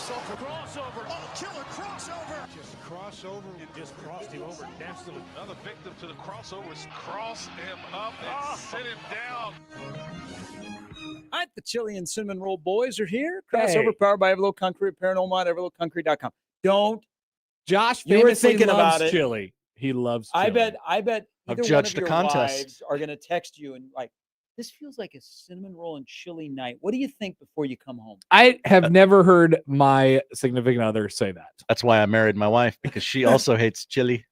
Crossover. Oh, killer crossover. Just crossover. It just crossed him over. Danced to another victim to the crossovers. Cross him up and sit him down. All right, the chili and cinnamon roll boys are here. Crossover powered by Everlow Concrete, Paranormal at everlowconcrete.com. Don't. Josh You were thinking loves about it. chili. He loves chili. I bet either I've one judged of the your contest. wives are going to text you and like, this feels like a cinnamon roll and chili night. What do you think before you come home? I have never heard my significant other say that. That's why I married my wife, because she also hates chili.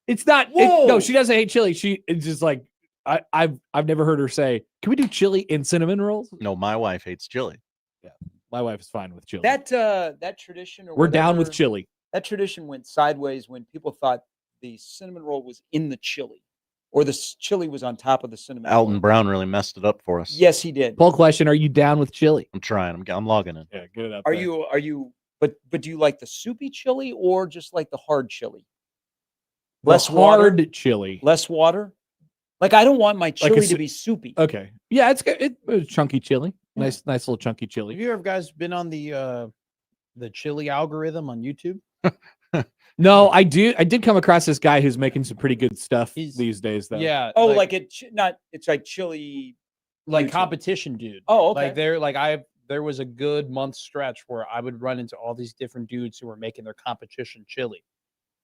It's not. Whoa. No, she doesn't hate chili. She it's just like I've never heard her say, "Can we do chili in cinnamon rolls?" No, my wife hates chili. Yeah, my wife is fine with chili. That tradition, or we're down with whatever, chili. That tradition went sideways when people thought the cinnamon roll was in the chili, or the chili was on top of the cinnamon Alton roll. Brown really messed it up for us. Yes, he did. Poll question: are you down with chili? I'm trying. I'm logging in. Yeah, get it up. Are you? But do you like the soupy chili or just like the hard chili? Less hard chili. Less water. Like I don't want my chili Like to be soupy. Okay. Yeah, it's good. It's chunky chili. Nice little chunky chili. Have you ever guys been on the chili algorithm on YouTube? No, I did come across this guy who's making some pretty good stuff these days, though. Yeah. Oh, like it's like chili, like YouTube. competition, dude. Oh, okay. Like there was a good month stretch where I would run into all these different dudes who were making their competition chili,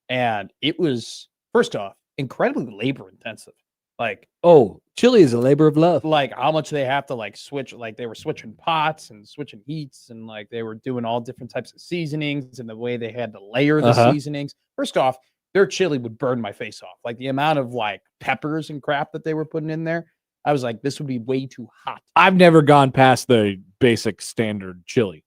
and it was, first off, incredibly labor intensive. Like, oh, chili is a labor of love. Like how much they have to like switch, like they were switching pots and switching heats, and like they were doing all different types of seasonings and the way they had to layer the seasonings. First off, their chili would burn my face off. Like the amount of like peppers and crap that they were putting in there, I was like, this would be way too hot. I've never gone past the basic standard chili.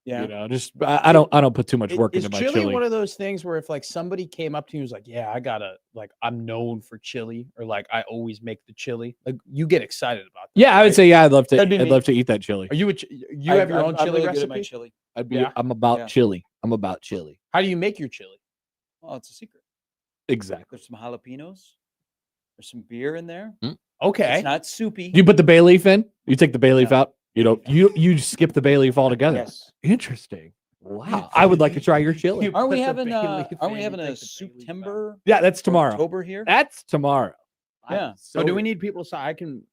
Yeah. You know, just I don't put too much work into my chili. Is chili one of those things where if like somebody came up to you and was like, yeah, I gotta, like, I'm known for chili, or like I always make the chili, like you get excited about that? Yeah, I would say yeah, I'd love to. That'd be I'd me. love to eat that chili. Are you have your own I'm chili really good at my recipe? chili. I'm about chili. I'm about chili. How do you make your chili? Oh, it's a secret. Exactly. There's some jalapenos. There's some beer in there. Okay. It's not soupy. You put the bay leaf in. You take the bay leaf out. You don't. You skip the bay leaf altogether. Yes. Interesting. Wow. I would like to try your chili. Aren't we put the having bay leaf Aren't we in, having you a take the bay leaf September? Yeah, that's tomorrow. October here. That's tomorrow. Yeah. So do we need people to sign? I can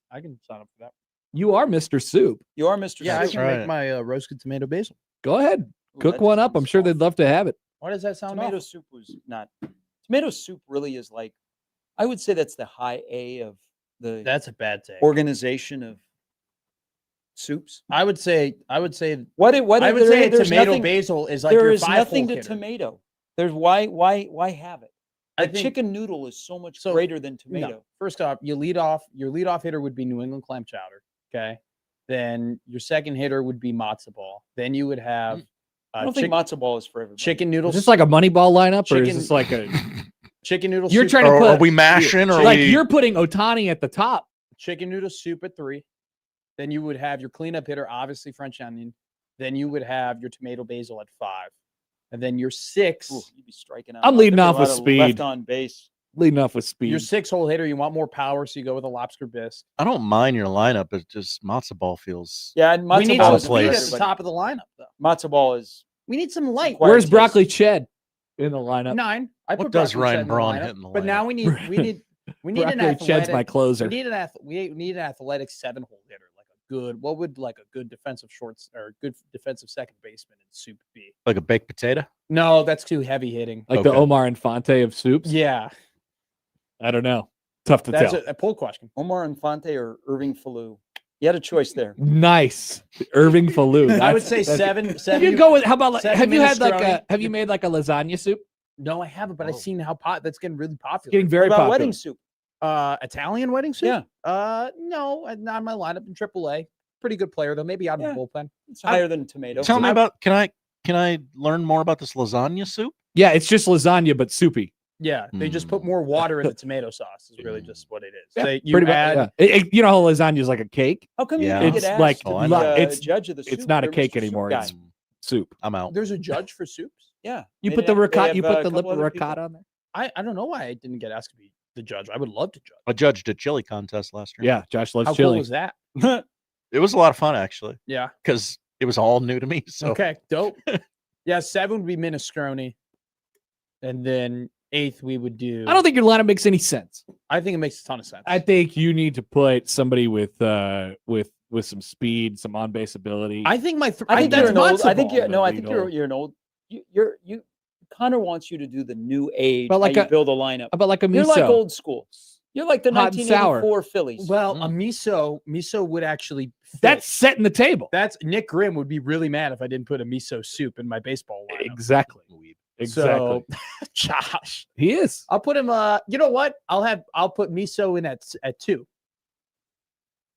sign up for that. You are Mr. Soup. You are Mr. Yeah, I Soup. can make my roasted tomato basil. Go ahead. Ooh, Cook that one up. sounds I'm sure awful. they'd love to have it. Why does that sound Tomato awful? soup was not. Tomato soup really is like, I would say that's the high A of the That's a bad take. organization of soups. I would say What? I would say there's tomato nothing, basil is like there your is nothing five-hole to hitter. tomato. There's why have it? I A think- chicken noodle is so much So, greater than No. tomato. First off, your leadoff hitter would be New England clam chowder. Okay. Then your second hitter would be matzo ball. Then you would have I don't think matzo ball is for everybody. chicken noodle. Is this like a Moneyball lineup, or is Chicken- this like a? chicken noodle You're soup. trying to Or put are we mashing? Or like we... you're putting Otani at the top. chicken noodle soup at 3. Then you would have your cleanup hitter, obviously French onion. Then you would have your tomato basil at 5. And then your 6, Ooh, you'd be striking out. I'm leading There's a off with lot of speed. Left on base. Leading off with speed. your 6-hole hitter, you want more power, so you go with a lobster bisque. I don't mind your lineup. It's just matzo ball feels. Yeah, and We matzo need ball some is speed for at place. the everybody. top of the lineup, though. Matzo ball is We need some light. Acquired Where's taste. broccoli Ched in the lineup? 9. I What put does broccoli Ryan cheddar in the Braun lineup, hit in the But now lineup? we need an Broccoli Ched's athletic. my closer. We need an athletic 7-hole hitter, like a good. What would like a good defensive shorts or good defensive second baseman in soup be? Like a baked potato. No, that's too heavy hitting. Like the Okay. Omar Infante of soups? Yeah, I don't know. Tough to that's tell. a poll question. Omar Infante or Irving Falou. You had a choice there. Nice. Irving Falou. I would say That's- 7. 7. You go with how about like seven have you had like minestrone. have you made like a lasagna soup? No, I haven't, but I've seen how that's getting really popular. Getting very What about popular. wedding soup? Italian wedding soup? Yeah. No, not in my lineup in AAA. Pretty good player though. Maybe out of Yeah. the bullpen. It's higher than tomato. Tell me about. Can I learn more about this lasagna soup? Yeah, it's just lasagna but soupy. Yeah, they just put more water in the tomato sauce. Is really just what it is. Yeah, You pretty much, add. yeah. You know how lasagna is like a cake? How come Yeah. you didn't It's get asked like to Oh, be I know. the it's- judge of the soup? It's not a You're cake Mr. Soup anymore. guy. It's soup. I'm out. There's a judge for soups. Yeah. You They put the have- they ricotta. have, You put the a couple other people. ricotta on there. I don't know why I didn't get asked to be the judge. I would love to judge. I judged a chili contest last year. Yeah, Josh loves How chili. cool was that? It was a lot of fun actually, Yeah. because it was all new to me. So Okay. Dope. Yeah, 7 would be minestrone, and then 8th we would do. I don't think your lineup makes any sense. I think it makes a ton of sense. I think you need to put somebody with some speed, some on base ability. I think I think that's you're an old. I matzo think ball. you're no. I Lead think you're an old. You Connor wants you to do the new age. But like how you a- build a lineup. How about like a miso? You're like old school. You're like the Hot and sour. 1984 Phillies. Well, a miso would actually. Fit. That's setting the table. That's Nick Grimm would be really mad if I didn't put a miso soup in my baseball lineup. Exactly. Exactly. So, Josh, He is. I'll put him. You know what? I'll put miso in at 2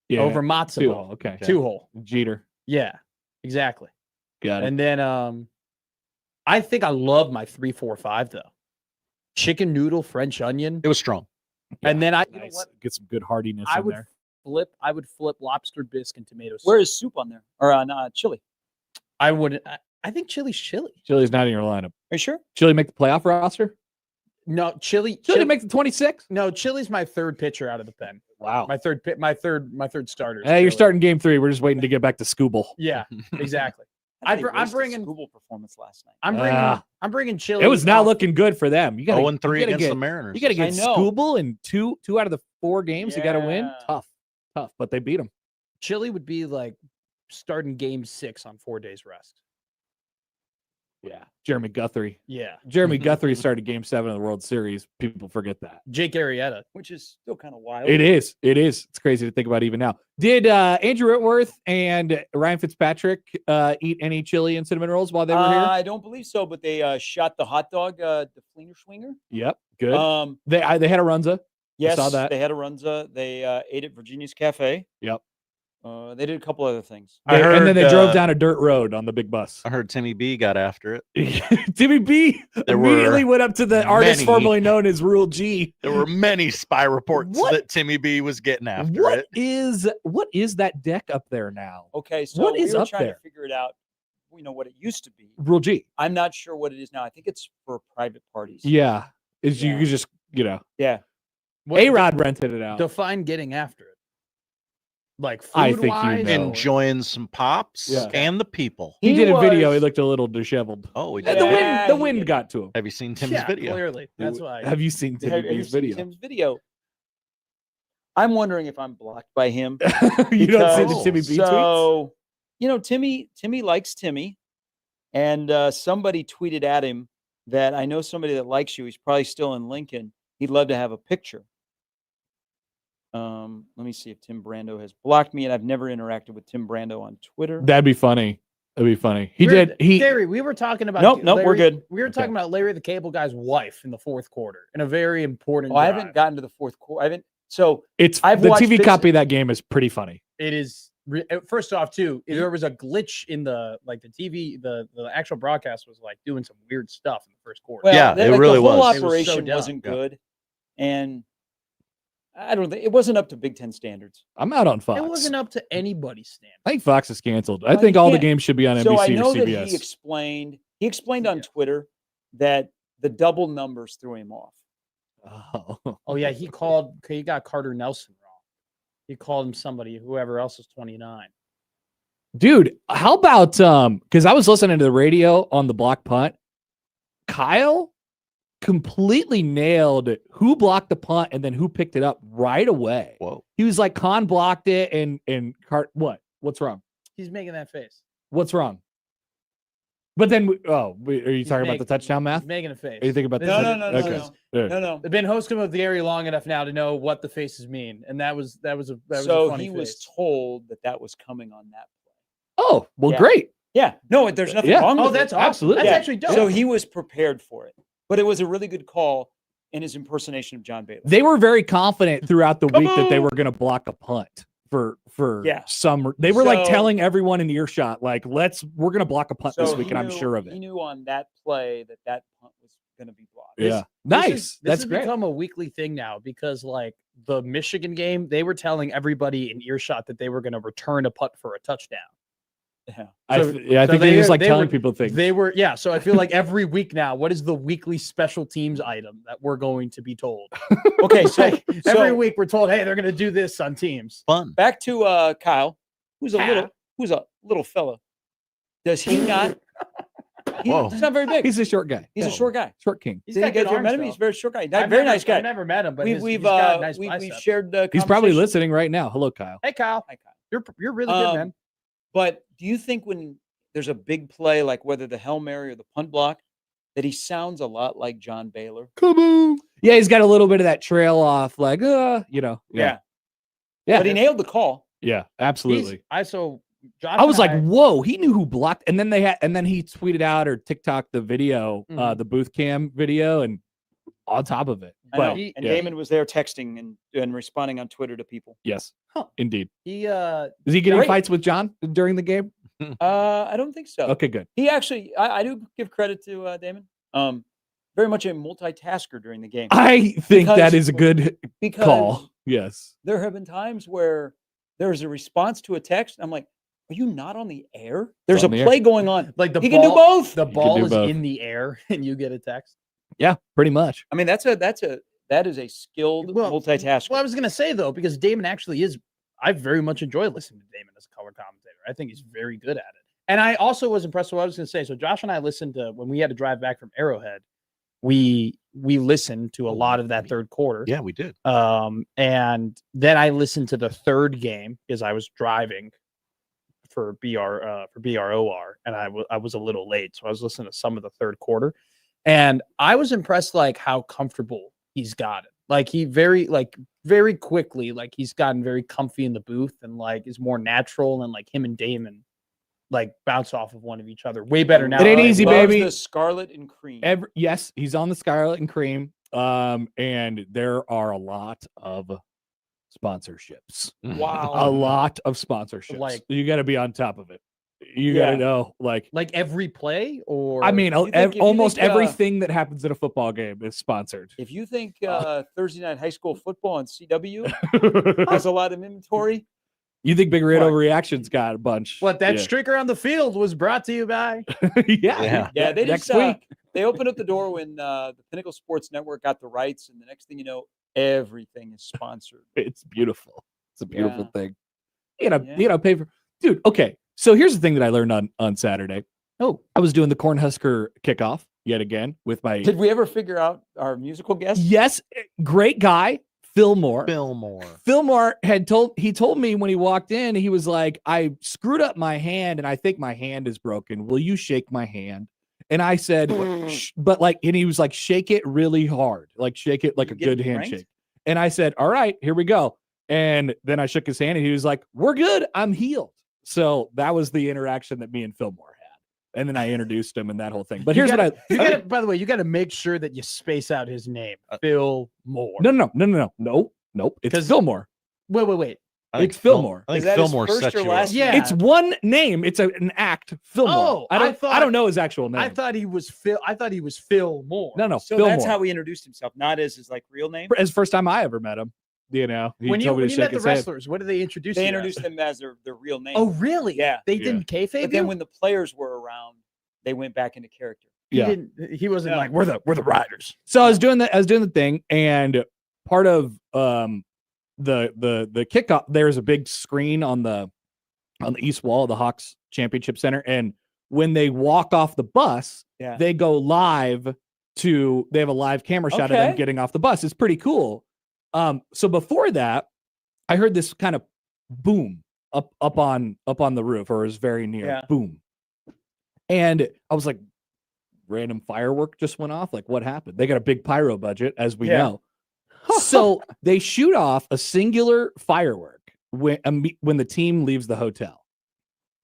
Yeah. over matzo 2 ball. hole. Okay. 2 hole. Jeter. Yeah, exactly. Got it. And then I think I love my 3-4-5 though. Chicken noodle, French onion, It was strong. and then you know Nice. what? Get some good hardiness I in would there. I would flip lobster bisque and tomato soup. Where is soup on there or on chili? I wouldn't. I think chili's chili. Chili's not in your lineup. Are you sure? Chili make the playoff roster? No, chili. Chili make the 26? No, chili's my 3rd pitcher out of the pen. Wow. My third starter. is Hey, you're chili. starting game 3. We're just waiting to get back to Scooble. Yeah, exactly. I thought he I'm wasted bringing- Scooble performance last night. I'm bringing chili. It was not off- looking good for them. You got 0-3 against get, the Mariners. You got to I get know. Scooble in two out of the 4 games. You got to win. Yeah. Tough, but they beat them. Chili would be like starting game 6 on 4 days rest. Yeah. Jeremy Guthrie. Yeah, Jeremy Guthrie started game 7 of the World Series. People forget that. Jake Arrieta. Which is still kind of wild. It is. It's crazy to think about even now. Did Andrew Whitworth and Ryan Fitzpatrick eat any chili and cinnamon rolls while they were here? I don't believe so, but they shot the hot dog, the Fleener Schwinger. Yep. Good. They had a runza. Yes, saw that. they had a runza. They ate at Virginia's Cafe. Yep. They did a couple other things. And then they drove down a dirt road on the big bus. I heard Timmy B got after it. Timmy B There immediately were went up to the artist many. formerly known as Rule G. There were many spy reports What? that Timmy B was getting after What it. is that deck up there now? Okay, so What is we were up trying there? to figure it out. You know what it used to be. Rule G. I'm not sure what it is now. I think it's for private parties. Yeah. Is Yeah. you could just, Yeah. A-Rod rented it out. Define getting after it. Like food I think you wise, know. Enjoying some pops Yeah. and the people. He did a video. He was- looked a little disheveled. Oh, we And did. Yeah, the he wind did. got to him. Have you seen Tim's yeah, video? clearly. That's why. Have you seen Have Timmy you B's seen video? Tim's video? I'm wondering if I'm blocked by him. You don't see the because- Timmy B tweets? So, Timmy likes Timmy, and somebody tweeted at him that I know somebody that likes you. He's probably still in Lincoln. He'd love to have a picture. Let me see if Tim Brando has blocked me, and I've never interacted with Tim Brando on Twitter. That'd be funny. That'd be funny. He We're- did. He Gary, we were talking about. Nope, we're Larry- good. We were talking about Larry the Cable Guy's wife in the 4th quarter in a very important. Oh, I drive. haven't gotten to the 4th quarter. I haven't. So it's I've the watched TV bits- copy of that game is pretty funny. It is. First off, too, there was a glitch in the TV. The actual broadcast was like doing some weird stuff in the 1st quarter. well, Yeah, it really the whole was. It was so operation dumb. wasn't Yeah. good, and I don't think it wasn't up to Big Ten standards. I'm out on Fox. It wasn't up to anybody's standard. I think Fox is canceled. I Well, think you all the can't- games should be on So I NBC know or that CBS. he explained on Twitter that the double numbers threw him off. Oh. Oh yeah, he got Carter Nelson wrong. He called him somebody, whoever else is 29. Dude, how about because I was listening to the radio on the block punt. Kyle completely nailed who blocked the punt and then who picked it up right away. Whoa. He was like, Khan blocked it and what's wrong? He's making that face. What's wrong? But then, are you He's talking about making- the touchdown math? He's making a face. Are you thinking about This the is- No, this okay. is- no, no. I've been hosting with Gary long enough now to know what the faces mean, and that was a So funny he face. was told that was coming on that play. Oh, well, Yeah. great. Yeah, no, there's nothing Yeah. wrong with Oh, that's it. awesome. Absolutely. That's Yeah. actually dope. So he was prepared for it, but it was a really good call in his impersonation of John Baylor. They were very confident throughout the week that they Kaboom! were going to block a punt for Yeah. some. They were like So- telling everyone in earshot, like, we're going to block a punt this So week, he and I'm knew- sure of He it. knew on that play that punt was going to be blocked. Yeah, This nice. This That's has great. become a weekly thing now because, like, the Michigan game, they were telling everybody in earshot that they were going to return a punt for a touchdown. Yeah. I so- think so they just like they telling were- people things. They were, yeah. So I feel like every week now, what is the weekly special teams item that we're going to be told? Okay, so, Like, every week we're told, hey, they're going to do this on teams. Fun. back to Kyle, who's a Kyle. little fella. Does he not? Whoa. He's not very big. He's a short guy. He's a short guy. Short king. He's Did got you guys good ever arms, met him? though. He's a very short guy. I've Very never- nice guy. I've never met him, but We've he's got nice we've biceps. shared. He's probably conversations. listening right now. Hello, Kyle. Hey, Kyle. Hi, Kyle. You're really good, man. But do you think when there's a big play, like whether the Hail Mary or the punt block, that he sounds a lot like John Baylor? Kaboom. Yeah, he's got a little bit of that trail off, like, Yeah. Yeah. Yeah. But he nailed the call. Yeah, absolutely. Josh I was and like, whoa, he knew who blocked. And then he tweeted out or TikTok the video, the booth cam video, and on top of it. I know. But And Damon was there texting and responding on Twitter to people. yes, indeed. he Is he getting Great. fights with John during the game? I don't think so. Okay, good. He actually, I do give credit to Damon. Very much a multitasker during the game. I think that Because- is a good Because call. Yes. there have been times where there's a response to a text. I'm like, are you not on the air? There's a on the air. play going on. like the He ball, can do both. The can ball do is both. in the air, and you get a text. Yeah, pretty much. I mean, that is a skilled multitasker. Well, I was gonna say though, because Damon actually is. I very much enjoy listening to Damon as a color commentator. I think he's very good at it. And I also was impressed with what I was gonna say. So Josh and I listened to when we had to drive back from Arrowhead. We listened to a lot of that third quarter. Yeah, we did. And then I listened to the third game because I was driving for BROR, and I was a little late, so I was listening to some of the third quarter, and I was impressed like how comfortable he's gotten. Like he very quickly, like he's gotten very comfy in the booth and like is more natural, and like him and Damon like bounce off of one of each other way better now. It ain't Like, easy, Loves baby. The scarlet and cream. Yes, he's on the Scarlet and Cream. And there are a lot of sponsorships. A Wow. lot of sponsorships. Like- you got to be on top of it. You got to know, like every play, or I mean, if you almost think, everything that happens at a football game is sponsored. If you think Thursday night high school football on CW has a lot of inventory, You think Big Red What? Overreaction's got a bunch? what that yeah. streaker on the field was brought to you by. yeah. yeah, they next just week. they opened up the door when the Pinnacle Sports Network got the rights, and the next thing you know, everything is sponsored. It's beautiful. It's a beautiful Yeah. thing. Yeah. Pay for dude. Okay, so here's the thing that I learned on Saturday. Oh, I was doing the Cornhusker kickoff yet again with my Did we ever figure out our musical guest? yes, great guy, Phil Moore. Fillmore. Phil Moore told me when he walked in, he was like, I screwed up my hand and I think my hand is broken. Will you shake my hand? And I said, but like, and he was like, shake it really hard, like shake it like a You get good pranked? handshake. And I said, all right, here we go. And then I shook his hand and he was like, we're good. I'm healed. So that was the interaction that me and Phil Moore had. And then I introduced him and that whole thing. But here's what I you gotta, by the way, you got to make sure that you space out his name, Phil Moore. Nope. It's 'Cause- Phil Moore. Wait. It's Fillmore. I think Is that his Fillmore first set or you last up. name? Yeah. It's one name. It's an act. Fillmore. Oh, I I don't know his actual name. I thought he was Phil. I thought he was Phil Moore. no, So Fillmore. that's how he introduced himself, not as his like real name. It's the first time I ever met him. You know, he When you told me to met shake the his hand. wrestlers, what did they introduce? They you introduced as? them as their real name. Oh, really? Yeah. They Yeah. didn't kayfabe But then you? when the players were around, they went back into character. He Yeah. didn't. He wasn't No. like we're the riders. So I was doing the thing, and part of the kickoff, there's a big screen on the east wall of the Hawks Championship Center, and when they walk off the bus, Yeah. they go live to. They have a live camera shot of them Okay. getting off the bus. It's pretty cool. So before that, I heard this kind of boom up on the roof, or it was very near. Yeah. Boom, and I was like, random firework just went off. Like, what happened? They got a big pyro budget, as we Yeah. know. So they shoot off a singular firework when the team leaves the hotel.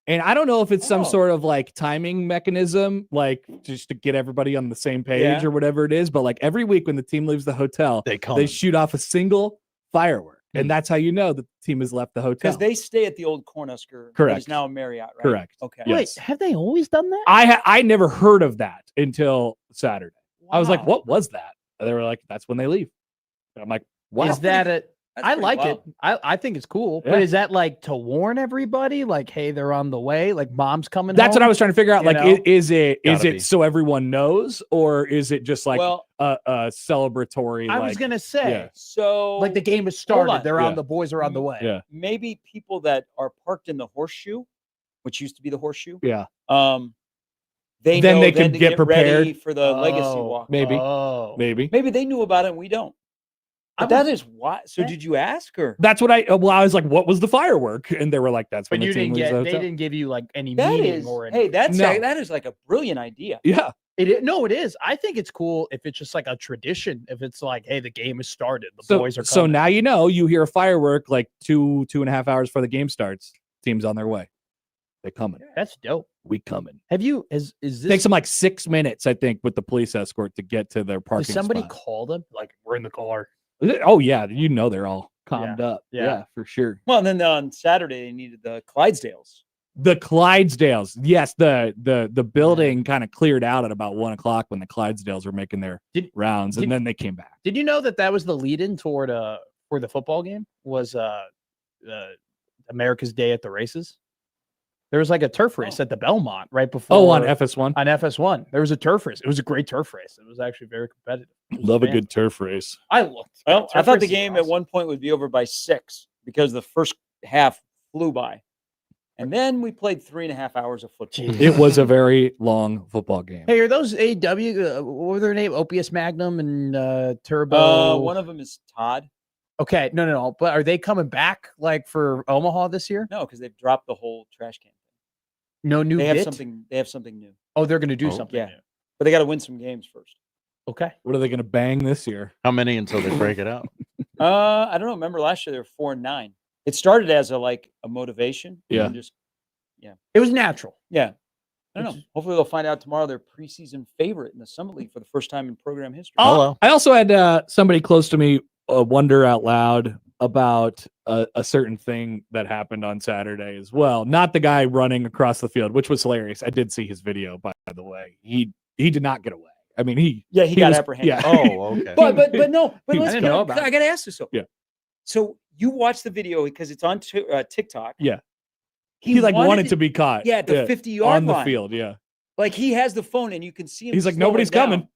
And I don't know if it's some Oh. sort of like timing mechanism, like just to get everybody on the same page Yeah. or whatever it is. But like every week when the team leaves the hotel, They come. they shoot off a single firework. Hmm. And that's how you know the team has left the hotel. Because they stay at the old Cornhusker. Correct. He's now a Marriott, right? Correct. Okay. Yeah. Wait, Yes. have they always done that? I never heard of that until Saturday. I was like, Wow. what was that? And they were like, that's when they leave. And I'm like, wow. Is that a? That's I pretty like wild. it. I think it's cool. Yeah. But is that like to warn everybody? Like, hey, they're on the way. Like, mom's coming. That's what I home? was trying to figure out. You Like, know? is it Gotta be. so everyone knows, or is it just like well, a celebratory? I like, was gonna say, yeah. so like the game has started. on. They're Yeah. on. The boys are on the way. Yeah. maybe people that are parked in the horseshoe, which used to be the horseshoe, Yeah. they Then know they can to get prepared. ready for the legacy walk. Maybe. Oh. Maybe. Maybe they knew about it and we don't. But that is why. So did you ask her? That's what I was like, what was the firework? And they were like, that's when But the you team didn't leaves get. the They hotel. didn't give you like any That meaning is, or. hey, No. that is like a brilliant idea. Yeah. No, it is. I think it's cool if it's just like a tradition. If it's like, hey, the game has started. The So, boys are so coming. now you hear a firework like 2.5 hours before the game starts. Team's on their way. They're coming. That's dope. We coming. Have you? Is this? Takes them like 6 minutes, I think, with the police escort to get to their parking Did somebody spot. call them? Like, we're in the car. Oh yeah, they're all calmed up. Yeah. Yeah, for sure. Well, and then on Saturday they needed the Clydesdales. The Clydesdales, yes, the building kind of cleared out at about 1:00 when the Clydesdales were making their rounds, and then they came back. Did you know that was the lead-in toward for the football game? Was America's Day at the Races? There was like a turf race at the Belmont right before. Oh, on FS1. On FS1, there was a turf race. It was a great turf race. It was actually very competitive. Love a good turf race. I looked. Well, I Turf thought race the is game at awesome. one point would be over by 6 because the first half flew by. And then we played 3.5 hours of football. Jeez. It was a very long football game. Hey, are those AW? What were their name? OPS Magnum and Turbo. One of them is Todd. Okay, no. But are they coming back like for Omaha this year? No, because they've dropped the whole trash can. No new. They have bit? something. They have something new. Oh, they're going to do something yeah. new. But they got to win some games first. Okay. What are they going to bang this year? How many until they break it out? I don't know. Remember last year they were 4-9. It started as a motivation. Yeah. And It was natural. Yeah. I don't know. Hopefully they'll find out tomorrow their preseason favorite in the Summit League for the first time in program history. Hello. I also had somebody close to me wonder out loud about a certain thing that happened on Saturday as well. Not the guy running across the field, which was hilarious. I did see his video, by the way. He did not get away. I mean, he got was, apprehended. Yeah. Oh, okay. But no. But I let's didn't know go. about it. I got to ask this though. Yeah. So you watch the video because it's on TikTok. Yeah. He wanted to be caught. Yeah, at the 50-yard on the line. field. Yeah. Like he has the phone and you can see him. He's like, slow it nobody's down. coming.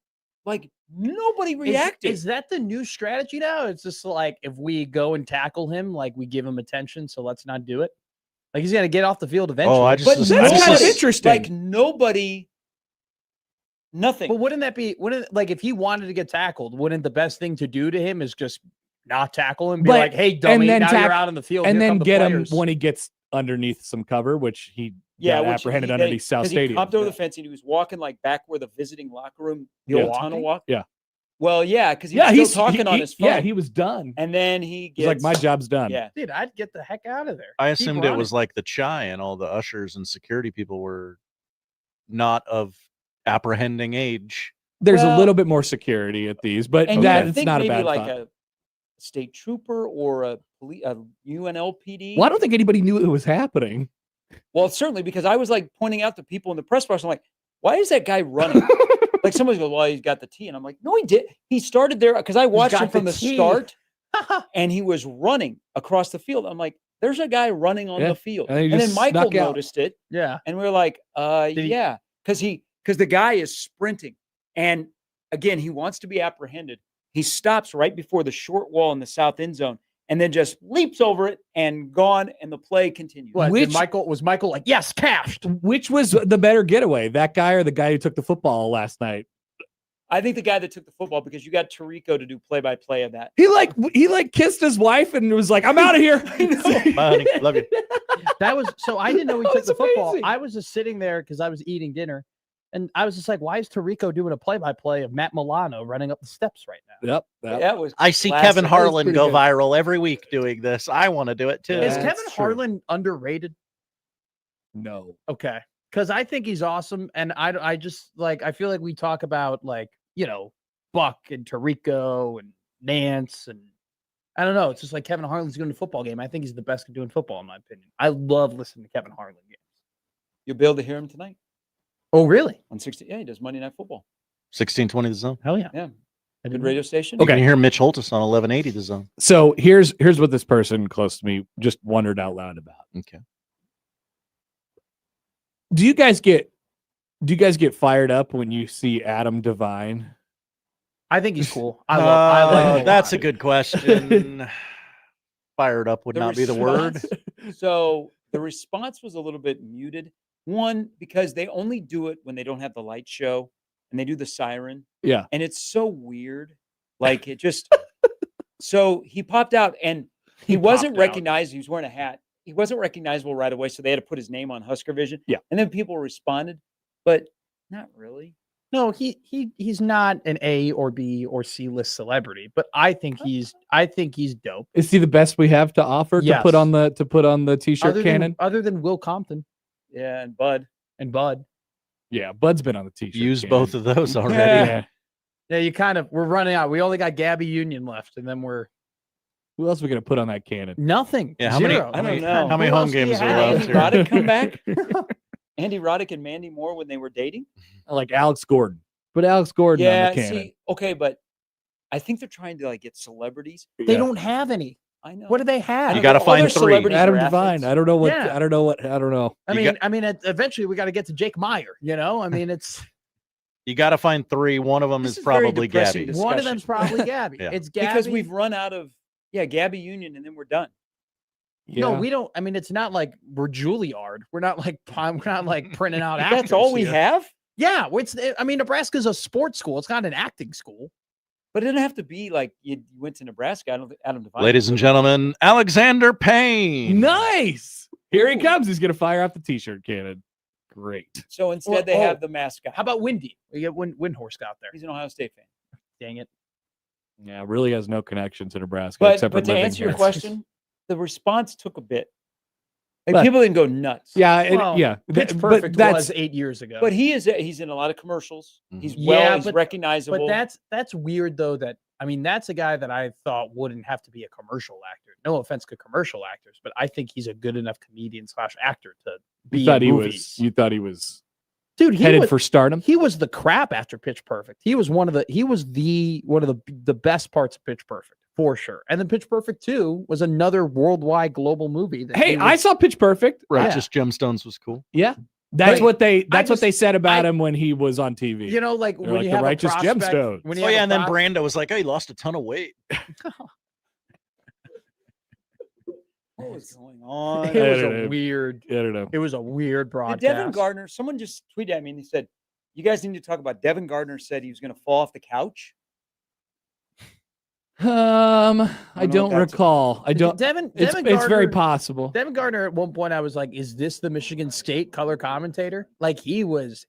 Like nobody reacted. Is that the new strategy now? It's just like if we go and tackle him, like we give him attention, so let's not do it. Like he's gonna get off the field eventually. Oh, I but just that's I kind of just- interesting. Like nobody. Nothing. But wouldn't that be? Wouldn't like if he wanted to get tackled? Wouldn't the best thing to do to him is just not tackle him? Be But- like, hey, dummy, then now tack- you're out on the field, and here then come the get players. him when he gets underneath some cover, which he Yeah, got which apprehended he- underneath South 'cause Stadium. He hopped over the fence and he was walking like back where the visiting locker room, the Yeah. old tunnel walk. Yeah. Well, yeah, because he was still talking on his phone. Yeah, he was done. and then he He's gets like, my job's done. Yeah, Dude, I'd get the heck out of there. I Keep assumed it running. was like the chai and all the ushers and security people were not of apprehending age. There's a Well- little bit more security at these, but and that you it's think not a maybe bad like thought. a state trooper or a UNLPD. Well, I don't think anybody knew it was happening. Well, certainly because I was like pointing out to people in the press box. I'm like, why is that guy running? Like somebody goes, well, he's got the T, and I'm like, no, he did. He started there because I watched got him from the the T. start, and he was running across the field. I'm like, there's a guy running on Yeah, the field, and he and then just Michael snuck out. noticed it, Yeah. and we were like, Did he- yeah, because the guy is sprinting, and again, he wants to be apprehended. He stops right before the short wall in the south end zone, and then just leaps over it and gone, and the play continues. What, Which- was Michael like, yes, cashed? Which was the better getaway, that guy or the guy who took the football last night? I think the guy that took the football because you got Tirico to do play-by-play of that. He kissed his wife and was like, I'm out of here. Bye, honey. Love you. That was so I didn't know he That took was the football. amazing. I was just sitting there because I was eating dinner, and I was just like, why is Tirico doing a play-by-play of Matt Milano running up the steps right now? Yep. That was I see classic. Kevin That was Harlan pretty go good. viral every week doing this. I want to do it too. Yeah. Is That's Kevin true. Harlan underrated? No. Okay, because I think he's awesome, and I just like I feel like we talk about like Buck and Tirico and Nance and I don't know. It's just like Kevin Harlan's doing a football game. I think he's the best at doing football in my opinion. I love listening to Kevin Harlan games. You'll be able to hear him tonight Oh really? on 60. Yeah, he does Monday Night Football. 1620 the zone. Hell yeah! Yeah, I good didn't radio station. You can hear Mitch Holtis on 1180 the zone. So here's what this person close to me just wondered out loud about. Okay. Do you guys get fired up when you see Adam Devine? I think he's cool. I like him That's lot. a good question. Fired up would The not be the word. response- So the response was a little bit muted. One, because they only do it when they don't have the light show and they do the siren. Yeah. And it's so weird. Like it just so he popped out and he wasn't popped out. recognized. He was wearing a hat. He wasn't recognizable right away. So they had to put his name on Husker Vision. Yeah. And then people responded, but not really. No, he's not an A or B or C list celebrity, but I think he's dope. Is he the best we have to offer Yes. to put on the t-shirt cannon? Other than Will Compton Yeah, and Bud. and Bud. Yeah, Bud's been on the t-shirt. Use cannon. both of those already. Yeah. Yeah, we're running out. We only got Gabby Union left, and then we're Who else are we gonna put on that cannon? nothing. Yeah, how many- Zero. how many- know. How many Who home else do you games are have? left Andy here? Roddick come back? Andy Roddick and Mandy Moore when they were dating? Like Alex Gordon. Put Alex Gordon on Yeah, the cannon. see, okay, but I think they're trying to like get celebrities. They Yeah. don't have any. I know. What do they have? You gotta All their find three. celebrities Adam are Devine. athletes. I don't know what. Yeah. I don't know. I You mean, eventually we got to get to Jake Meyer. You know, I mean, it's You got to find three. One of them This is is very probably depressing Gabby. to- one of discussion. them's probably Gabby. Yeah. It's Gabby Because we've run out of Gabby Union and then we're done. No, Yeah. we don't. I mean, it's not like we're Juilliard. We're not like printing out actors. That's all we here. have? Yeah, I mean, Nebraska's a sports school. It's not an acting school. But it didn't have to be like you went to Nebraska. I don't think Adam Devine. Ladies and gentlemen, Alexander Payne. Nice. Here he Ooh. comes. He's gonna fire off the t-shirt cannon. Great. So instead they have the mascot. How about Windy? We get Windhorst out there. He's an Ohio State fan. Dang it. Yeah, really has no connection to Nebraska But except for to living answer your here. question, the response took a bit. Like But- people didn't go nuts. Yeah, Well, yeah. Pitch But Perfect that's was 8 years ago. But he's in a lot of commercials. Mhm. He's Yeah, he's but recognizable. that's weird though. That's a guy that I thought wouldn't have to be a commercial actor. No offense to commercial actors, but I think he's a good enough comedian / actor to be you thought in he movies. was. You thought he was Dude, headed for stardom. He was the crap after Pitch Perfect. He was one of the best parts of Pitch Perfect for sure. And then Pitch Perfect 2 was another worldwide global movie. That Hey, he I was- saw Pitch Perfect. Righteous Gemstones was cool. Yeah, that's Right. what they. I That's what just- they said about I- him when he was on TV. you know, like They're when like you the have Righteous a prospect, Gemstones. when you Oh have yeah, a and then pro- Brando was like, "Oh, he lost a ton of weight." what was going on? it I was don't a know. weird. I don't know. It was a weird Did broadcast. Devin Gardner, someone just tweeted at me and he said, you guys need to talk about Devin Gardner said he was going to fall off the couch. I know don't what that's recall. I don't. Devin It's Gardner, very possible. Devin Gardner at one point I was like, is this the Michigan State color commentator? Like he was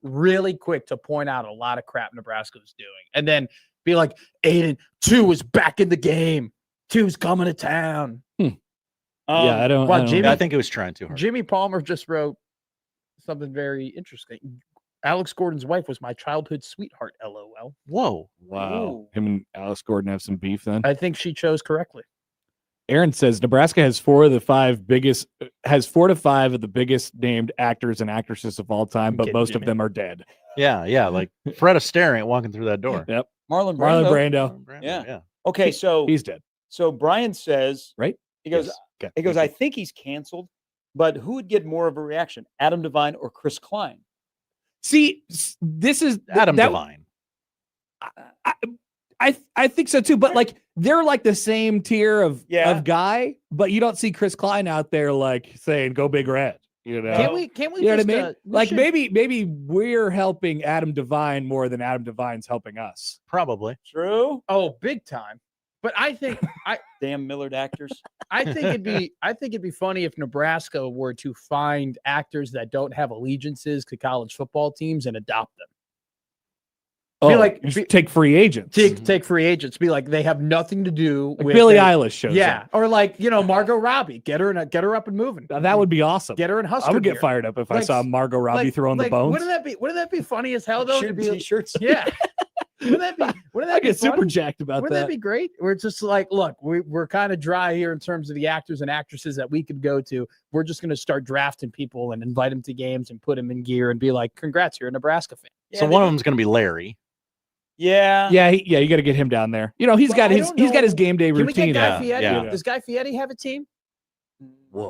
really quick to point out a lot of crap Nebraska was doing and then be like, Aiden, 2 is back in the game. 2's coming to town. Yeah, I don't. well, I don't Jimmy- Yeah, I think it was trying too hard. Jimmy Palmer just wrote something very interesting. Alex Gordon's wife was my childhood sweetheart, LOL. Whoa. Wow. Ooh. Him and Alex Gordon have some beef then. I think she chose correctly. Aaron says Nebraska has 4 to 5 of the biggest named actors and actresses of all time, but Kidding, most of Jimmy. them are dead. Yeah, like Fred Astaire ain't walking through that door. Yep. Marlon Marlon Brando. Brando. Yeah. Okay, so He's dead. Brian says, Right? He goes, Yes. Okay. he goes, I think he's canceled, but who would get more of a reaction, Adam Devine or Chris Klein? See, this is Adam that- Devine. I think so too, but like they're like the same tier of Yeah. guy, but you don't see Chris Klein out there like saying "Go Big Red." You know, Can't we you know what I just, mean? we Like should- maybe we're helping Adam Devine more than Adam Devine's helping us. Probably. True. Oh, big time. But I think Damn Millard actors. I think it'd be funny if Nebraska were to find actors that don't have allegiances to college football teams and adopt them. Oh, like- just take free agents. Take free agents. Be like they have nothing to do Like with Billie their- Eilish shows Yeah, up. or like Margot Robbie. Get her up and moving. Now, that would be awesome. Get her in Husker I would get gear. fired up if I Like- saw Margot Robbie throwing the like, bones. Wouldn't that be funny as hell though? To Shooting be, t-shirts. yeah. Wouldn't that I be get super funny? jacked about Wouldn't that that. be great? We're just like, look, we're kind of dry here in terms of the actors and actresses that we could go to. We're just going to start drafting people and invite them to games and put them in gear and be like, congrats, you're a Nebraska fan. So one of them's going to be Larry. Yeah. Yeah, you got to get him down there. You know, he's Well, got I his don't he's got his know. game day Can we routine. get Guy out. Fieri? Yeah. Does Guy Fieri have a team?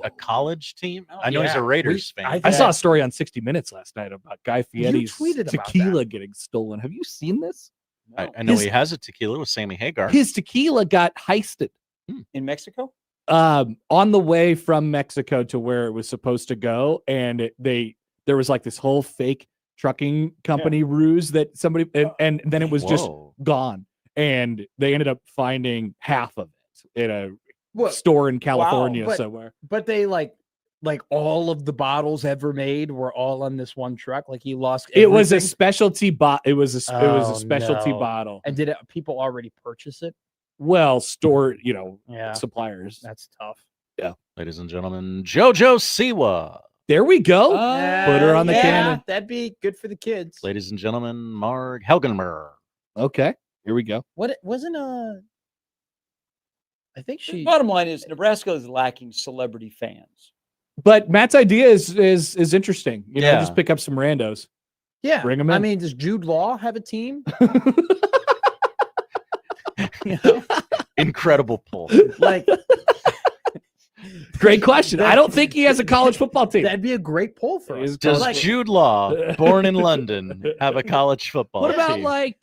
A college team? Oh, I know he's yeah. a Raiders fan. I I saw a story on 60 Minutes last night about Guy Fieri's tweeted about tequila getting stolen. Have you seen this? I know His- he has a tequila with Sammy Hagar. His tequila got heisted. In Mexico? on the way from Mexico to where it was supposed to go, and there was like this whole fake trucking company ruse that somebody and then it was just gone, and they ended up finding half of it in a store in California somewhere. But they like all of the bottles ever made were all on this one truck. Like he lost everything. It was a specialty it was a specialty bottle. And did people already purchase it? Well, store, suppliers. That's tough. Yeah. Ladies and gentlemen, JoJo Siwa. There we go. Put her on the cannon. That'd be good for the kids. Ladies and gentlemen, Mark Helgenmer. Okay. Here we go. What wasn't I think The bottom line is Nebraska is lacking celebrity fans. But Matt's idea is interesting. Just pick up some randos. Yeah. Bring them in. I mean, does Jude Law have a team? Incredible pull. Like, great question. I don't think he has a college football team. That'd be a great poll for us. Does Jude Law, born in London, have a college football team? What about like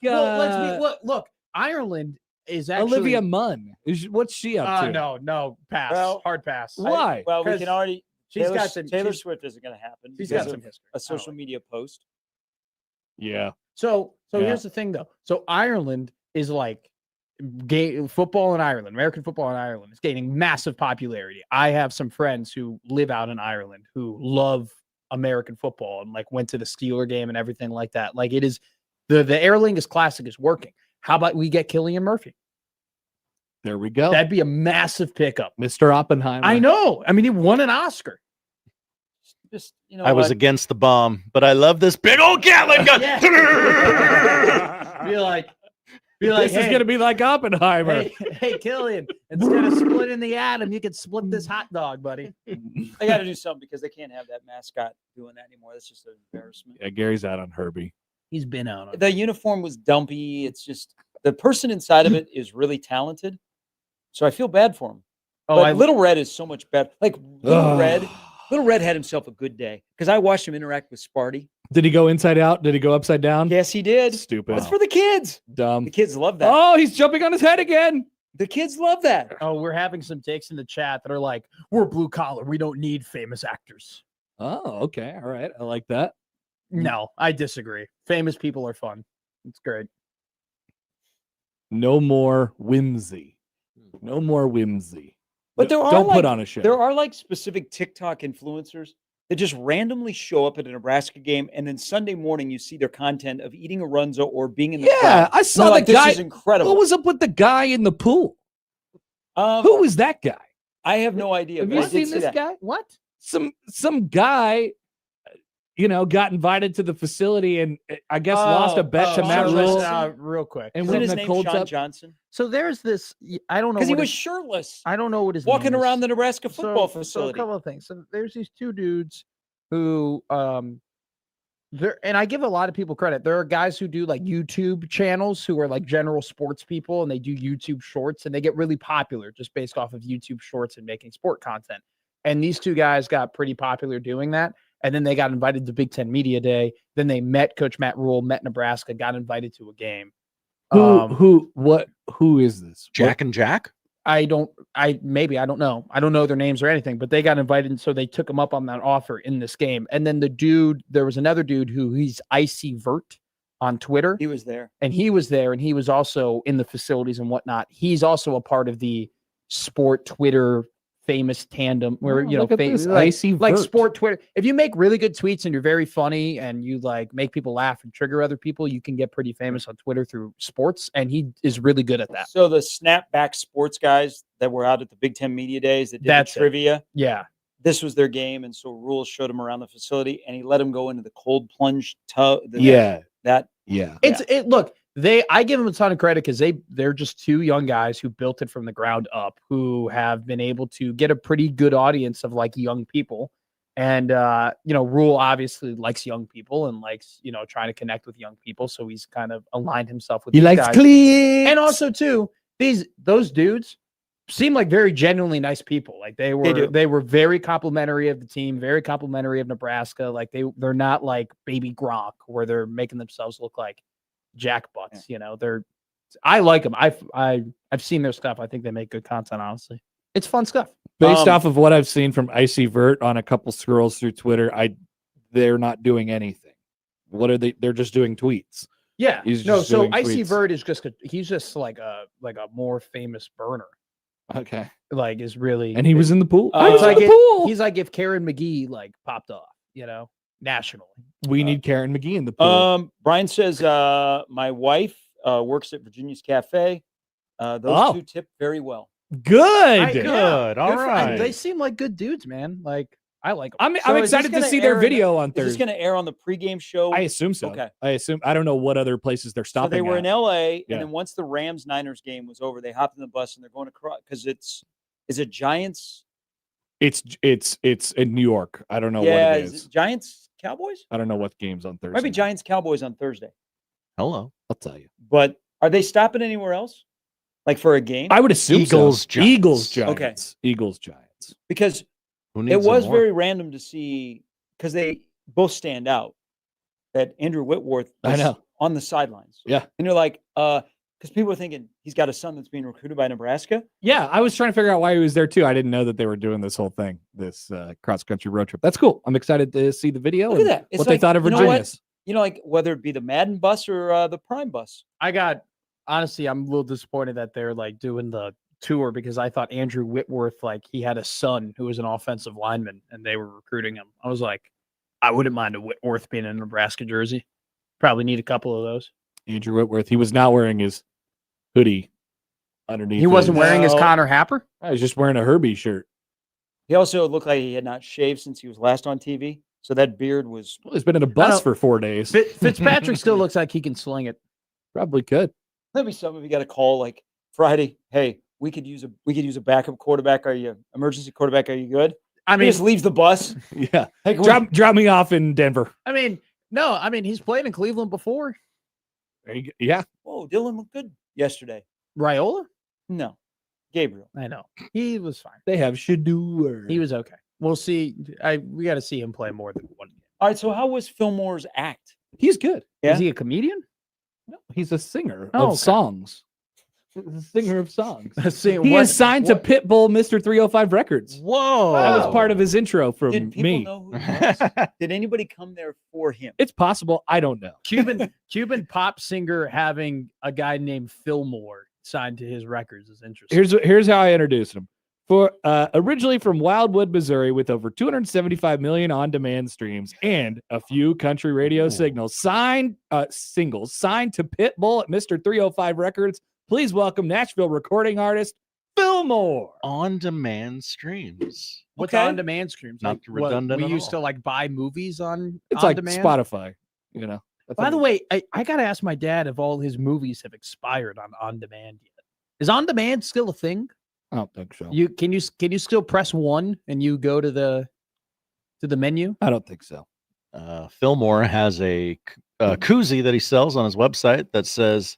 look, Ireland is actually Olivia Munn? What's she up to? No, pass. Well, hard pass. Why? Well, we can already. Taylor she's Swift isn't going to happen. She's because got some of history. a social media post. Yeah. So here's the thing, though. So Ireland is like football in Ireland, American football in Ireland is gaining massive popularity. I have some friends who live out in Ireland who love American football and like went to the Steeler game and everything like that. Like it is the Aer Lingus Classic is working. How about we get Cillian Murphy? There we go. That'd be a massive pickup. Mr. Oppenheimer. I know. I mean, he won an Oscar. Just I was against the bomb, but I love this big old Gatling gun. Be like, this is gonna be like Oppenheimer. Hey, Cillian, instead of splitting the atom, you could split this hot dog, buddy. They got to do something because they can't have that mascot doing that anymore. That's just an embarrassment. Yeah, Gary's out on Herbie. He's been out on The uniform was dumpy. It's just the person inside of it is really talented. So I feel bad for him. But Little Red is so much better. Like Little Red had himself a good day because I watched him interact with Sparty. Did he go inside out? Did he go upside down? Yes, he did. Stupid. It's for the kids. Dumb. The kids love that. Oh, he's jumping on his head again. The kids love that. Oh, we're having some takes in the chat that are like, we're blue collar. We don't need famous actors. Oh, okay. All right. I like that. No, I disagree. Famous people are fun. It's great. No more whimsy. No more whimsy. But there are don't put on a show. There are like specific TikTok influencers that just randomly show up at a Nebraska game, and then Sunday morning you see their content of eating a runza or being in the crowd. I saw the guy. This is incredible. What was up with the guy in the pool? Who was that guy? I have no idea. Have you seen this guy? What? Some guy, got invited to the facility and I guess lost a bet to Matt Rule. Real quick. And Isn't when his the name cold Sean up, Johnson? So there's this. I don't know Because he what was his- shirtless, I don't know what his walking name is. around the Nebraska football So facility. a couple of things. So there's these two dudes who and I give a lot of people credit. There are guys who do like YouTube channels who are like general sports people and they do YouTube shorts and they get really popular just based off of YouTube shorts and making sport content. And these two guys got pretty popular doing that. And then they got invited to Big Ten Media Day. Then they met Coach Matt Rule, met Nebraska, got invited to a game. Who is this? Jack and Jack? I don't know. I don't know their names or anything, but they got invited. And so they took him up on that offer in this game. And then there was another dude he's Icy Vert on Twitter. He was there. And he was there and he was also in the facilities and whatnot. He's also a part of the sport Twitter famous tandem where, Icy like Vert. sport Twitter. If you make really good tweets and you're very funny and you like make people laugh and trigger other people, you can get pretty famous on Twitter through sports. And he is really good at that. So the snapback sports guys that were out at the Big Ten Media Days that did That's the trivia, Yeah. this was their game. And so Rule showed him around the facility and he let him go into the cold plunge tub. Look, I give them a ton of credit because they're just two young guys who built it from the ground up, who have been able to get a pretty good audience of like young people. And Rule obviously likes young people and likes, trying to connect with young people. So he's kind of aligned himself with He these likes guys. clean. And also too, those dudes seem like very genuinely nice people. Like they were very complimentary of the team, very complimentary of Nebraska. Like they're not like baby Gronk where they're making themselves look like jackbutts. I like them. I've seen their stuff. I think they make good content, honestly. It's fun stuff. Based off of what I've seen from Icy Vert on a couple scrolls through Twitter, they're not doing anything. What are they? They're just doing tweets. Yeah. He's No, just so doing Icy tweets. Vert is he's just like a more famous burner. Okay. Like is really And he was in the pool. I It's was like in the pool. he's like if Karen McGee like popped off, nationally. We need Karen McGee in the pool. Brian says, my wife works at Virginia's Cafe. Those two tip very well. Good. Good. All right. They seem like good dudes, man. Like I like them. I'm So is excited this to gonna see their air video on Is this Thursday. going to air on the pregame show? I assume so. Okay. I don't know what other places they're So stopping. they were in at. LA, Yeah. and then once the Rams-Niners game was over, they hopped in the bus and they're going across because is it Giants? It's in New York. I don't know yeah, what it is. it Giants Cowboys? I don't know what game's on Thursday. Might be Giants Cowboys on Thursday. Hello. I'll tell you. But are they stopping anywhere else? Like for a game? I would assume Eagles, so. Giants. Eagles, Giants. Okay. Eagles, Giants. Because Who needs it was more? very random to see because they both stand out. That Andrew Whitworth I was know. on the sidelines. Yeah. And you're like, because people are thinking he's got a son that's being recruited by Nebraska. Yeah, I was trying to figure out why he was there too. I didn't know that they were doing this whole thing, this cross-country road trip. That's cool. I'm excited to see the video. Look at and that. It's what they like, thought of you know what? Virginia's. Like whether it be the Madden bus or the Prime bus. Honestly, I'm a little disappointed that they're like doing the tour because I thought Andrew Whitworth, like he had a son who was an offensive lineman and they were recruiting him. I was like, I wouldn't mind a Whitworth being in a Nebraska jersey. Probably need a couple of those. Andrew Whitworth. He was not wearing his hoodie underneath. He wasn't his- wearing his No. Connor Happer. I was just wearing a Herbie shirt. He also looked like he had not shaved since he was last on TV. So that beard was Well, he's been in a bus don't- for 4 days. Fitzpatrick still looks like he can sling it. Probably could. that'd be something we got to call like Friday. Hey, we could use a backup quarterback. Are you emergency quarterback? Are you good? I He mean, just leaves the bus. Yeah. Hey, can we- Drop me off in Denver. he's played in Cleveland before. There you go. Yeah. Whoa, Dylan looked good yesterday. Raiola? No, Gabriel. I know. He was fine. They have Shador. He was okay. We'll see. We got to see him play more than one game. All right. So how was Fillmore's act? He's good. Yeah? Is he a comedian? No, he's a singer Oh, of okay. songs. He's a singer of songs. See, He is signed to Pitbull Mr. 305 Records. Whoa. That was part of his intro from Did people me. know who he was? Did anybody come there for him? It's possible. I don't know. Cuban pop singer having a guy named Fillmore signed to his records is interesting. Here's how I introduced him. For originally from Wildwood, Missouri, with over 275 million on-demand streams and a few country radio singles signed to Pitbull at Mr. 305 Records. Please welcome Nashville recording artist Fillmore. On-demand streams. What's Okay. on-demand streams? Not Like, what, redundant we at used all. to like buy movies on It's like demand. Spotify, you know. That's By how the it- way, I got to ask my dad if all his movies have expired on demand yet. Is on demand still a thing? I don't think so. Can you still press 1 and you go to the menu? I don't think so. Fillmore has a koozie that he sells on his website that says,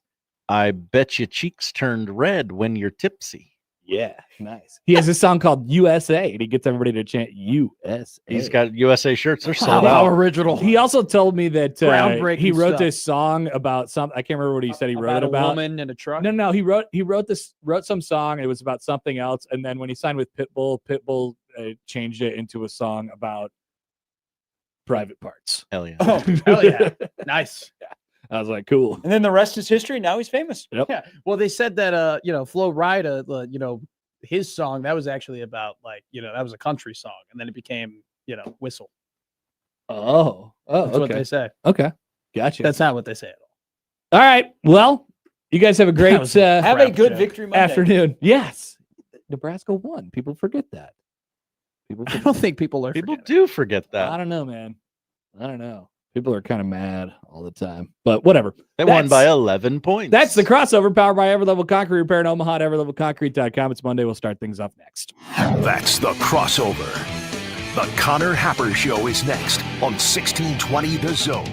"I bet your cheeks turned red when you're tipsy." Yeah, nice. He has a song called USA, and he gets everybody to chant USA. He's got USA shirts. They're sold How out. original. He also told me that Groundbreaking he wrote stuff. this song about something. I can't remember what he said he wrote it a about. woman in a truck. No, he wrote some song. It was about something else, and then when he signed with Pitbull changed it into a song about private parts. Hell yeah. Oh, hell yeah. Nice. I was like, cool. And then the rest is history. Now he's famous. Yeah. Well, they said that Flo Rida, his song, that was actually about that was a country song, and then it became, whistle. Oh, That's what okay, they say. okay, gotcha. That's not what they say at all. All right. Well, you guys have a great was Have a Crap good joke. victory Monday. afternoon. Yes, Nebraska won. People forget that. People I forget don't think people are People forgetting. do forget I that. don't know, man. I don't know. People are kind of mad all the time, but whatever. They won That's- by 11 points. That's the crossover powered by Everlevel Concrete Repair in Omaha at everlevelconcrete.com. It's Monday. We'll start things off next. That's the crossover. The Connor Happer Show is next on 1620 The Zone.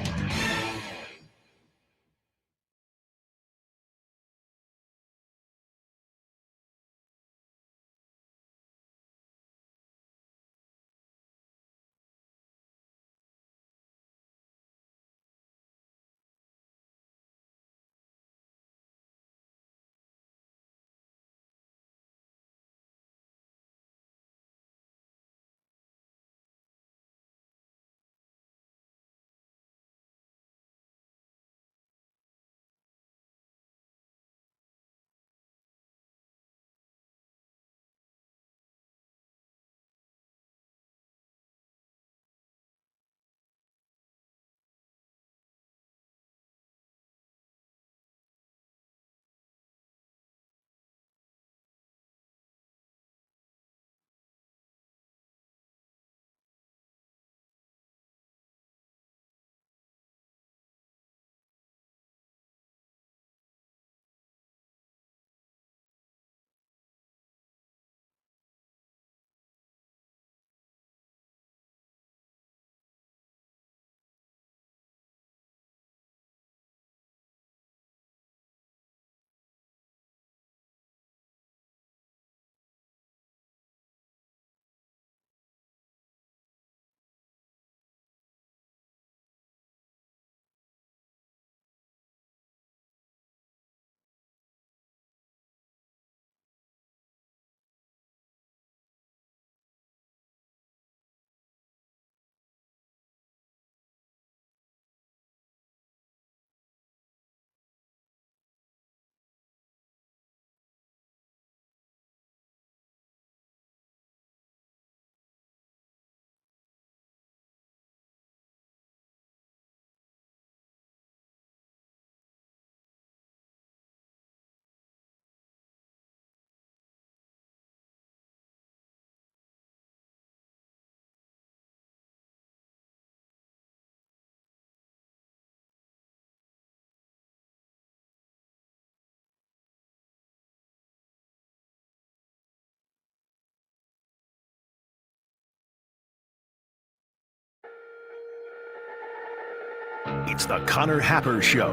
It's the Connor Happer Show.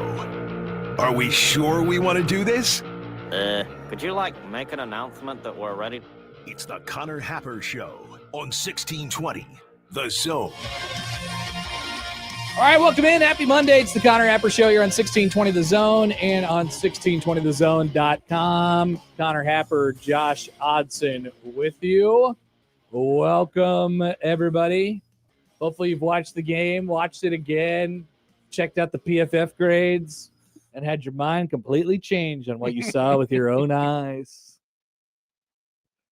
Are we sure we want to do this? Could you, make an announcement that we're ready? It's the Connor Happer Show on 1620 The Zone. All right, welcome in. Happy Monday. It's the Connor Happer Show here on 1620 The Zone and on 1620thezone.com. Connor Happer, Josh Odson with you. Welcome, everybody. Hopefully you've watched the game, watched it again, checked out the PFF grades, and had your mind completely changed on what you saw with your own eyes.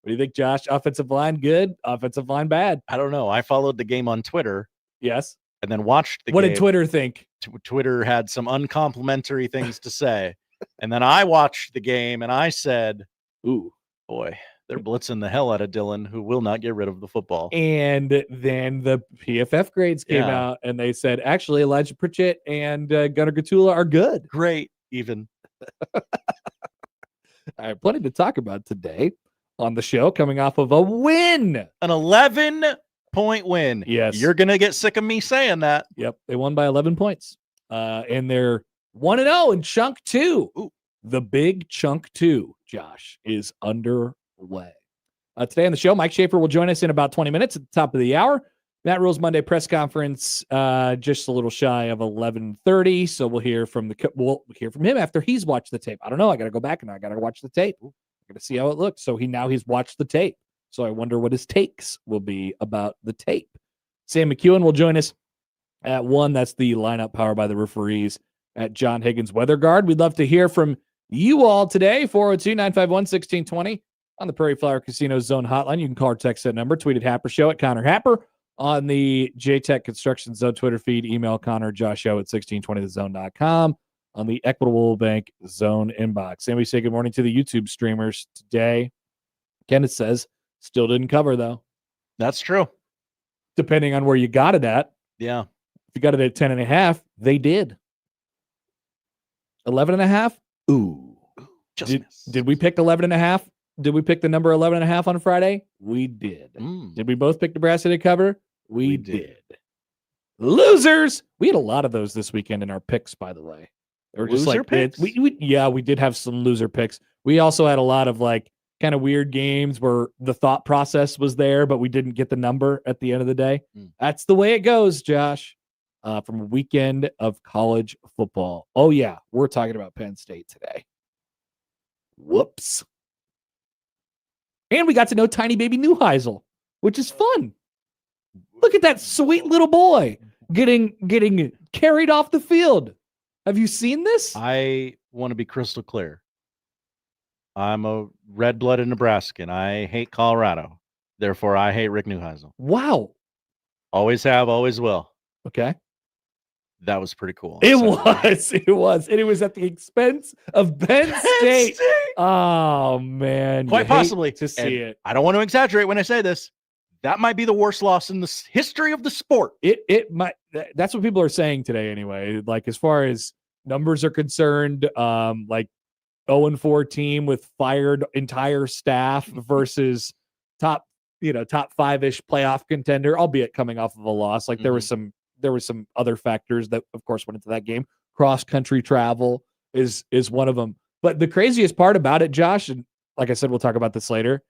What do you think, Josh? Offensive line good? Offensive line bad? I don't know. I followed the game on Twitter. Yes. And then watched the game. What did Twitter think? Twitter had some uncomplimentary things to say. And then I watched the game and I said, ooh, boy, they're blitzing the hell out of Dylan, who will not get rid of the football. And then the PFF grades came out and they said, actually, Elijah Pritchett and Gunnar Gatula are good. Great, even. I have plenty to talk about today on the show, coming off of a win. An 11-point win. Yes. You're going to get sick of me saying that. Yep. They won by 11 points. And they're 1-0 in chunk 2. Ooh. The big chunk 2, Josh, is underway. Today on the show, Mike Schaefer will join us in about 20 minutes at the top of the hour. Matt Rule's Monday press conference, just a little shy of 11:30. So we'll hear from him after he's watched the tape. I don't know. I got to go back and I got to watch the tape. I got to see how it looks. So he's watched the tape. So I wonder what his takes will be about the tape. Sam McKewon will join us at 1. That's the lineup powered by the referees at John Higgins Weather Guard. We'd love to hear from you all today. 402-951-1620 on the Prairie Flower Casino Zone hotline. You can call or text that number. Tweet at Happer Show at Connor Happer on the JTech Construction Zone Twitter feed. Email Connor Josh Show at 1620thezone.com on the Equitable Bank Zone inbox. And we say good morning to the YouTube streamers today. Kenneth says, still didn't cover, though. That's true. Depending on where you got it at. Yeah. If you got it at 10.5, they did. 11.5? Ooh. Did we pick 11.5? Did we pick the number 11.5 on Friday? We did. Did we both pick Nebraska to cover? We did. Losers! We had a lot of those this weekend in our picks, by the way. They were just loser picks? We did have some loser picks. We also had a lot of kind of weird games where the thought process was there, but we didn't get the number at the end of the day. That's the way it goes, Josh, from a weekend of college football. Oh, yeah, we're talking about Penn State today. Whoops. And we got to know tiny baby Neuheisel, which is fun. Look at that sweet little boy getting carried off the field. Have you seen this? I want to be crystal clear. I'm a red-blooded Nebraskan. I hate Colorado. Therefore, I hate Rick Neuheisel. Wow. Always have, always will. Okay. That was pretty cool. It was. And it was at the expense of Penn State. Oh, man. Quite possibly. To see it. I don't want to exaggerate when I say this. That might be the worst loss in the history of the sport. It might. That's what people are saying today anyway. As far as numbers are concerned, 0-4 team with fired entire staff versus top 5-ish playoff contender, albeit coming off of a loss. There was some other factors that of course went into that game. Cross country travel is one of them. But the craziest part about it, Josh, and like I said, we'll talk about this later.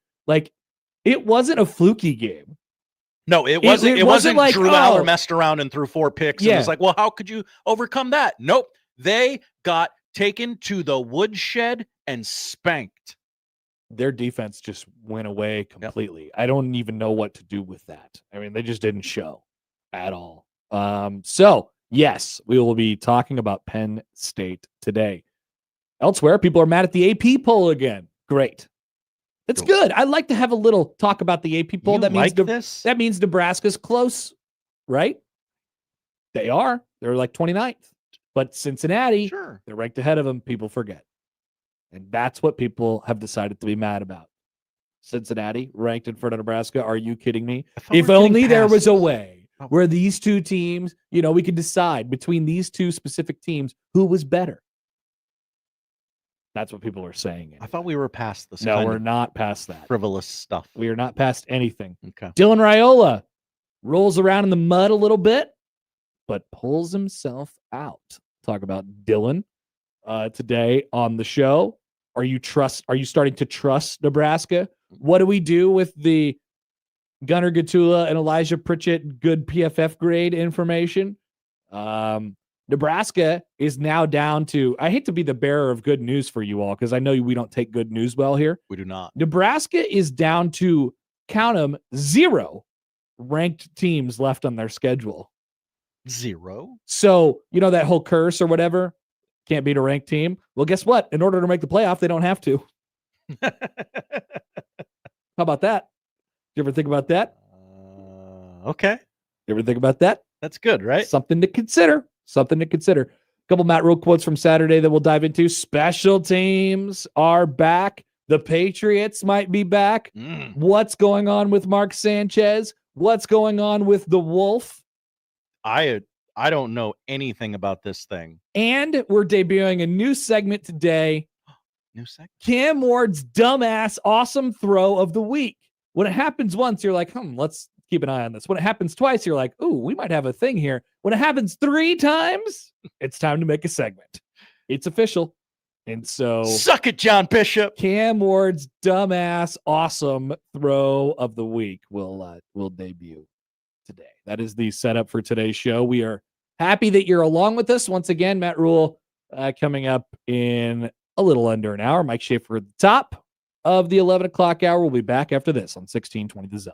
It wasn't a fluky game. No, it wasn't. It wasn't like Drew Aller messed around and threw 4 picks. Yeah. And was well, how could you overcome that? Nope. They got taken to the woodshed and spanked. Their defense just went away completely. Yep. I don't even know what to do with that. I mean, they just didn't show at all. So, yes, we will be talking about Penn State today. Elsewhere, people are mad at the AP poll again. Great. It's good. I like to have a little talk about the AP poll. That means Nebraska's close, right? They are. They're 29th. But Cincinnati, they're ranked ahead of them. People forget. And that's what people have decided to be mad about. Cincinnati ranked in front of Nebraska. Are you kidding me? If only there was a way where these two teams, we could decide between these two specific teams who was better. That's what people are saying. Anyway. I thought we were past this. No, we're not past that. Frivolous stuff. We are not past anything. Okay. Dylan Raiola rolls around in the mud a little bit. but pulls himself out. Talk about Dylan today on the show. Are you starting to trust Nebraska? What do we do with the Gunnar Gatula and Elijah Pritchett good PFF grade information? Nebraska is now down to, I hate to be the bearer of good news for you all, because I know we don't take good news well here. We do not. Nebraska is down to, count them, 0 ranked teams left on their schedule. 0? So, that whole curse or whatever, can't beat a ranked team. Well, guess what? In order to make the playoff, they don't have to. How about that? You ever think about that? Okay. You ever think about that? That's good, right? Something to consider. A couple Matt Rule quotes from Saturday that we'll dive into. Special teams are back. The Patriots might be back. What's going on with Mark Sanchez? What's going on with the Wolf? I don't know anything about this thing. And we're debuting a new segment today. New segment? Cam Ward's dumbass awesome throw of the week. When it happens once, you're like, let's keep an eye on this. When it happens twice, you're like, ooh, we might have a thing here. When it happens 3 times, it's time to make a segment. It's official. And so, suck it, John Bishop. Cam Ward's dumbass awesome throw of the week will debut today. That is the setup for today's show. We are happy that you're along with us. Once again, Matt Rule coming up in a little under an hour. Mike Schaefer at the top of the 11 o'clock hour. We'll be back after this on 1620 The Zone.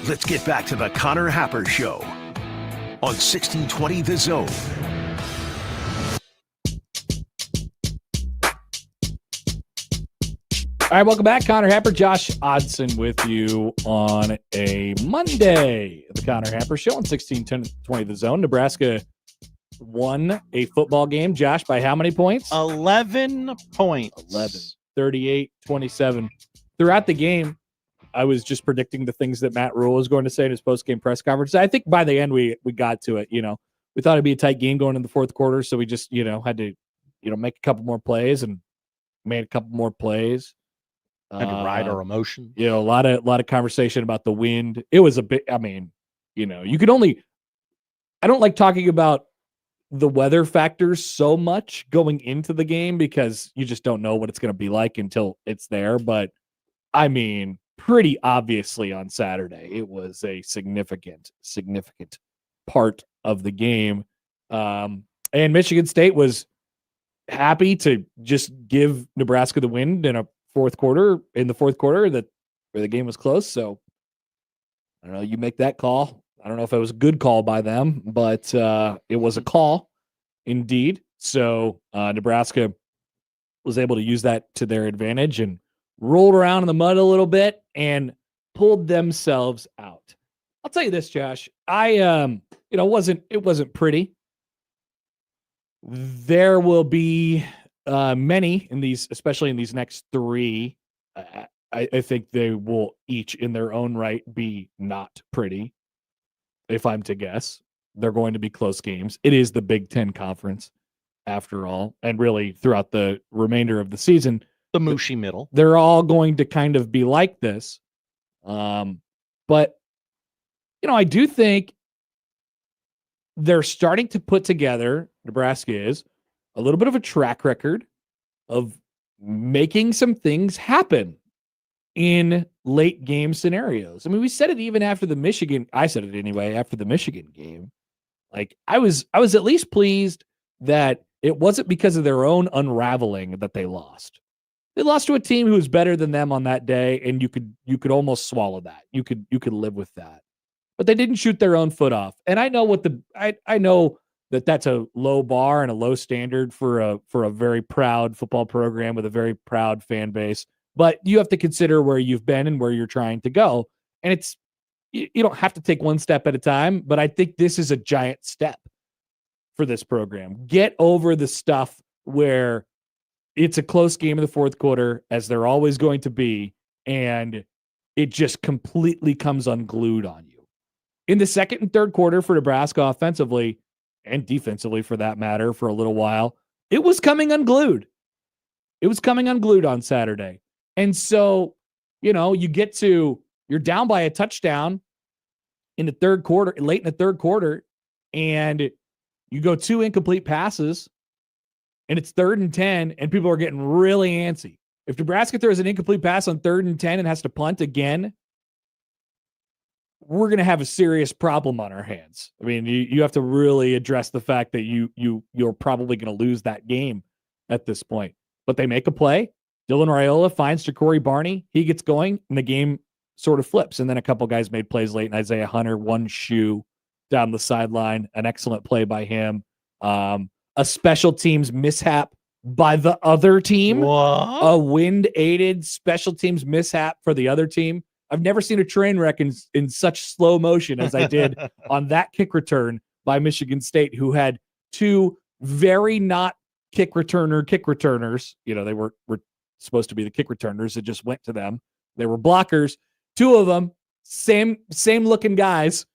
Let's get back to the Connor Happer Show on 1620 The Zone. All right, welcome back. Connor Happer, Josh Odson with you on a Monday. The Connor Happer Show on 1620 The Zone. Nebraska won a football game, Josh, by how many points? 11 points. 38-27. Throughout the game, I was just predicting the things that Matt Rule was going to say in his post-game press conference. I think by the end we got to it. We thought it'd be a tight game going in the fourth quarter, so we just had to make a couple more plays and made a couple more plays. Had to ride our emotion. A lot of conversation about the wind. It was a bit. I mean, you could only. I don't like talking about the weather factors so much going into the game because you just don't know what it's going to be like until it's there. But I mean, pretty obviously on Saturday, it was a significant part of the game. And Michigan State was happy to just give Nebraska the win in the fourth quarter where the game was close. So I don't know, you make that call. I don't know if it was a good call by them, but it was a call indeed. So Nebraska was able to use that to their advantage and rolled around in the mud a little bit and pulled themselves out. I'll tell you this, Josh. It wasn't pretty. There will be many in these, especially in these next three. I think they will each in their own right be not pretty. If I'm to guess, they're going to be close games. It is the Big Ten Conference after all. And really throughout the remainder of the season, the mushy middle, they're all going to kind of be like this. But I do think they're starting to put together, Nebraska is, a little bit of a track record of making some things happen in late game scenarios. I mean, we said it even after the Michigan, I said it anyway, after the Michigan game. Like I was at least pleased that it wasn't because of their own unraveling that they lost. They lost to a team who was better than them on that day, and you could almost swallow that. You could live with that. But they didn't shoot their own foot off. And I know I know that that's a low bar and a low standard for a very proud football program with a very proud fan base. But you have to consider where you've been and where you're trying to go. And you don't have to take one step at a time, but I think this is a giant step for this program. Get over the stuff where it's a close game in the fourth quarter, as they're always going to be, and it just completely comes unglued on you. In the second and third quarter for Nebraska offensively, and defensively for that matter, for a little while, it was coming unglued. It was coming unglued on Saturday. And so, you're down by a touchdown in the third quarter, late in the third quarter, and you go 2 incomplete passes, and it's 3rd and 10, and people are getting really antsy. If Nebraska throws an incomplete pass on 3rd and 10 and has to punt again, we're going to have a serious problem on our hands. I mean, you have to really address the fact that you're probably going to lose that game at this point. But they make a play. Dylan Raiola finds Ja'Cory Barney. He gets going, and the game sort of flips. And then a couple guys made plays late, and Isaiah Hunter, one shoe down the sideline, an excellent play by him. A special teams mishap by the other team. What? A wind-aided special teams mishap for the other team. I've never seen a train wreck in such slow motion as I did on that kick return by Michigan State, who had two very not kick returners. They were supposed to be the kick returners. It just went to them. They were blockers. Two of them, same looking guys,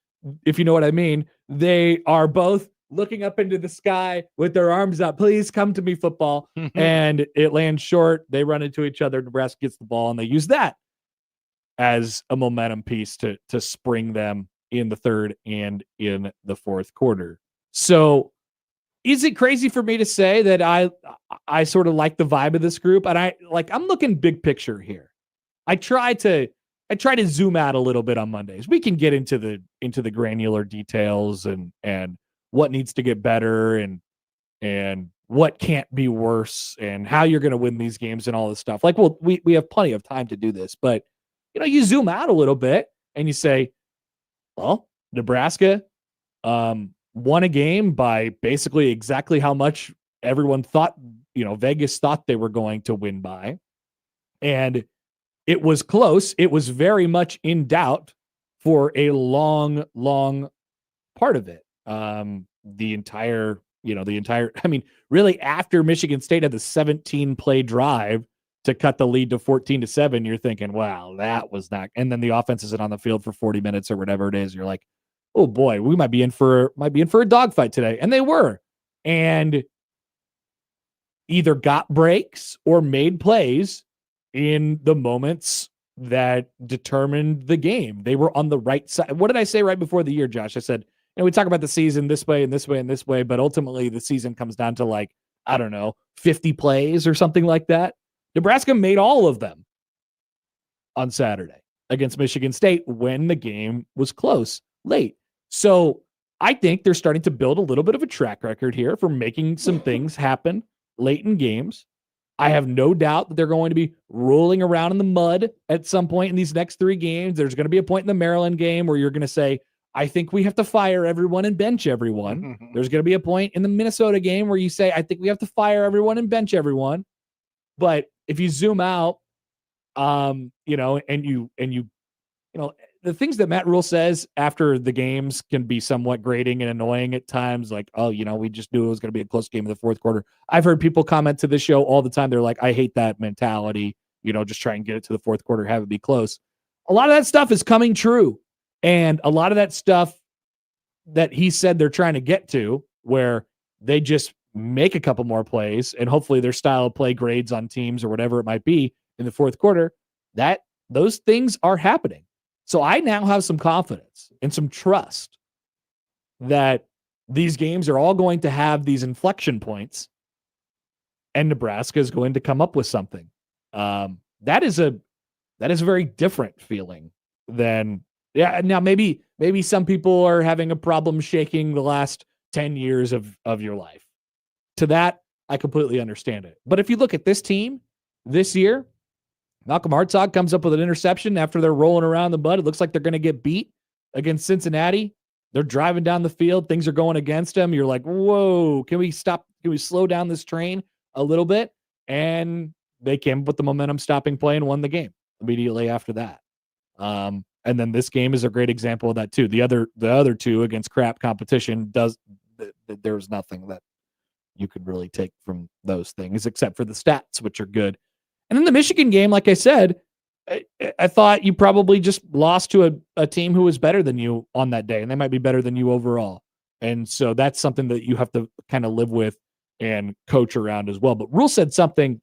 if you know what I mean. They are both looking up into the sky with their arms up. Please come to me, football. And it lands short. They run into each other. Nebraska gets the ball, and they use that as a momentum piece to spring them in the third and in the fourth quarter. So is it crazy for me to say that I sort of like the vibe of this group? And I'm looking big picture here. I try to zoom out a little bit on Mondays. We can get into the granular details and what needs to get better and what can't be worse and how you're going to win these games and all this stuff. We have plenty of time to do this, but you zoom out a little bit and you say, Well, Nebraska won a game by basically exactly how much everyone thought, Vegas thought they were going to win by. And it was close. It was very much in doubt for a long, long part of it. Really after Michigan State had the 17 play drive to cut the lead to 14-7, you're thinking, wow, that was not, and then the offense isn't on the field for 40 minutes or whatever it is. You're like, oh boy, we might be in for a dogfight today. And they were, and either got breaks or made plays in the moments that determined the game. They were on the right side. What did I say right before the year, Josh? I said, we talk about the season this way and this way and this way, but ultimately the season comes down to 50 plays or something like that. Nebraska made all of them on Saturday against Michigan State when the game was close late. So I think they're starting to build a little bit of a track record here for making some things happen late in games. I have no doubt that they're going to be rolling around in the mud at some point in these next 3 games. There's going to be a point in the Maryland game where you're going to say, I think we have to fire everyone and bench everyone. There's going to be a point in the Minnesota game where you say, I think we have to fire everyone and bench everyone. But if you zoom out, and you the things that Matt Rule says after the games can be somewhat grating and annoying at times, like, we just knew it was going to be a close game in the fourth quarter. I've heard people comment to this show all the time. They're like, I hate that mentality, just try and get it to the fourth quarter, have it be close. A lot of that stuff is coming true. And a lot of that stuff that he said they're trying to get to, where they just make a couple more plays and hopefully their style of play grades on teams or whatever it might be in the fourth quarter, that those things are happening. So I now have some confidence and some trust that these games are all going to have these inflection points and Nebraska is going to come up with something. That is a very different feeling than, now maybe some people are having a problem shaking the last 10 years of your life. To that, I completely understand it. But if you look at this team this year, Malcolm Hartzog comes up with an interception after they're rolling around the mud. It looks like they're going to get beat against Cincinnati. They're driving down the field. Things are going against them. You're like, whoa, can we stop? Can we slow down this train a little bit? And they came up with the momentum stopping play and won the game immediately after that. And then this game is a great example of that too. The other two against crap competition there's nothing that you could really take from those things except for the stats, which are good. And in the Michigan game, like I said, I thought you probably just lost to a team who was better than you on that day, and they might be better than you overall. And so that's something that you have to kind of live with and coach around as well. But Rule said something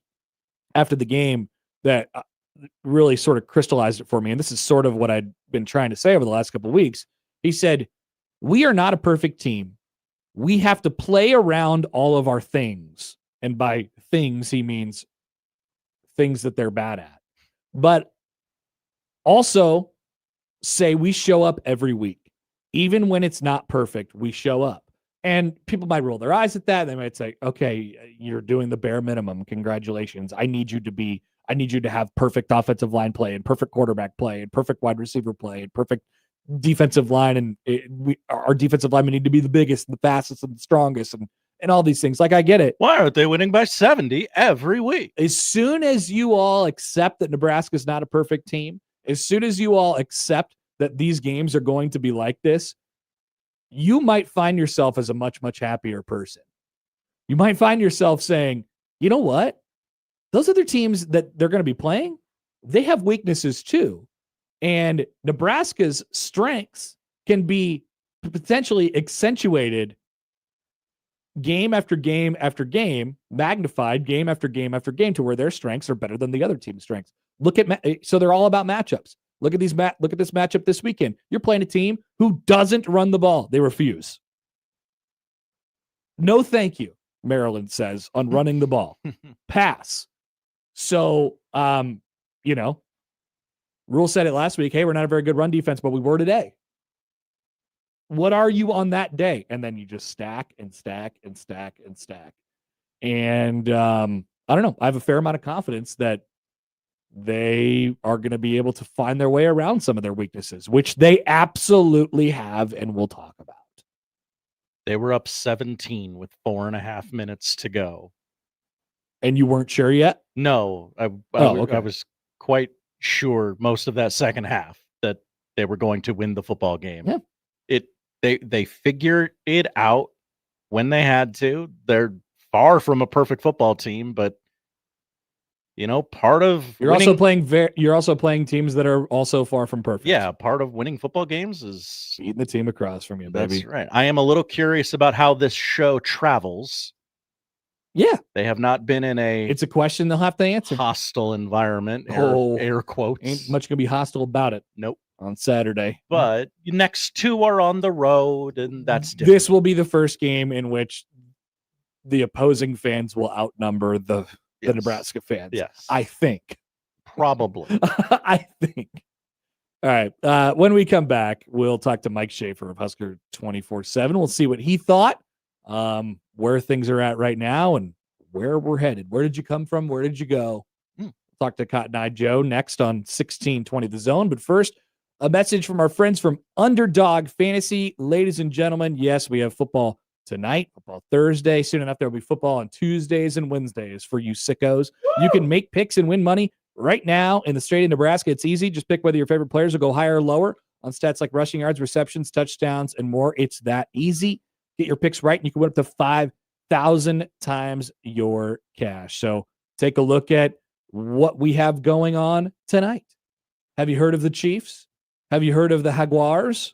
after the game that really sort of crystallized it for me. And this is sort of what I'd been trying to say over the last couple of weeks. He said, we are not a perfect team. We have to play around all of our things. And by things, he means things that they're bad at. But also say we show up every week. Even when it's not perfect, we show up. And people might roll their eyes at that. They might say, okay, you're doing the bare minimum. Congratulations. I need you to have perfect offensive line play and perfect quarterback play and perfect wide receiver play and perfect defensive line. And our defensive linemen need to be the biggest and the fastest and the strongest and all these things. Like, I get it. Why aren't they winning by 70 every week? As soon as you all accept that Nebraska's not a perfect team, as soon as you all accept that these games are going to be like this, you might find yourself as a much, much happier person. You might find yourself saying, you know what? Those other teams that they're going to be playing, they have weaknesses too. And Nebraska's strengths can be potentially accentuated game after game after game, magnified game after game after game to where their strengths are better than the other team's strengths. So they're all about matchups. Look at this matchup this weekend. You're playing a team who doesn't run the ball. They refuse. No, thank you, Maryland says, on running the ball. Pass. So, Rule said it last week. Hey, we're not a very good run defense, but we were today. What are you on that day? And then you just stack and stack and stack and stack. And I don't know. I have a fair amount of confidence that they are going to be able to find their way around some of their weaknesses, which they absolutely have, and we'll talk about. They were up 17 with 4.5 minutes to go. And you weren't sure yet? No, I was quite sure most of that second half that they were going to win the football game. Yeah. They figured it out when they had to. They're far from a perfect football team, but part of you're also playing teams that are also far from perfect. Yeah, part of winning football games is beating the team across from you, baby. That's right. I am a little curious about how this show travels. Yeah, they have not been in it's a question they'll have to answer. Hostile environment. Air quotes. Ain't much gonna be hostile about it. Nope. On Saturday, but next two are on the road, and that's different. This will be the first game in which the opposing fans will outnumber the Nebraska fans. Yes, I think. Probably. I think. All right. When we come back, we'll talk to Mike Schaefer of Husker 24/7. We'll see what he thought, where things are at right now, and where we're headed. Where did you come from? Where did you go? Talk to Cotton Eye Joe next on 1620 The Zone. But first, a message from our friends from Underdog Fantasy. Ladies and gentlemen, yes, we have football tonight, football Thursday. Soon enough, there will be football on Tuesdays and Wednesdays for you sickos. Woo! You can make picks and win money right now in the state of Nebraska. It's easy. Just pick whether your favorite players will go higher or lower on stats like rushing yards, receptions, touchdowns, and more. It's that easy. Get your picks right, and you can win up to 5,000 times your cash. So take a look at what we have going on tonight. Have you heard of the Chiefs? Have you heard of the Jaguars?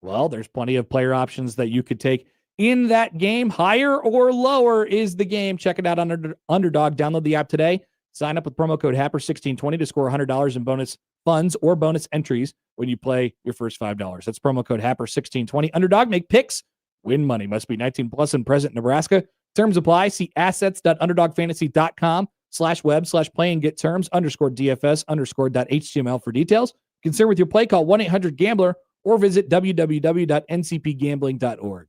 Well, there's plenty of player options that you could take in that game. Higher or lower is the game. Check it out on Underdog. Download the app today. Sign up with promo code HAPPER1620 to score $100 in bonus funds or bonus entries when you play your first $5. That's promo code HAPPER1620. Underdog, make picks, win money. Must be 19 plus and present in Nebraska. Terms apply. See assets.underdogfantasy.com/web/play and get terms _DFS_.html for details. Concern with your play, call 1-800-GAMBLER or visit www.ncpgambling.org.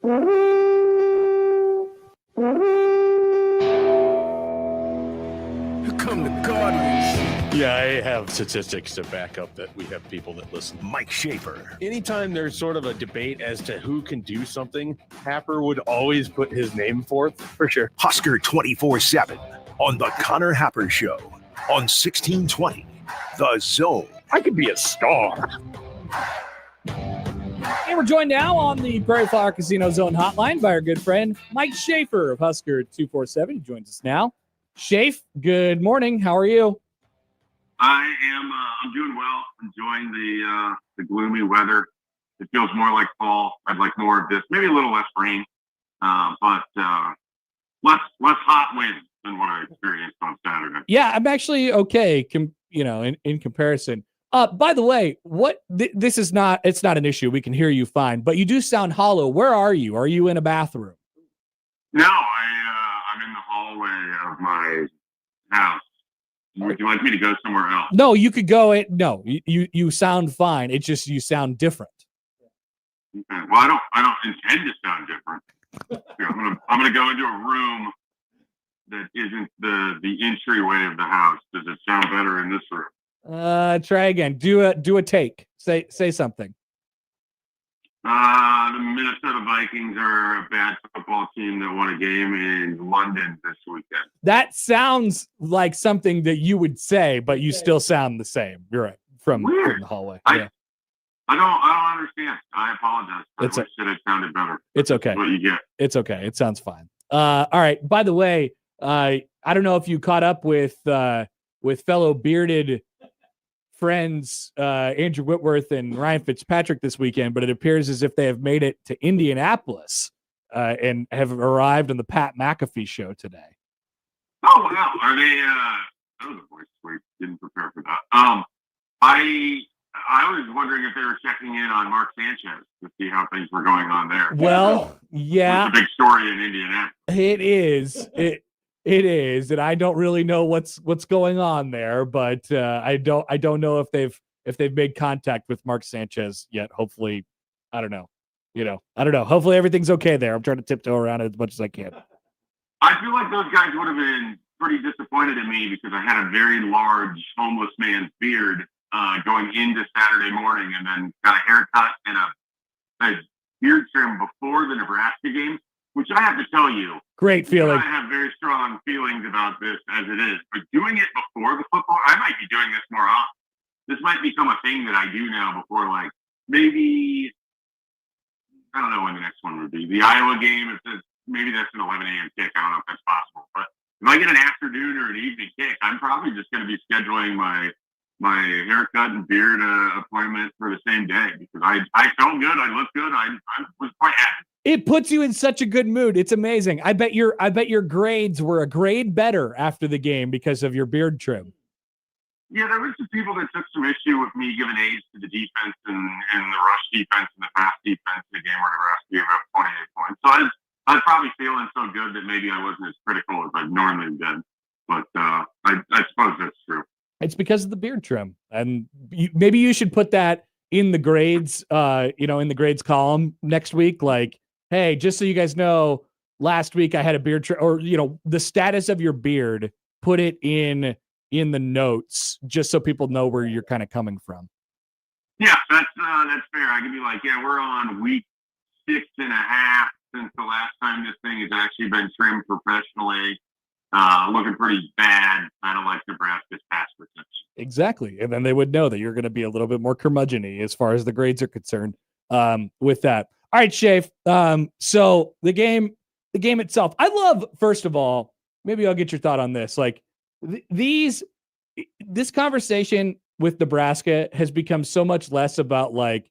Come to Guardians. Yeah, I have statistics to back up that we have people that listen. Mike Schaefer. Anytime there's sort of a debate as to who can do something, Happer would always put his name forth. For sure. Husker 24/7 on the Connor Happer Show on 1620 The Zone. I could be a star. And we're joined now on the Prairie Flower Casino Zone hotline by our good friend Mike Schaefer of Husker 247. He joins us now. Schaefer, good morning. How are you? I am. I'm doing well. Enjoying the gloomy weather. It feels more like fall. I'd like more of this. Maybe a little less rain, but less hot winds than what I experienced on Saturday. Yeah, I'm actually okay. In comparison. By the way, this is not. It's not an issue. We can hear you fine, but you do sound hollow. Where are you? Are you in a bathroom? No, I'm in the hallway of my house. Would you like me to go somewhere else? No, you could go. No, you sound fine. It's just you sound different. Okay. Well, I don't intend to sound different. I'm gonna go into a room that isn't the entryway of the house. Does it sound better in this room? Try again. Do a take. Say something. The Minnesota Vikings are a bad football team that won a game in London this weekend. That sounds like something that you would say, but you still sound the same. You're right. From the hallway. I don't understand. I apologize. I wish that it sounded better. It's okay. That's what you get. It's okay. It sounds fine. All right. By the way, I don't know if you caught up with fellow bearded friends Andrew Whitworth and Ryan Fitzpatrick this weekend, but it appears as if they have made it to Indianapolis and have arrived on the Pat McAfee show today. Oh wow! Are they? That was a voice we didn't prepare for that. I was wondering if they were checking in on Mark Sanchez to see how things were going on there. Well, yeah, it's a big story in Indianapolis. It is. It is, and I don't really know what's going on there, but I don't know if they've made contact with Mark Sanchez yet. Hopefully, I don't know. I don't know. Hopefully everything's okay there. I'm trying to tiptoe around it as much as I can. I feel like those guys would have been pretty disappointed in me because I had a very large homeless man's beard going into Saturday morning, and then got a haircut and a beard trim before the Nebraska game. Which I have to tell you, great feeling. I have very strong feelings about this as it is, but doing it before the football, I might be doing this more often. This might become a thing that I do now before, like maybe, I don't know when the next one would be. The Iowa game, maybe that's an 11 a.m. kick. I don't know if that's possible, but if I get an afternoon or an evening kick, I'm probably just going to be scheduling my haircut and beard appointment for the same day because I felt good. I looked good. I was quite happy. It puts you in such a good mood. It's amazing. I bet your grades were a grade better after the game because of your beard trim. Yeah, there were some people that took some issue with me giving A's to the defense and the rush defense and the pass defense in the game where Nebraska gave up 28 points. So I was probably feeling so good that maybe I wasn't as critical as I've normally been. But I suppose that's true. It's because of the beard trim. And maybe you should put that in the grades, in the grades column next week. Like, hey, just so you guys know, last week I had a beard trim, or, the status of your beard, put it in the notes just so people know where you're kind of coming from. Yeah, that's fair. I can be like, yeah, we're on week 6.5 since the last time this thing has actually been trimmed professionally. Looking pretty bad. I don't like Nebraska's pass protection. Exactly. And then they would know that you're going to be a little bit more curmudgeon-y as far as the grades are concerned with that. All right, Schaefer. So the game itself, I love, first of all, maybe I'll get your thought on this. Like this conversation with Nebraska has become so much less about like,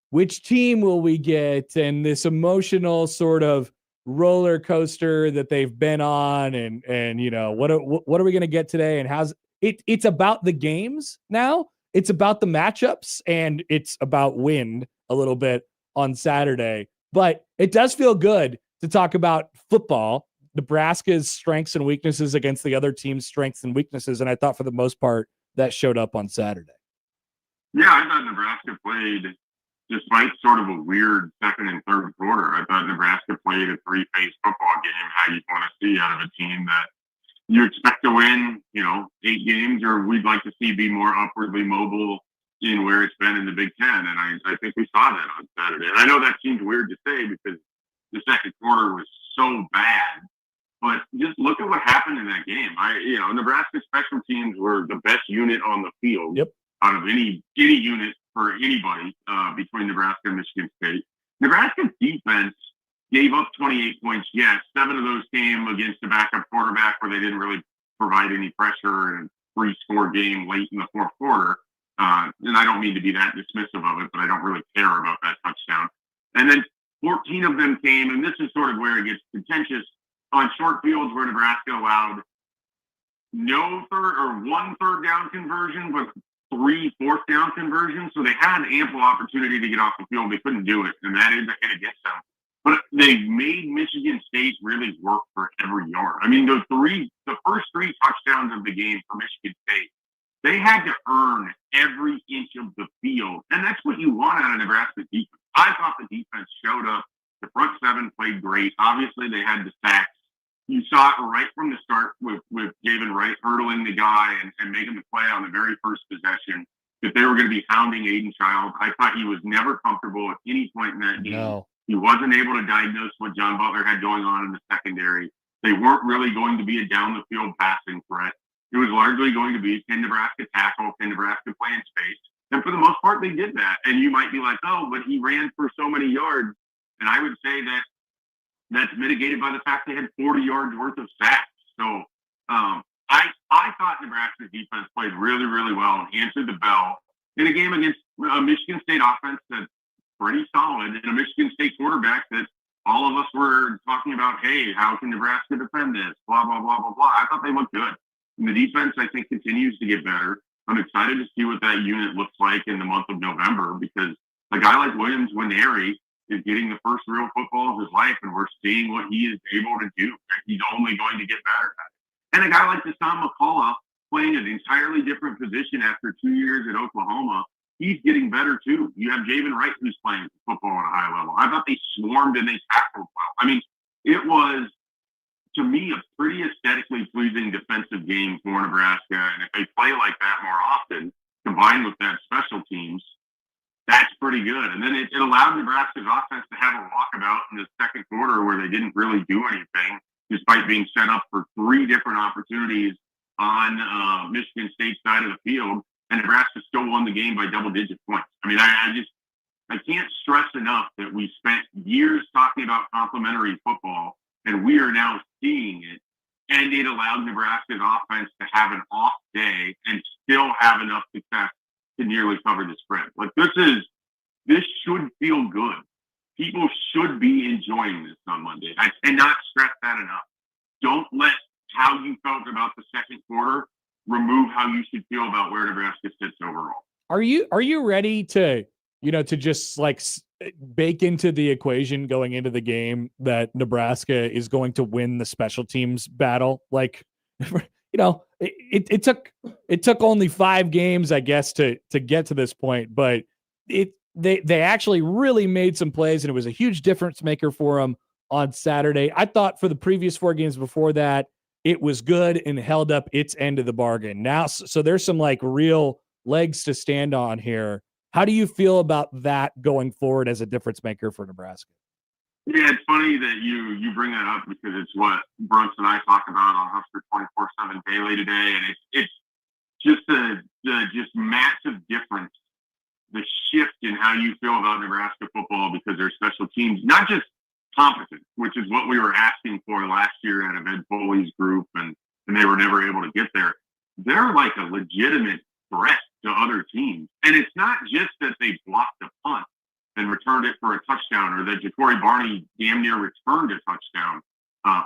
which team will we get? And this emotional sort of roller coaster that they've been on and what are we going to get today? And it's about the games now. It's about the matchups and it's about wind a little bit on Saturday, but it does feel good to talk about football, Nebraska's strengths and weaknesses against the other team's strengths and weaknesses. And I thought for the most part that showed up on Saturday. Yeah, I thought Nebraska played despite sort of a weird second and third quarter. I thought Nebraska played a three-phase football game, how you want to see out of a team that you expect to win, 8 games, or we'd like to see be more upwardly mobile in where it's been in the Big Ten. And I think we saw that on Saturday. And I know that seems weird to say because the second quarter was so bad, but just look at what happened in that game. Nebraska special teams were the best unit on the field out of any unit for anybody between Nebraska and Michigan State. Nebraska's defense gave up 28 points. Yes, 7 of those came against the backup quarterback where they didn't really provide any pressure and three-score game late in the fourth quarter. And I don't mean to be that dismissive of it, but I don't really care about that touchdown. And then 14 of them came, and this is sort of where it gets contentious, on short fields where Nebraska allowed no one third down conversion, but 3 fourth down conversions. So they had ample opportunity to get off the field. They couldn't do it, and that is a hit against them. But they made Michigan State really work for every yard. I mean, the first 3 touchdowns of the game for Michigan State, they had to earn every inch of the field. And that's what you want out of Nebraska's defense. I thought the defense showed up. The front 7 played great. Obviously, they had the sacks. You saw it right from the start with Javen Wright hurdling the guy and making the play on the very first possession that they were going to be hounding Aiden Child. I thought he was never comfortable at any point in that game. No. He wasn't able to diagnose what John Butler had going on in the secondary. They weren't really going to be a down-the-field passing threat. It was largely going to be, can Nebraska tackle, can Nebraska play in space? And for the most part, they did that. And you might be like, oh, but he ran for so many yards. And I would say that that's mitigated by the fact they had 40 yards worth of sacks. So I thought Nebraska's defense played really, really well and answered the bell in a game against a Michigan State offense that's pretty solid and a Michigan State quarterback that all of us were talking about, hey, how can Nebraska defend this? Blah, blah, blah, blah, blah. I thought they looked good. And the defense, I think, continues to get better. I'm excited to see what that unit looks like in the month of November because a guy like Williams Nwaneri is getting the first real football of his life, and we're seeing what he is able to do. And he's only going to get better at it. And a guy like Deshaun McCullough playing an entirely different position after 2 years at Oklahoma, he's getting better too. You have Javen Wright who's playing football at a high level. I thought they swarmed and they tackled well. I mean, it was, to me, a pretty aesthetically pleasing defensive game for Nebraska. And if they play like that more often, combined with that special teams, that's pretty good. And then it allowed Nebraska's offense to have a walkabout in the second quarter where they didn't really do anything, despite being set up for 3 different opportunities on Michigan State's side of the field. And Nebraska still won the game by double-digit points. I mean, I can't stress enough that we spent years talking about complementary football, and we are now seeing it. And it allowed Nebraska's offense to have an off day and still have enough success to nearly cover the spread. Like this should feel good. People should be enjoying this on Monday. I cannot stress that enough. Don't let how you felt about the second quarter remove how you should feel about where Nebraska sits overall. Are you ready to just like bake into the equation going into the game that Nebraska is going to win the special teams battle? Like, it took only 5 games, I guess, to get to this point, but they actually really made some plays, and it was a huge difference maker for them on Saturday. I thought for the previous 4 games before that, it was good and held up its end of the bargain. Now, so there's some like real legs to stand on here. How do you feel about that going forward as a difference maker for Nebraska? Yeah, it's funny that you bring that up because it's what Brooks and I talk about on Husker 24/7 daily today, and it's just the massive difference, the shift in how you feel about Nebraska football because their special teams, not just competent, which is what we were asking for last year out of Ed Foley's group, and they were never able to get there. They're like a legitimate threat to other teams. And it's not just that they blocked a punt and returned it for a touchdown, or that Ja'Cory Barney damn near returned a touchdown,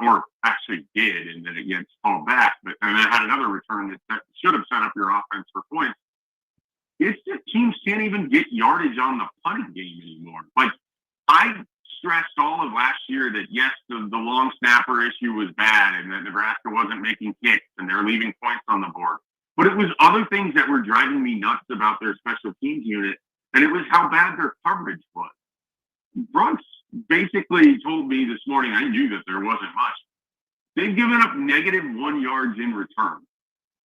or actually did, and then it gets called back. But and then had another return that should have set up your offense for points. It's just teams can't even get yardage on the punting game anymore. Like, I stressed all of last year that, yes, the long snapper issue was bad and that Nebraska wasn't making kicks and they're leaving points on the board. But it was other things that were driving me nuts about their special teams unit and it was how bad their coverage was. Brooks basically told me this morning, I knew that there wasn't much. They've given up negative 1 yards in return.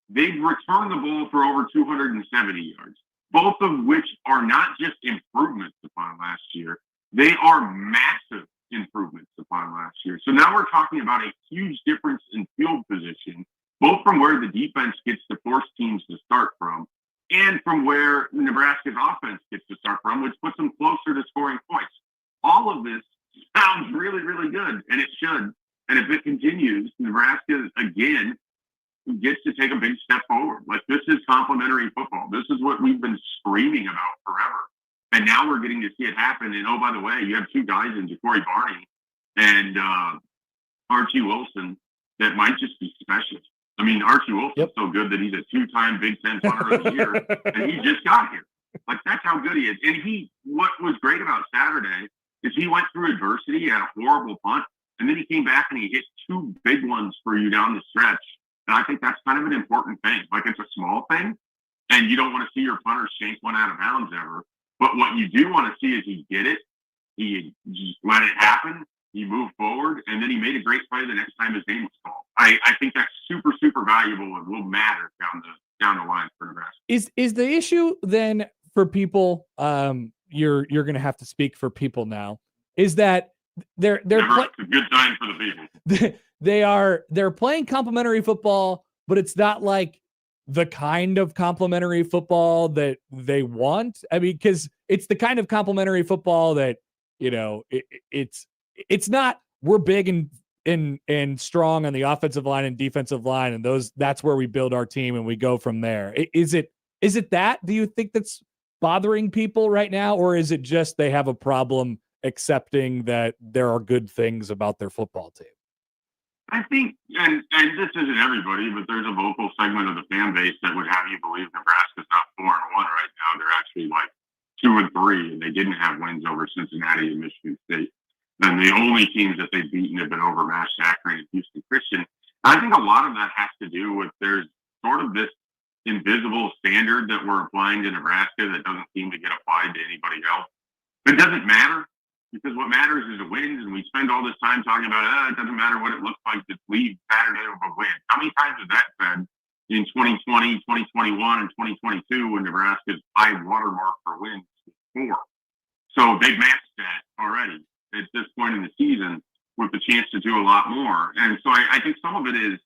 They've returned the ball for over 270 yards, both of which are not just improvements upon last year. They are massive improvements upon last year. So now we're talking about a huge difference in field position, both from where the defense gets to force teams to start from and from where Nebraska's offense gets to start from, which puts them closer to scoring points. All of this sounds really, really good, and it should. And if it continues, Nebraska, again, gets to take a big step forward. Like, this is complementary football. This is what we've been screaming about forever. And now we're getting to see it happen. And, oh, by the way, you have two guys in Ja'Cory Barney and Archie Wilson that might just be special. I mean, Archie Wilson's so good that he's a two-time Big Ten punter of the year, and he just got here. Like, that's how good he is. And what was great about Saturday is he went through adversity, he had a horrible punt, and then he came back and he hit two big ones for you down the stretch. And I think that's kind of an important thing. Like, it's a small thing, and you don't want to see your punter shank one out of bounds ever. But what you do want to see is he did it. He just let it happen. He moved forward, and then he made a great play the next time his name was called. I think that's super, super valuable and will matter down the line for Nebraska. Is the issue then for people? You're going to have to speak for people now. Is that they're it's a good time for the people. They're playing complementary football, but it's not like the kind of complementary football that they want. I mean, because it's the kind of complementary football that, you know, it's not we're big and strong on the offensive line and defensive line, and that's where we build our team and we go from there. Is it that? Do you think that's bothering people right now, or is it just they have a problem accepting that there are good things about their football team? I think, and this isn't everybody, but there's a vocal segment of the fan base that would have you believe Nebraska's not 4-1 right now. They're actually like 2-3, and they didn't have wins over Cincinnati and Michigan State. And the only teams that they've beaten have been over Mass Akron and Houston Christian. I think a lot of that has to do with there's sort of this invisible standard that we're applying to Nebraska that doesn't seem to get applied to anybody else. It doesn't matter, because what matters is the wins, and we spend all this time talking about it doesn't matter what it looks like to leave Saturday with a win. How many times has that said in 2020, 2021, and 2022 when Nebraska's high watermark for wins was 4? So they've matched that already at this point in the season with the chance to do a lot more. And so I think some of it is,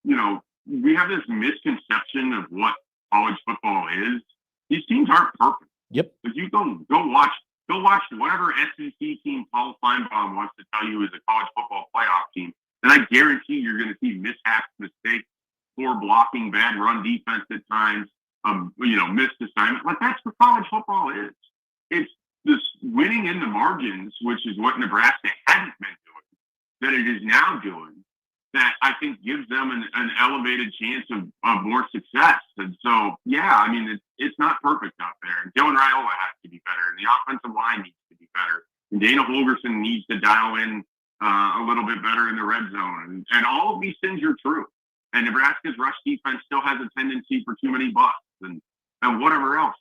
you know, we have this misconception of what college football is. These teams aren't perfect. Yep. If you go watch whatever SEC team Paul Feinbaum wants to tell you is a college football playoff team, and I guarantee you're going to see mishaps, mistakes, poor blocking, bad run defense at times, missed assignment. Like, that's what college football is. It's this winning in the margins, which is what Nebraska hadn't been doing, that it is now doing, that I think gives them an elevated chance of more success. And so, yeah, I mean, it's not perfect out there. And Dylan Raiola has to be better, and the offensive line needs to be better. And Dana Holgerson needs to dial in a little bit better in the red zone. And all of these things are true. And Nebraska's rush defense still has a tendency for too many busts and whatever else.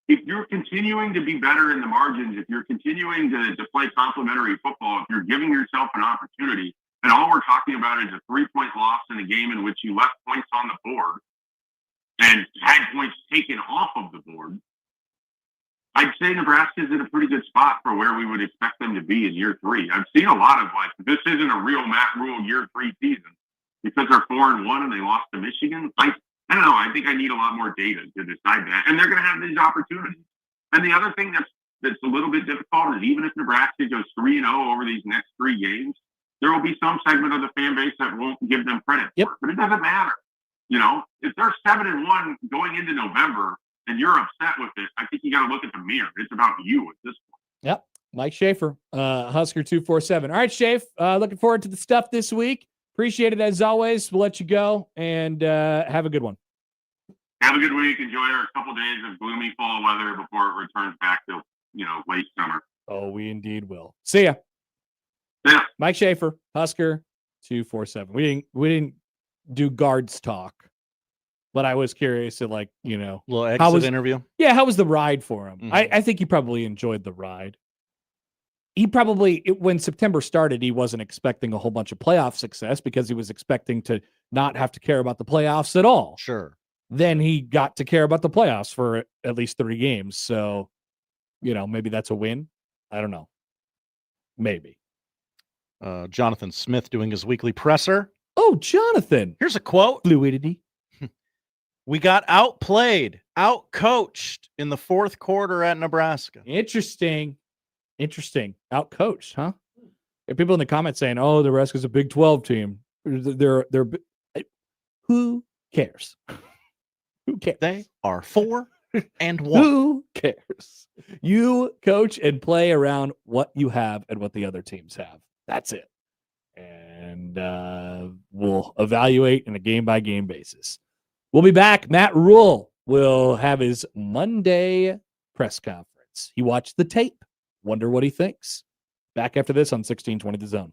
If you're continuing to be better in the margins, if you're continuing to play complementary football, if you're giving yourself an opportunity, and all we're talking about is a 3-point loss in a game in which you left points on the board and had points taken off of the board, I'd say Nebraska's in a pretty good spot for where we would expect them to be in year 3. I've seen a lot of, like, this isn't a real Matt Rule year 3 season because they're 4-1 and they lost to Michigan. I don't know. I think I need a lot more data to decide that. And they're going to have these opportunities. And the other thing that's a little bit difficult is even if Nebraska goes 3-0 over these next 3 games, there will be some segment of the fan base that won't give them credit for it. But it doesn't matter. You know, if they're 7-1 going into November and you're upset with it, I think you got to look at the mirror. It's about you at this point. Yep. Mike Schaefer, Husker 247. All right, Schaefer, looking forward to the stuff this week. Appreciate it as always. We'll let you go and have a good one. Have a good week. Enjoy our couple days of gloomy fall weather before it returns back to, late summer. Oh, we indeed will. See ya. Yeah. Mike Schaefer, Husker 247. We didn't do guards talk. but I was curious to little exit interview. Yeah, how was the ride for him? Mhm. I think he probably enjoyed the ride. He probably, when September started, he wasn't expecting a whole bunch of playoff success because he was expecting to not have to care about the playoffs at all. Sure. Then he got to care about the playoffs for at least 3 games. So, maybe that's a win. I don't know. Maybe. Jonathan Smith doing his weekly presser. Oh, Jonathan. Here's a quote. Fluidity. We got outplayed, outcoached in the fourth quarter at Nebraska. Interesting. Outcoached, huh? There are people in the comments saying, "Oh, Nebraska's a Big 12 team." They're who cares? Who cares? They are 4-1. Who cares? You coach and play around what you have and what the other teams have. That's it. And we'll evaluate on a game-by-game basis. We'll be back. Matt Rule will have his Monday press conference. He watched the tape. Wonder what he thinks. Back after this on 1620 The Zone.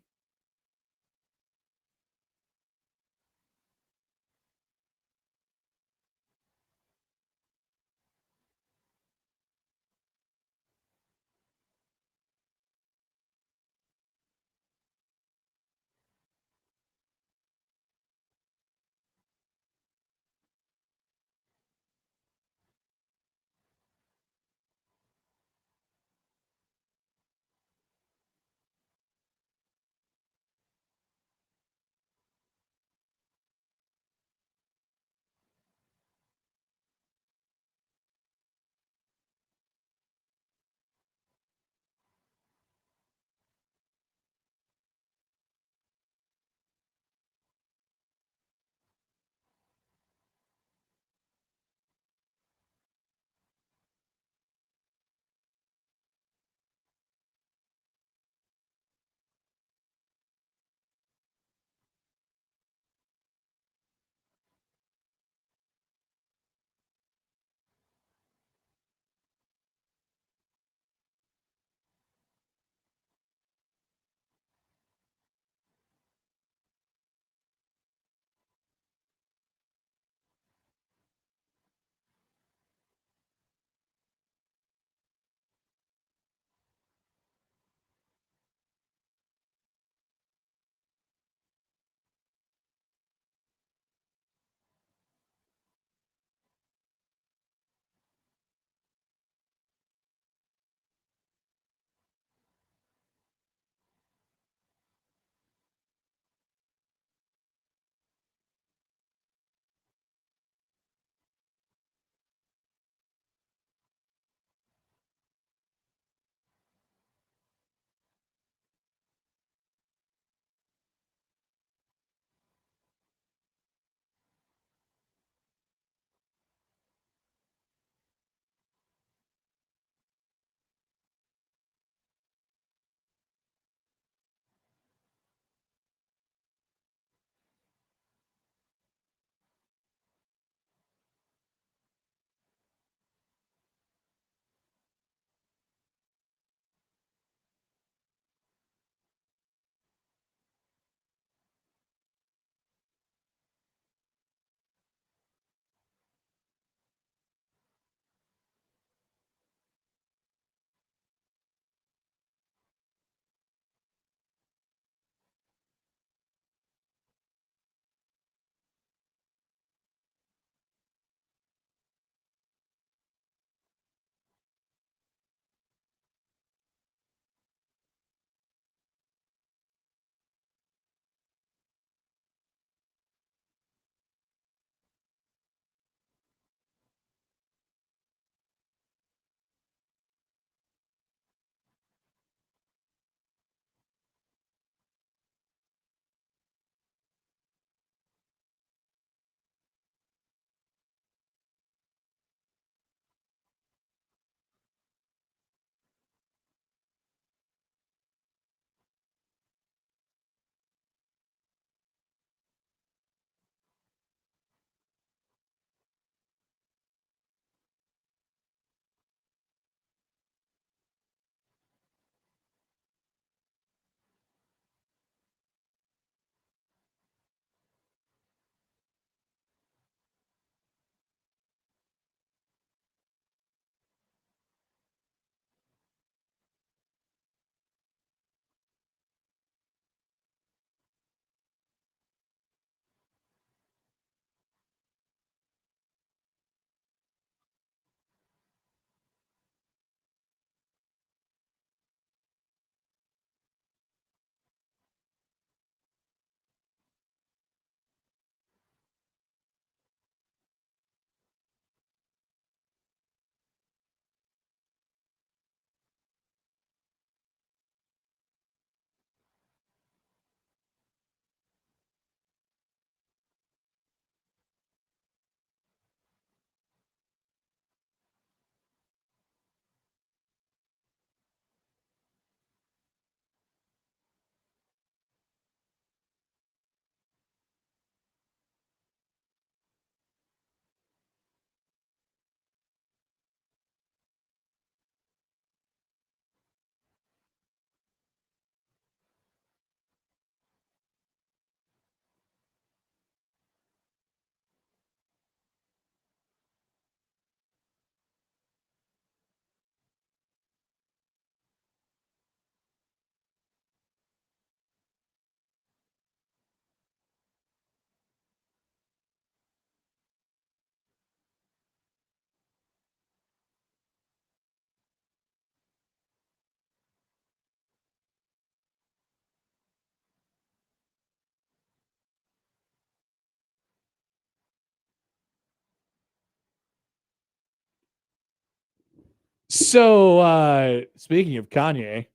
So, speaking of Kanye,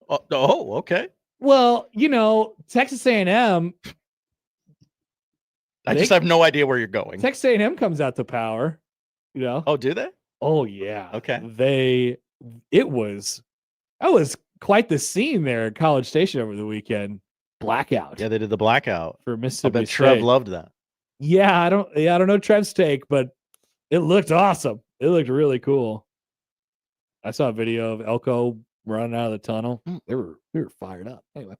okay. Well, Texas A&M. I just have no idea where you're going. Texas A&M comes out to power. Oh, do they? Oh yeah. Okay. That was quite the scene there at College Station over the weekend. Blackout. Yeah, they did the blackout for Mississippi I bet State. Trev loved that. Yeah, I don't know Trev's take, but it looked awesome. It looked really cool. I saw a video of Elko running out of the tunnel. They were fired up. Anyway,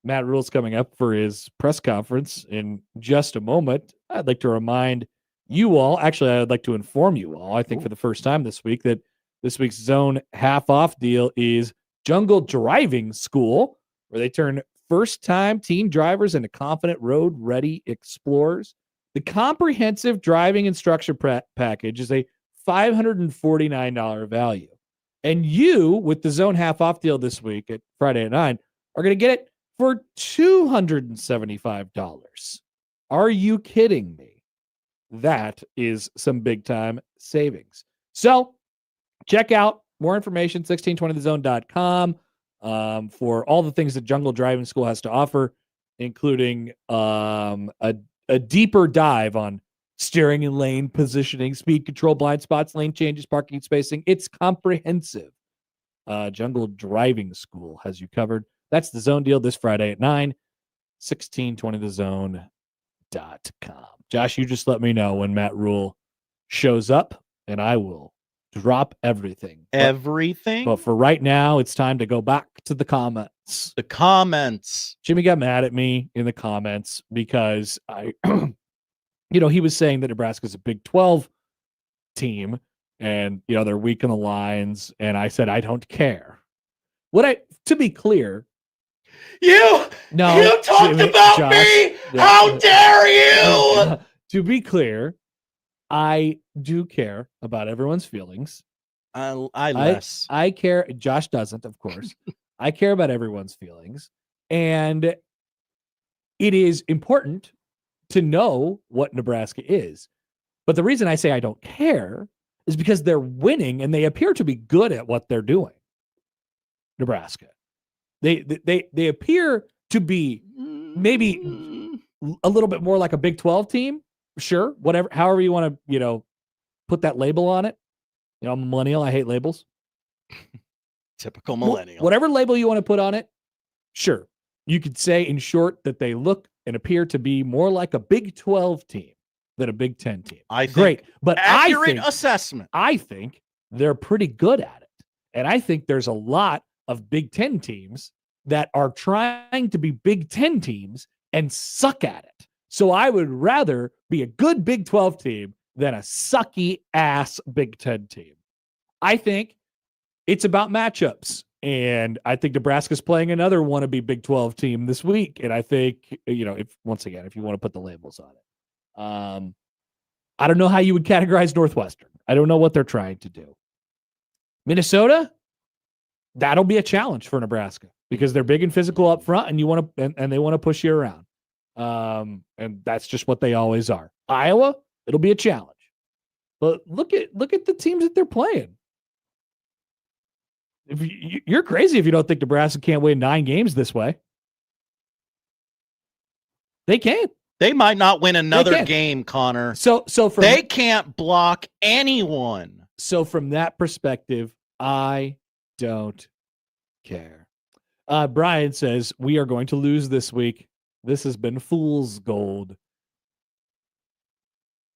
Matt Rule's coming up for his press conference in just a moment. I'd like to remind you all, actually, I'd like to inform you all, I think for the first time this week, that this week's zone half-off deal is Jungle Driving School, where they turn first-time teen drivers into confident road-ready explorers. The comprehensive driving instruction package is a $549 value. And you, with the zone half-off deal this week at Friday at 9, are going to get it for $275. Are you kidding me? That is some big-time savings. So check out more information, 1620thezone.com, for all the things that Jungle Driving School has to offer, including a deeper dive on steering and lane positioning, speed control, blind spots, lane changes, parking spacing. It's comprehensive. Jungle Driving School has you covered. That's the zone deal this Friday at 9, 1620thezone.com. Josh, you just let me know when Matt Rule shows up, and I will drop everything. But for right now, it's time to go back to the comments. The comments. Jimmy got mad at me in the comments because he was saying that Nebraska's a Big 12 team and, they're weak in the lines. And I said, I don't care. To be clear, you talked about Josh, me. How dare you? To be clear, I do care about everyone's feelings. I care. Josh doesn't, of course. I care about everyone's feelings. And it is important to know what Nebraska is. But the reason I say I don't care is because they're winning and they appear to be good at what they're doing. Nebraska. They appear to be maybe a little bit more like a Big 12 team. Sure, whatever, however you want to, put that label on it. I'm a millennial. I hate labels. Typical millennial. Whatever label you want to put on it, sure. You could say, in short, that they look and appear to be more like a Big 12 team than a Big 10 team. Great, but accurate assessment. I think they're pretty good at it. And I think there's a lot of Big 10 teams that are trying to be Big 10 teams and suck at it. So I would rather be a good Big 12 team than a sucky ass Big 10 team. I think it's about matchups. And I think Nebraska's playing another wannabe Big 12 team this week. And I think, if you want to put the labels on it. I don't know how you would categorize Northwestern. I don't know what they're trying to do. Minnesota, that'll be a challenge for Nebraska because they're big and physical up front, and and they want to push you around. And that's just what they always are. Iowa, it'll be a challenge. But look at the teams that they're playing. You're crazy if you don't think Nebraska can't win 9 games this way. They can. They might not win another game, Connor. They can't block anyone. So from that perspective, I don't care. Brian says, we are going to lose this week. This has been fool's gold.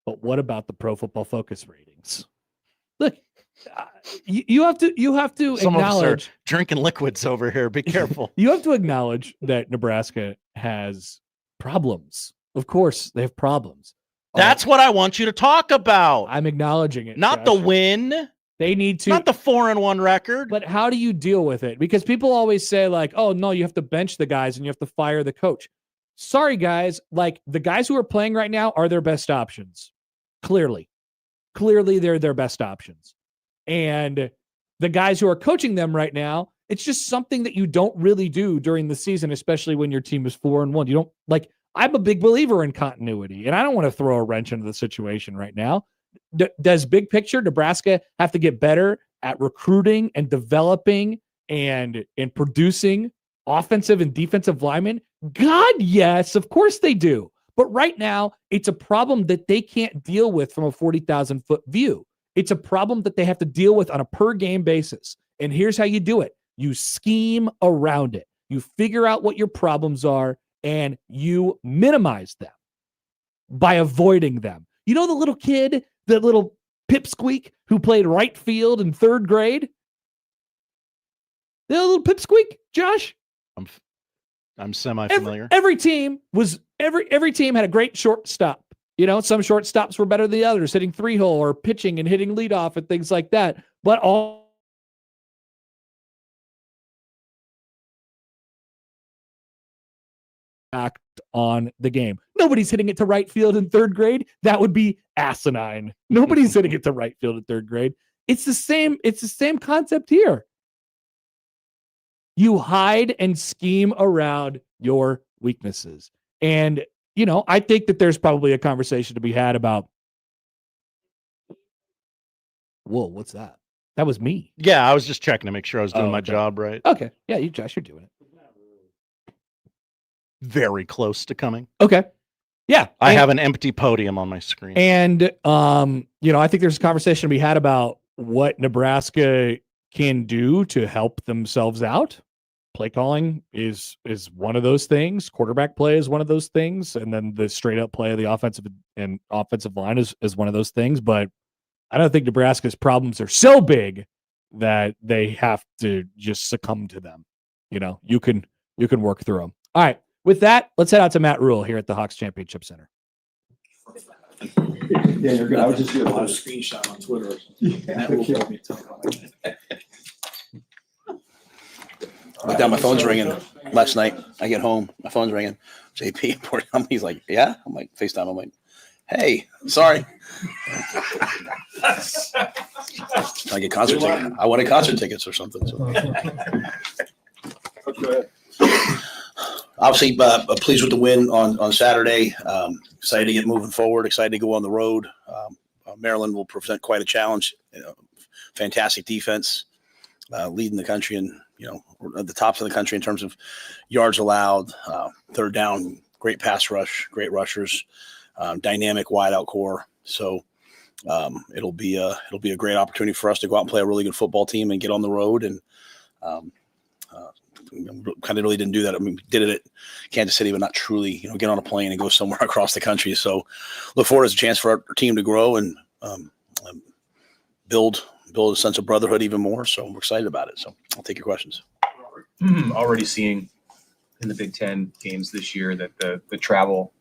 But what about the Pro Football Focus ratings? Look, you have to Some acknowledge of us are drinking liquids over here. Be careful. You have to acknowledge that Nebraska has problems. Of course, they have problems. That's what I want you to talk about. I'm acknowledging it. Not Josh. the win. They need to. Not the 4-1 record. But how do you deal with it? Because people always say, like, oh, no, you have to bench the guys and you have to fire the coach. Sorry, guys. Like, the guys who are playing right now are their best options. Clearly, they're their best options. And the guys who are coaching them right now, it's just something that you don't really do during the season, especially when your team is 4-1. You don't, like, I'm a big believer in continuity, and I don't want to throw a wrench into the situation right now. does big picture Nebraska have to get better at recruiting and developing and producing offensive and defensive linemen? God, yes, of course they do. But right now, it's a problem that they can't deal with from a 40,000 foot view. It's a problem that they have to deal with on a per game basis. And here's how you do it. You scheme around it. You figure out what your problems are and you minimize them by avoiding them. You know the little kid, the little pipsqueak who played right field in 3rd grade? The little pipsqueak, Josh? I'm semi-familiar. Every team had a great shortstop. You know, some shortstops were better than the others, hitting 3-hole or pitching and hitting leadoff and things like that. But all act on the game. Nobody's hitting it to right field in 3rd grade. That would be asinine. Nobody's hitting it to right field in 3rd grade. It's the same concept here. You hide and scheme around your weaknesses. And, you know, I think that there's probably a conversation to be had about, whoa, what's that? That was me. Yeah, I was just checking to make sure I was doing my job right. Okay. Yeah, Josh, you're doing it. Very close to coming. Okay. Yeah. I have an empty podium on my screen. And, you know, I think there's a conversation to be had about what Nebraska can do to help themselves out. Play calling is one of those things. Quarterback play is one of those things. And then the straight up play of the offensive line is one of those things. But I don't think Nebraska's problems are so big that they have to just succumb to them. You know, you can work through them. All right. With that, let's head out to Matt Rule here at the Hawks Championship Center. Yeah, you're good. I was just doing a lot of screenshots on Twitter. Matt Rule told me to tell you. Look down, my phone's ringing last night. I get home, my phone's ringing. JP, he's like, yeah? I'm like, FaceTime. I'm like, hey, sorry. I get concert tickets. I wanted concert tickets or something. So. Obviously, pleased with the win on Saturday. Excited to get moving forward. Excited to go on the road. Maryland will present quite a challenge. Fantastic defense, leading the country and, you know, at the tops of the country in terms of yards allowed, 3rd down, great pass rush, great rushers, dynamic wide out core. So it'll be a great opportunity for us to go out and play a really good football team and get on the road. And kind of really didn't do that. I mean, we did it at Kansas City, but not truly, you know, get on a plane and go somewhere across the country. So look forward as a chance for our team to grow and build a sense of brotherhood even more. So we're excited about it. So I'll take your questions. Already seeing in the Big Ten games this year that the travel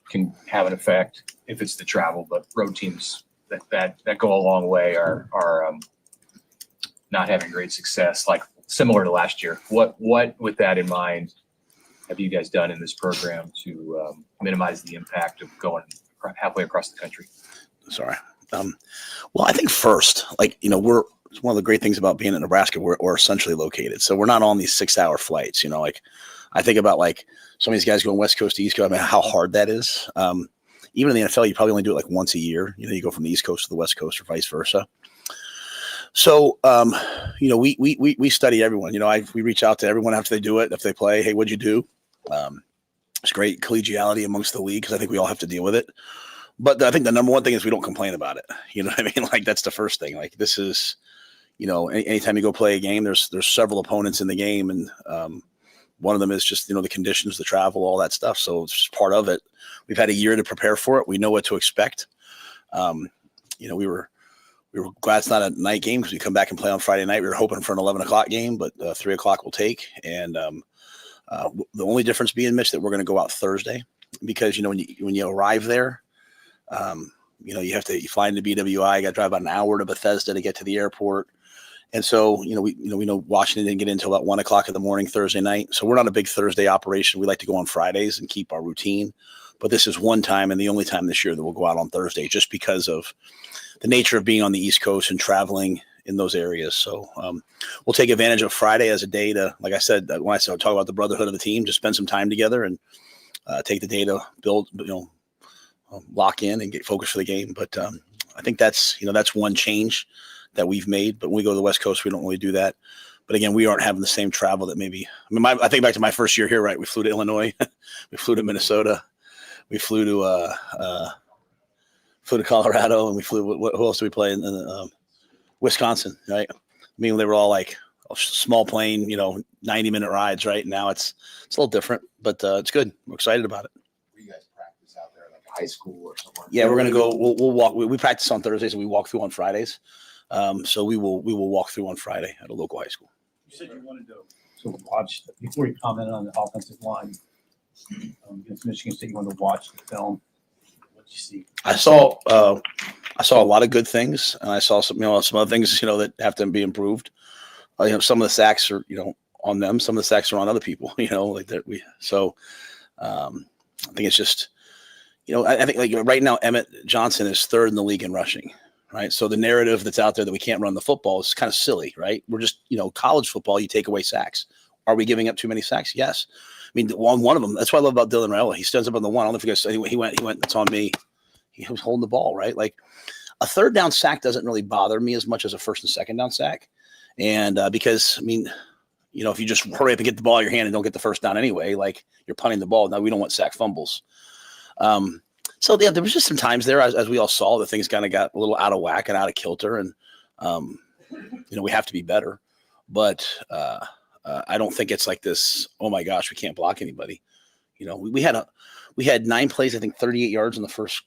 can have an effect if it's the travel, but road teams that go a long way are not having great success, like similar to last year. What with that in mind have you guys done in this program to minimize the impact of going halfway across the country? Sorry. Well, I think first, like, you know, it's one of the great things about being in Nebraska, we're essentially located. So we're not on these 6-hour flights, you know, like I think about like some of these guys going West Coast to East Coast. I mean, how hard that is. Even in the NFL, you probably only do it like once a year. You know, you go from the East Coast to the West Coast or vice versa. So, you know, we study everyone. You know, we reach out to everyone after they do it. If they play, hey, what'd you do? It's great collegiality amongst the league because I think we all have to deal with it. But I think the number one thing is we don't complain about it. You know what I mean? Like that's the first thing. Like this is, you know, anytime you go play a game, there's several opponents in the game, and one of them is just, you know, the conditions, the travel, all that stuff. So it's just part of it. We've had a year to prepare for it. We know what to expect. You know, we were glad it's not a night game because we come back and play on Friday night. We were hoping for an 11 o'clock game, but 3 o'clock will take. And the only difference being, Mitch, that we're going to go out Thursday because, you know, when you arrive there, you know, you fly into BWI, you got to drive about an hour to Bethesda to get to the airport. And so, we know Washington didn't get in until about 1 o'clock in the morning Thursday night. So we're not a big Thursday operation. We like to go on Fridays and keep our routine. But this is one time and the only time this year that we'll go out on Thursday just because of the nature of being on the East Coast and traveling in those areas. So we'll take advantage of Friday as a day to, like I said, when I talk about the brotherhood of the team, just spend some time together and take the day to build, lock in and get focused for the game. But I think that's one change that we've made. But when we go to the West Coast, we don't really do that. But again, we aren't having the same travel that maybe. I think back to my first year here, right? We flew to Illinois, we flew to Minnesota, we flew to Colorado, and we flew. Who else did we play in Wisconsin? Right? I mean, they were all like a small plane, 90-minute rides. Right now, it's a little different, but it's good. We're excited about it. You guys practice out there like high school or somewhere? Yeah, we're gonna go. We'll walk. We practice on Thursdays and we walk through on Fridays. So we will walk through on Friday at a local high school. You said you wanted So watch before you comment on the offensive line against Michigan State. You want to watch the film. What you see? I saw a lot of good things, and I saw some other things that have to be improved. Some of the sacks are on them. Some of the sacks are on other people. Like that. I think it's just I think like right now Emmett Johnson is third in the league in rushing. Right. So the narrative that's out there that we can't run the football is kind of silly, right? We're just, college football, you take away sacks. Are we giving up too many sacks? Yes. I mean, on one of them, that's what I love about Dylan Raiola. He stands up on the one. I don't know if you guys saw, he went, that's on me. He was holding the ball, right? Like a third down sack doesn't really bother me as much as a first and second down sack. And because, I mean, if you just hurry up and get the ball in your hand and don't get the first down anyway, like you're punting the ball. Now we don't want sack fumbles. So yeah, there was just some times there, as we all saw, that things kind of got a little out of whack and out of kilter, and we have to be better. But I don't think it's like this. Oh my gosh, we can't block anybody. We had 9 plays, I think 38 yards in the first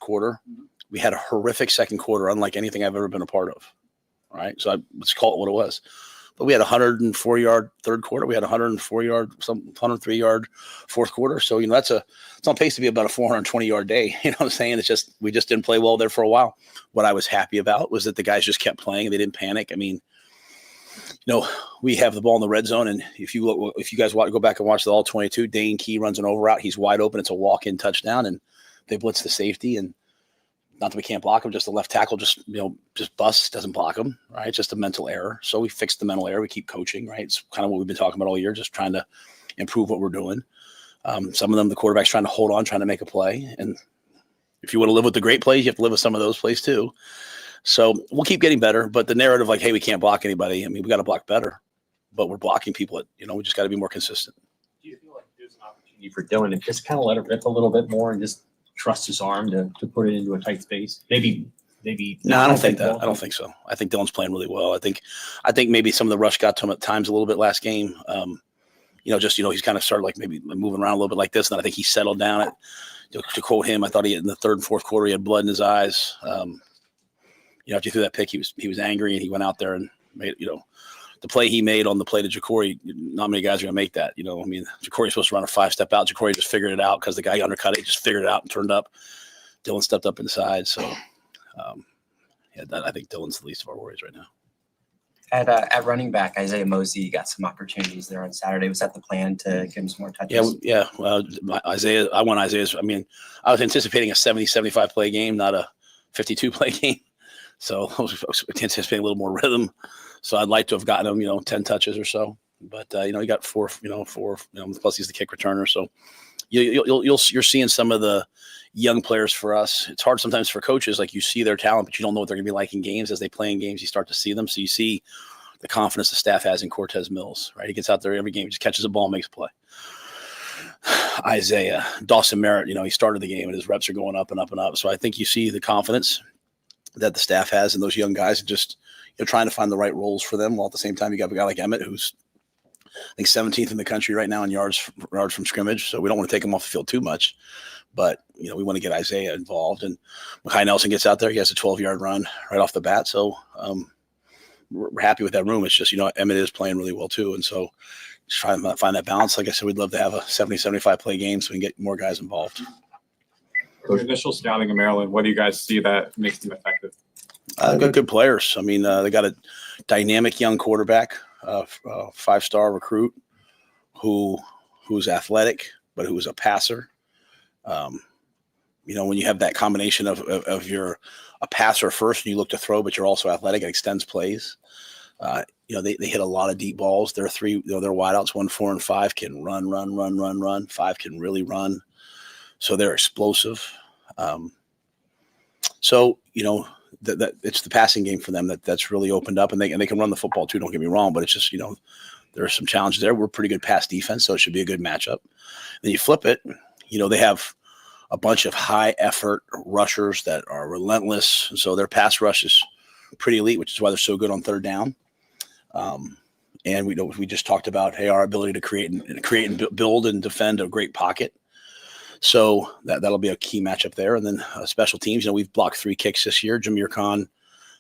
quarter. We had a horrific second quarter, unlike anything I've ever been a part of. All right, so let's call it what it was. But we had a 104-yard third quarter. We had a 103-yard fourth quarter. So, it's on pace to be about a 420-yard day. You know what I'm saying? It's just, we just didn't play well there for a while. What I was happy about was that the guys just kept playing. They didn't panic. I mean, we have the ball in the red zone. And if you guys want to go back and watch the all 22, Dane Key runs an over route. He's wide open. It's a walk-in touchdown. And they blitz the safety. And not that we can't block him, just the left tackle just busts, doesn't block him, right? It's just a mental error. So we fixed the mental error. We keep coaching, right? It's kind of what we've been talking about all year, just trying to improve what we're doing. Some of them, the quarterback's trying to hold on, trying to make a play. And if you want to live with the great plays, you have to live with some of those plays too. So we'll keep getting better. But the narrative like, hey, we can't block anybody. I mean, we got to block better. But we're blocking people. We just got to be more consistent. Do you feel like there's an opportunity for Dylan to just kind of let it rip a little bit more and just trust his arm to put it into a tight space? Maybe. No, I don't think that. I don't think so. I think Dylan's playing really well. I think maybe some of the rush got to him at times a little bit last game. He's kind of started like maybe moving around a little bit like this. And I think he settled down. To quote him, I thought in the third and fourth quarter, he had blood in his eyes. After he threw that pick, he was angry and he went out there and made, the play he made on the play to Jacory, not many guys are going to make that. Jacory's supposed to run a 5-step out. Jacory just figured it out because the guy undercut it. He just figured it out and turned up. Dylan stepped up inside. So, I think Dylan's the least of our worries right now. At running back, Isaiah Mosey got some opportunities there on Saturday. Was that the plan to give him some more touches? Yeah. Well, I want Isaiah's. I mean, I was anticipating a 70-75 play game, not a 52 play game. So I was anticipating a little more rhythm. So I'd like to have gotten him, 10 touches or so. But he got four. Plus he's the kick returner. So you're seeing some of the young players for us. It's hard sometimes for coaches. Like you see their talent, but you don't know what they're going to be like in games. As they play in games, you start to see them. So you see the confidence the staff has in Cortez Mills. Right, he gets out there every game, just catches a ball, makes a play. Isaiah Dawson Merritt, he started the game and his reps are going up and up and up. So I think you see the confidence that the staff has in those young guys, and just trying to find the right roles for them. While at the same time, you got a guy like Emmett, who's I think 17th in the country right now in yards from scrimmage. So we don't want to take him off the field too much, but we want to get Isaiah involved. And Mekhi Nelson gets out there; he has a 12-yard run right off the bat. So we're happy with that room. It's just Emmett is playing really well too, and so just trying to find that balance. Like I said, we'd love to have a 70-75 play game so we can get more guys involved. For initial scouting in Maryland, what do you guys see that makes them effective? Good players. I mean, they got a dynamic young quarterback, 5-star recruit who's athletic, but who's a passer. When you have that combination of you're a passer first and you look to throw, but you're also athletic, it extends plays. They hit a lot of deep balls. Their wideouts 1, 4, and 5 can run. 5 can really run. So they're explosive. So, that it's the passing game for them that's really opened up, and they can run the football too. Don't get me wrong, but it's just, there are some challenges there. We're pretty good pass defense, so it should be a good matchup. Then you flip it, they have a bunch of high effort rushers that are relentless. So their pass rush is pretty elite, which is why they're so good on third down. And we just talked about, our ability to create and build and defend a great pocket. So that'll be a key matchup there. And then special teams, we've blocked 3 kicks this year. Jameer Khan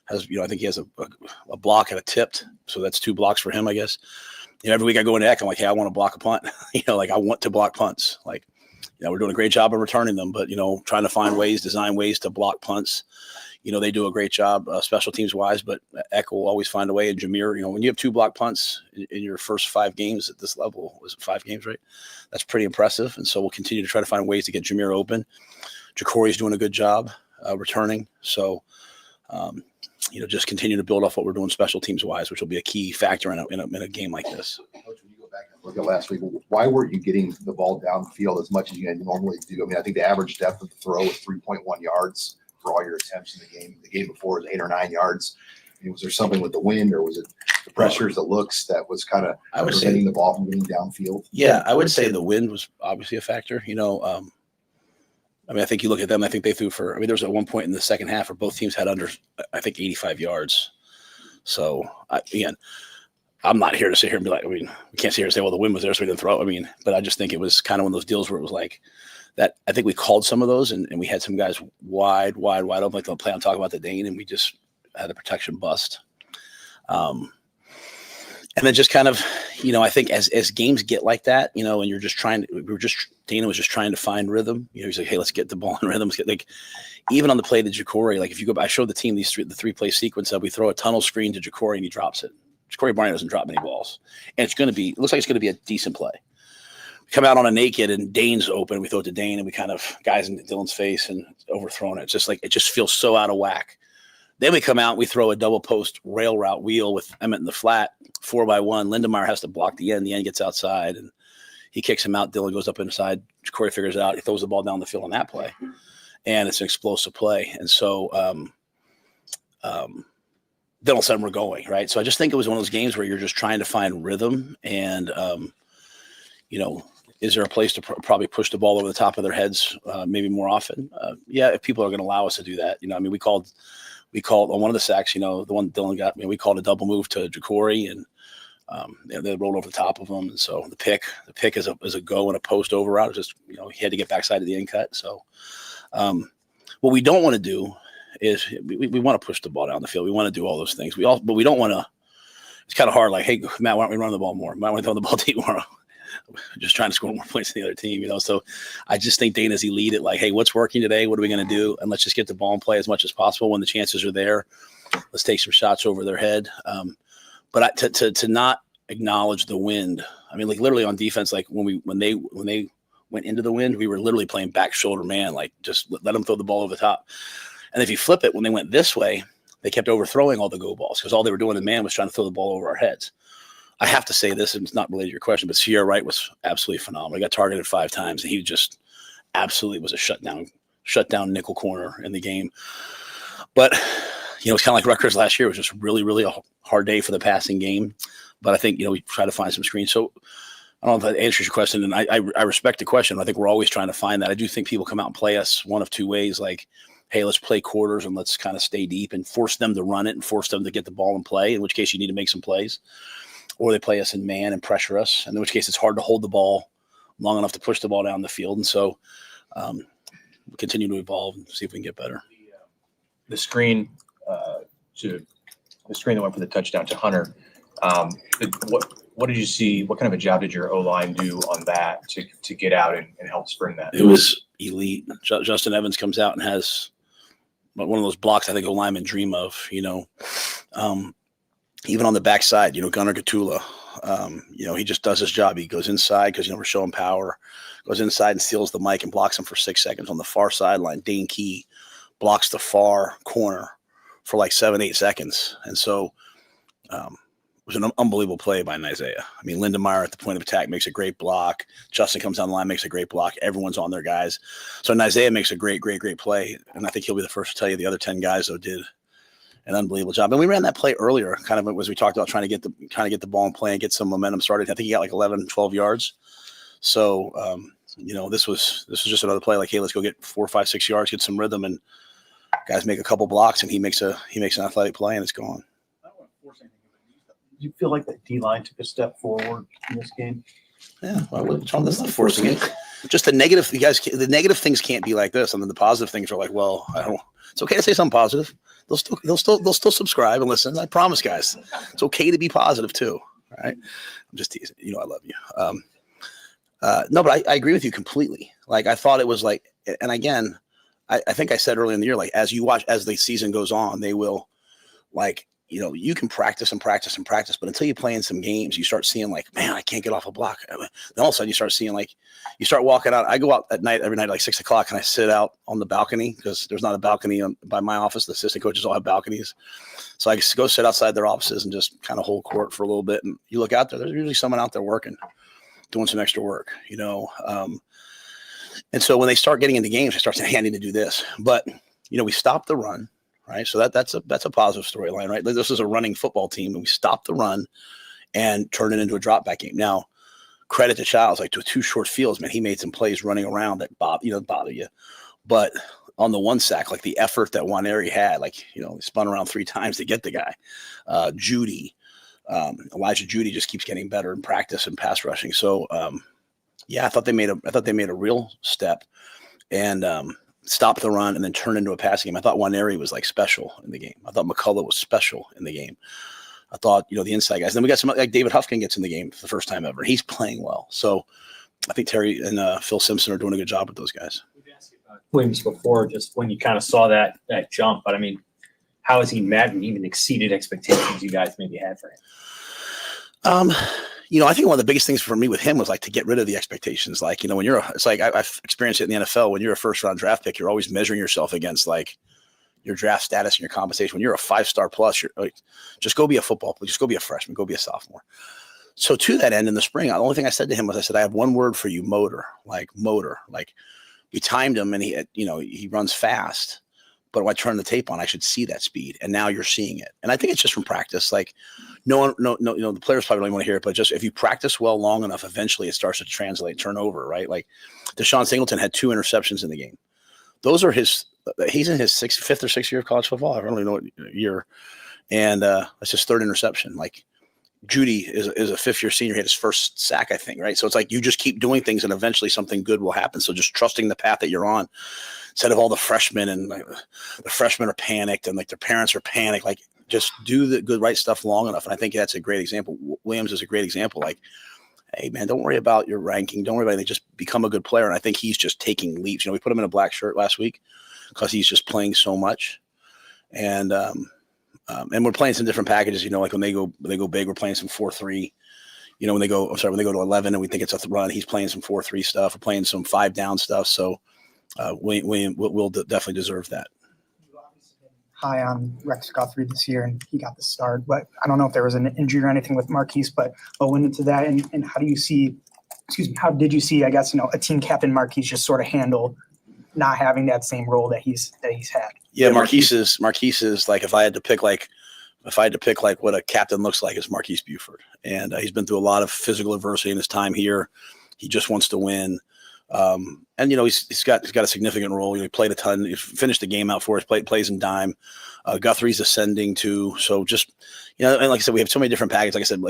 has, I think he has a block and a tipped. So that's 2 blocks for him, I guess. Every week I go into Eck, I'm like, hey, I want to block a punt. I want to block punts. We're doing a great job of returning them, but, trying to find design ways to block punts. They do a great job special teams wise, but Eck will always find a way. And Jameer, when you have 2 block punts in your first 5 games at this level, was it 5 games, right? That's pretty impressive. And so we'll continue to try to find ways to get Jameer open. Jacory's doing a good job returning. So, just continue to build off what we're doing special teams wise, which will be a key factor in a game like this. Coach, when you go back and look at last week, why weren't you getting the ball downfield as much as you normally do? I mean, I think the average depth of the throw was 3.1 yards for all your attempts in the game. The game before was 8 or 9 yards. I mean, was there something with the wind, or was it the pressures, the looks that was kind of preventing the ball from getting downfield? Yeah, I would say the wind was obviously a factor. I think you look at them, I think they threw for, there was at one point in the second half where both teams had under, I think, 85 yards. So, again, I'm not here to sit here and be like, we can't sit here and say, well, the wind was there, so we didn't throw. But I just think it was kind of one of those deals where it was like that. I think we called some of those, and we had some guys wide open, like the play I'm talking about the Dane, and we just had a protection bust. And then just kind of, I think as games get like that, and you're just Dana was just trying to find rhythm. He's like, hey, let's get the ball in rhythm. Even on the play to Jacory, if you go, I showed the team the 3-play sequence of we throw a tunnel screen to Jacory and he drops it. Jacory Barney doesn't drop many balls. And it looks like it's going to be a decent play. We come out on a naked and Dane's open. We throw it to Dane and we kind of guys in Dylan's face and overthrown it. It's just it just feels so out of whack. Then we come out, we throw a double post rail route wheel with Emmett in the flat, 4x1. Lindemeyer has to block the end. The end gets outside, and he kicks him out. Dylan goes up inside. Corey figures it out. He throws the ball down the field on that play, and it's an explosive play. And so then all of a sudden we're going, right? So I just think it was one of those games where you're just trying to find rhythm and, is there a place to probably push the ball over the top of their heads maybe more often? Yeah, if people are going to allow us to do that. We called on one of the sacks, the one Dylan got, we called a double move to Jacory, and they rolled over the top of him. And so the pick is a go and a post over route. Just, he had to get backside of the end cut. So what we don't want to do is we want to push the ball down the field. We want to do all those things. But we don't want to, it's kind of hard. Like, hey, Matt, why don't we run the ball more? Why don't we throw the ball deep more? Just trying to score more points than the other team, So I just think Dana's elite at hey, what's working today? What are we going to do? And let's just get the ball in play as much as possible when the chances are there. Let's take some shots over their head. But to not acknowledge the wind, literally on defense, when they went into the wind, we were literally playing back shoulder man, just let them throw the ball over the top. And if you flip it, when they went this way, they kept overthrowing all the go balls because all they were doing in man was trying to throw the ball over our heads. I have to say this, and it's not related to your question, but Sierra Wright was absolutely phenomenal. He got targeted 5 times, and he just absolutely was a shutdown nickel corner in the game. But, it's kind of like Rutgers last year. It was just really, really a hard day for the passing game. But I think, we try to find some screens. So I don't know if that answers your question, and I respect the question. I think we're always trying to find that. I do think people come out and play us one of 2 ways, hey, let's play quarters and let's kind of stay deep and force them to run it and force them to get the ball in play, in which case you need to make some plays. Or they play us in man and pressure us, in which case it's hard to hold the ball long enough to push the ball down the field. And so we'll continue to evolve and see if we can get better. The screen that went for the touchdown to Hunter, what did you see? What kind of a job did your O-line do on that to get out and help spring that? It was elite. Justin Evans comes out and has one of those blocks I think O-linemen dream of, even on the backside, Gunnar Gatula, he just does his job. He goes inside because, we're showing power, goes inside and steals the mic and blocks him for 6 seconds on the far sideline. Dane Key blocks the far corner for 7-8 seconds. And so was an unbelievable play by Isaiah. I mean, Lindemeyer at the point of attack makes a great block. Justin comes down the line, makes a great block. Everyone's on their guys. So Isaiah makes a great play. And I think he'll be the first to tell you the other 10 guys, though, did an unbelievable job. And we ran that play earlier, kind of as we talked about trying to get the ball in play and get some momentum started. I think he got like 11, 12 yards. So, this was just another play like, hey, let's go get 4, 5, 6 yards, get some rhythm, and guys make a couple blocks, and he makes an athletic play, and it's gone. Do you feel like the D-line took a step forward in this game? Yeah, that's not forcing it. Just the negative, the negative things can't be like this, and then the positive things are like, well, it's okay to say something positive. They'll still subscribe and listen. I promise, guys. It's okay to be positive too. All right. I'm just teasing. I love you. No, but I agree with you completely. Like, I thought it was like, and again, I think I said earlier in the year, like, as the season goes on, they will, like, you can practice and practice and practice, but until you play in some games, you start seeing like, man, I can't get off a block. Then all of a sudden you start seeing like, you start walking out. I go out at night, every night, like 6 o'clock, and I sit out on the balcony because there's not a balcony by my office. The assistant coaches all have balconies. So I just go sit outside their offices and just kind of hold court for a little bit. And you look out there, there's usually someone out there working, doing some extra work, and so when they start getting into games, I start saying, hey, I need to do this. But, we stopped the run. Right. So that's a positive storyline, right? This is a running football team, and we stopped the run and turned it into a drop back game. Now, credit to Childs, like, to 2 short fields, man, he made some plays running around that bother you. But on the 1 sack, like, the effort that Waneri had, like, he spun around 3 times to get the guy. Elijah Judy just keeps getting better in practice and pass rushing. So I thought they made a real step and stop the run and then turn into a passing game. I thought Waneri was like special in the game. I thought McCullough was special in the game. I thought, the inside guys. Then we got some, like, David Huffkin gets in the game for the first time ever. He's playing well. So I think Terry and Phil Simpson are doing a good job with those guys. Williams before, just when you kind of saw that jump, but I mean, how has he met and even exceeded expectations you guys maybe had for him? I think one of the biggest things for me with him was like to get rid of the expectations. Like, when it's like I've experienced it in the NFL. When you're a first round draft pick, you're always measuring yourself against like your draft status and your compensation. When you're a 5-star plus, you're like, just go be a football player, just go be a freshman, go be a sophomore. So to that end, in the spring, the only thing I said to him was, I said, I have one word for you, motor. Like, we timed him, and he runs fast. But when I turn the tape on, I should see that speed. And now you're seeing it. And I think it's just from practice. Like, no, the players probably don't want to hear it, but just if you practice well long enough, eventually it starts to translate, turnover, right? Like, Deshaun Singleton had 2 interceptions in the game. Those are he's in his 5th or 6th year of college football. I don't really know what year. And that's his 3rd interception. Like, Judy is a 5th-year senior. He had his first sack, I think, right? So it's like you just keep doing things and eventually something good will happen. So just trusting the path that you're on instead of all the freshmen, and like, the freshmen are panicked and like their parents are panicked. Like, just do the good, right stuff long enough. And I think that's a great example. Williams is a great example. Like, hey, man, don't worry about your ranking. Don't worry about anything. Just become a good player. And I think he's just taking leaps. We put him in a black shirt last week because he's just playing so much. And we're playing some different packages, like when they go big, we're playing some 4-3, when they go to 11 and we think it's a run, he's playing some 4-3 stuff. We're playing some 5-down stuff. So William will definitely deserve that. High on Rex Guthrie this year, and he got the start, but I don't know if there was an injury or anything with Marquise, but I'll went into that. And how did you see, I guess, a team captain Marquise just sort of handle not having that same role that he's had? Yeah, Marquise is like, if I had to pick like what a captain looks like, it's Marquise Buford. And he's been through a lot of physical adversity in his time here. He just wants to win. And he's got a significant role. He played a ton. He finished the game out for us. Plays in dime. Guthrie's ascending too. So just and like I said, we have so many different packages. Like I said,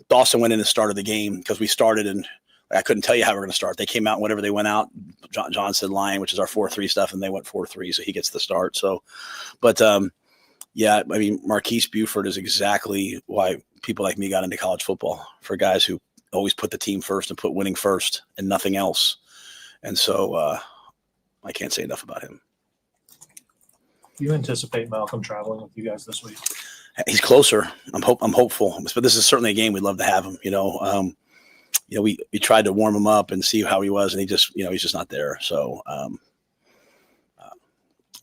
Dawson went in and started the game because we started, and I couldn't tell you how we're going to start. They came out whenever they went out. John said line, which is our 4-3 stuff, and they went 4-3, so he gets the start. So, but Marquise Buford is exactly why people like me got into college football, for guys who always put the team first and put winning first and nothing else. And so I can't say enough about him. Do you anticipate Malcolm traveling with you guys this week? He's closer. I'm hopeful, but this is certainly a game we'd love to have him. We tried to warm him up and see how he was, and he's just not there. So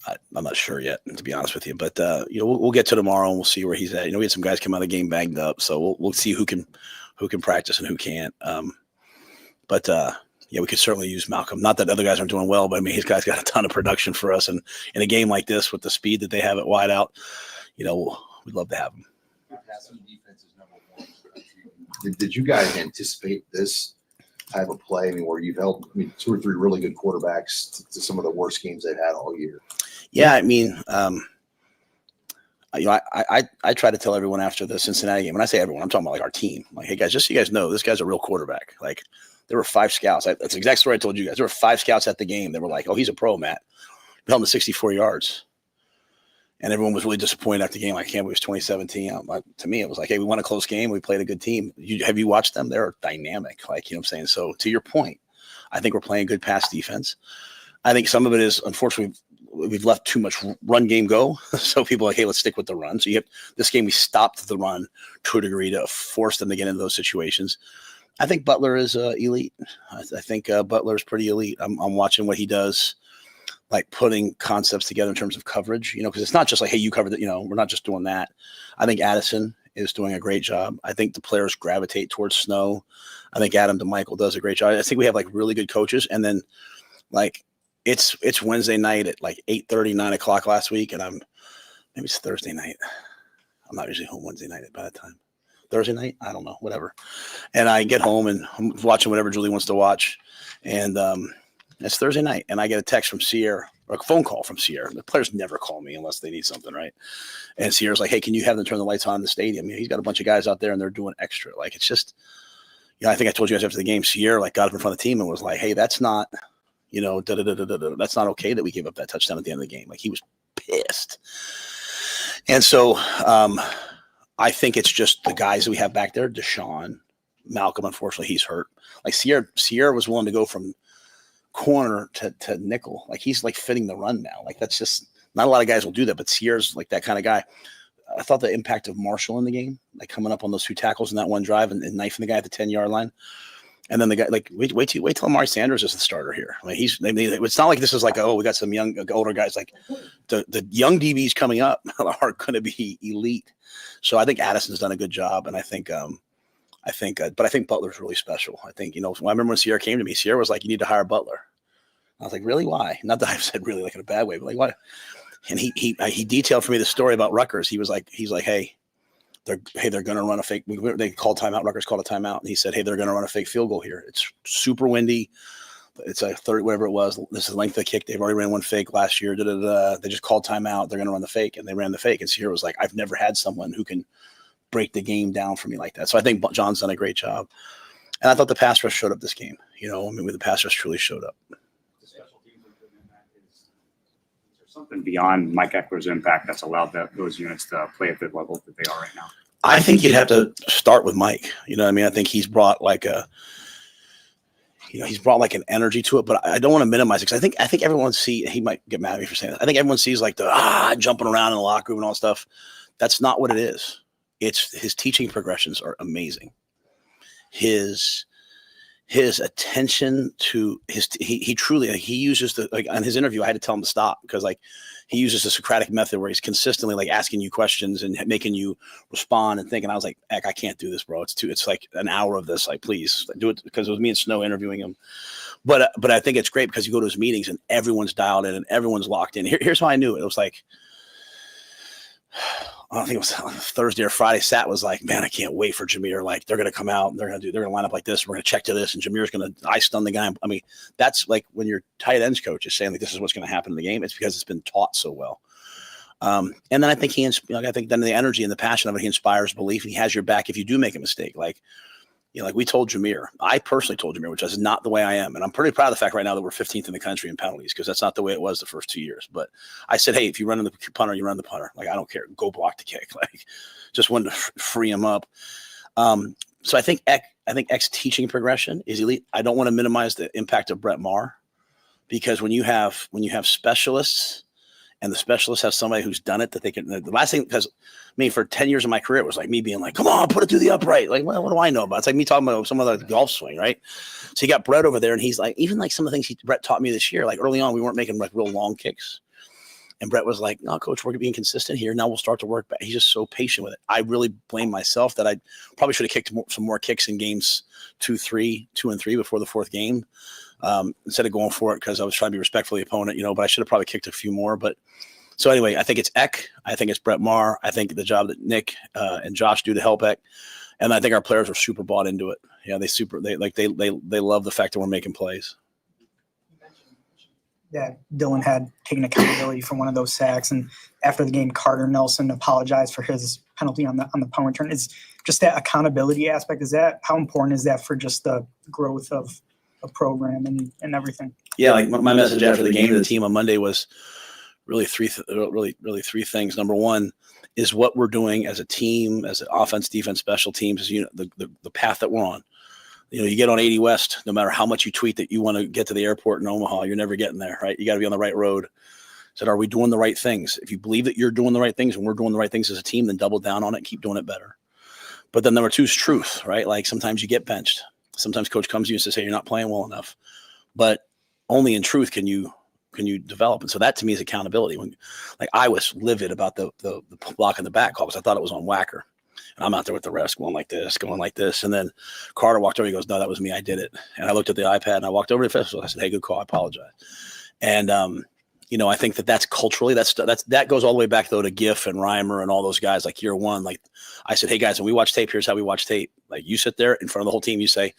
I'm not sure yet, to be honest with you. But we'll get to tomorrow and we'll see where he's at. We had some guys come out of the game banged up, so we'll see who can practice and who can't. But we could certainly use Malcolm. Not that other guys aren't doing well, but I mean, his guy's got a ton of production for us. And in a game like this, with the speed that they have at wide out, we'd love to have him. Did you guys anticipate this type of play? I mean, where you've held, 2 or 3 really good quarterbacks to some of the worst games they've had all year. Yeah, I mean, I try to tell everyone after the Cincinnati game. When I say everyone, I'm talking about like our team. Like, hey guys, just so you guys know, this guy's a real quarterback. Like, there were 5 scouts. That's the exact story I told you guys. There were 5 scouts at the game that were like, "Oh, he's a pro, Matt." We held him to 64 yards, and everyone was really disappointed after the game. I can't believe it was 2017. To me, it was like, "Hey, we won a close game. We played a good team." Have you watched them? They're dynamic. Like, you know what I'm saying? So to your point, I think we're playing good pass defense. I think some of it is, unfortunately, we've let too much run game go. So people are like, hey, let's stick with the run. So this game, we stopped the run to a degree to force them to get into those situations. I think Butler is elite. I think Butler is pretty elite. I'm watching what he does, like putting concepts together in terms of coverage, because it's not just like, hey, you covered it. We're not just doing that. I think Addison is doing a great job. I think the players gravitate towards Snow. I think Adam DeMichael does a great job. I think we have like really good coaches. And then like, it's Wednesday night at like 8:30, 9 o'clock last week. And maybe it's Thursday night. I'm not usually home Wednesday night by that time. Thursday night? I don't know, whatever. And I get home and I'm watching whatever Julie wants to watch. And it's Thursday night. And I get a text from Sierra, or a phone call from Sierra. The players never call me unless they need something, right? And Sierra's like, hey, can you have them turn the lights on in the stadium? He's got a bunch of guys out there and they're doing extra. Like, it's just, I think I told you guys after the game, Sierra like got up in front of the team and was like, hey, that's not, that's not okay that we gave up that touchdown at the end of the game. Like, he was pissed. And so I think it's just the guys that we have back there, Deshaun, Malcolm, unfortunately, he's hurt. Like Sierra was willing to go from corner to nickel. Like, he's like fitting the run now. Like, that's just not a lot of guys will do that, but Sierra's like that kind of guy. I thought the impact of Marshall in the game, like coming up on those 2 tackles in that one drive and knifing the guy at the 10-yard line. And then the guy, like, wait till Amari Sanders is the starter here. I mean, it's not like this is like, oh, we got some young, older guys. Like, the young DBs coming up are going to be elite. So I think Addison's done a good job. And I think Butler's really special. I think, I remember when Sierra came to me, Sierra was like, you need to hire Butler. I was like, really? Why? Not that I've said really like in a bad way, but like, why? And he detailed for me the story about Rutgers. He's like, hey, they're going to run a fake. They called timeout. Rutgers called a timeout. And he said, hey, they're going to run a fake field goal here. It's super windy. It's a 30, whatever it was. This is the length of the kick. They've already ran one fake last year. They just called timeout. They're going to run the fake. And they ran the fake. And Sierra was like, I've never had someone who can break the game down for me like that. So I think John's done a great job. And I thought the pass rush showed up this game. The pass rush truly showed up. Something beyond Mike Eckler's impact that's allowed those units to play at the level that they are right now? I think you'd have to start with Mike. I think he's brought like an energy to it, but I don't want to minimize it because I think everyone he might get mad at me for saying that. I think everyone sees like the jumping around in the locker room and all that stuff. That's not what it is. It's his teaching progressions are amazing. His attention to he truly he uses on his interview, I had to tell him to stop because like he uses the Socratic method where he's consistently like asking you questions and making you respond and think. And I was like, heck, I can't do this, bro. It's like an hour of this. Like, please do it, because it was me and Snow interviewing him. But I think it's great because you go to his meetings and everyone's dialed in and everyone's locked in. Here's how I knew it. It was like, I don't think it was Thursday or Friday. Sat was like, man, I can't wait for Jameer. Like, they're going to come out and they're going to line up like this. We're going to check to this. And Jameer's going to eye stun the guy. I mean, that's like when your tight ends coach is saying like, this is what's going to happen in the game. It's because it's been taught so well. And then I think then the energy and the passion of it, he inspires belief and he has your back if you do make a mistake. Like we told Jameer, I personally told Jameer, which is not the way I am. And I'm pretty proud of the fact right now that we're 15th in the country in penalties, because that's not the way it was the first 2 years. But I said, hey, if you run in the punter, you run the punter. Like, I don't care. Go block the kick. Like, just wanted to free him up. So I think X teaching progression is elite. I don't want to minimize the impact of Brett Maher, because when you have specialists, and the specialist has somebody who's done it that they can. The last thing, because I mean, for 10 years of my career, it was like me being like, come on, put it through the upright. Like, well, what do I know about it? It's like me talking about some other golf swing, right? So you got Brett over there, and he's like, even like some of the things Brett taught me this year, like early on, we weren't making like real long kicks. And Brett was like, no, coach, we're being consistent here. Now we'll start to work back. He's just so patient with it. I really blame myself that I probably should have kicked some more kicks in games 2 and 3 before the fourth game, instead of going for it because I was trying to be respectful of the opponent, but I should have probably kicked a few more. But so anyway, I think it's Eck. I think it's Brett Maher. I think the job that Nick and Josh do to help Eck. And I think our players are super bought into it. Yeah, they love the fact that we're making plays. That Dylan had taken accountability for one of those sacks, and after the game, Carter Nelson apologized for his penalty on the punt return. Is just that accountability aspect? How important is that for just the growth of a program and everything? Yeah, like my message after the game to the team on Monday was really three things. Number one is what we're doing as a team, as an offense, defense, special teams, the path that we're on. You get on 80 West, no matter how much you tweet that you want to get to the airport in Omaha, you're never getting there, right? You got to be on the right road. So are we doing the right things? If you believe that you're doing the right things and we're doing the right things as a team, then double down on it and keep doing it better. But then number two is truth, right? Like sometimes you get benched. Sometimes coach comes to you and says, hey, you're not playing well enough. But only in truth can you develop. And so that to me is accountability. I was livid about the block in the back call because I thought it was on Wacker. And I'm out there with the rest going like this. And then Carter walked over. He goes, no, that was me. I did it. And I looked at the iPad and I walked over to the festival. I said, hey, good call. I apologize. And, I think that's culturally, that goes all the way back though to GIF and Reimer and all those guys like year one. Like I said, hey guys, when we watch tape, here's how we watch tape. Like you sit there in front of the whole team, you say,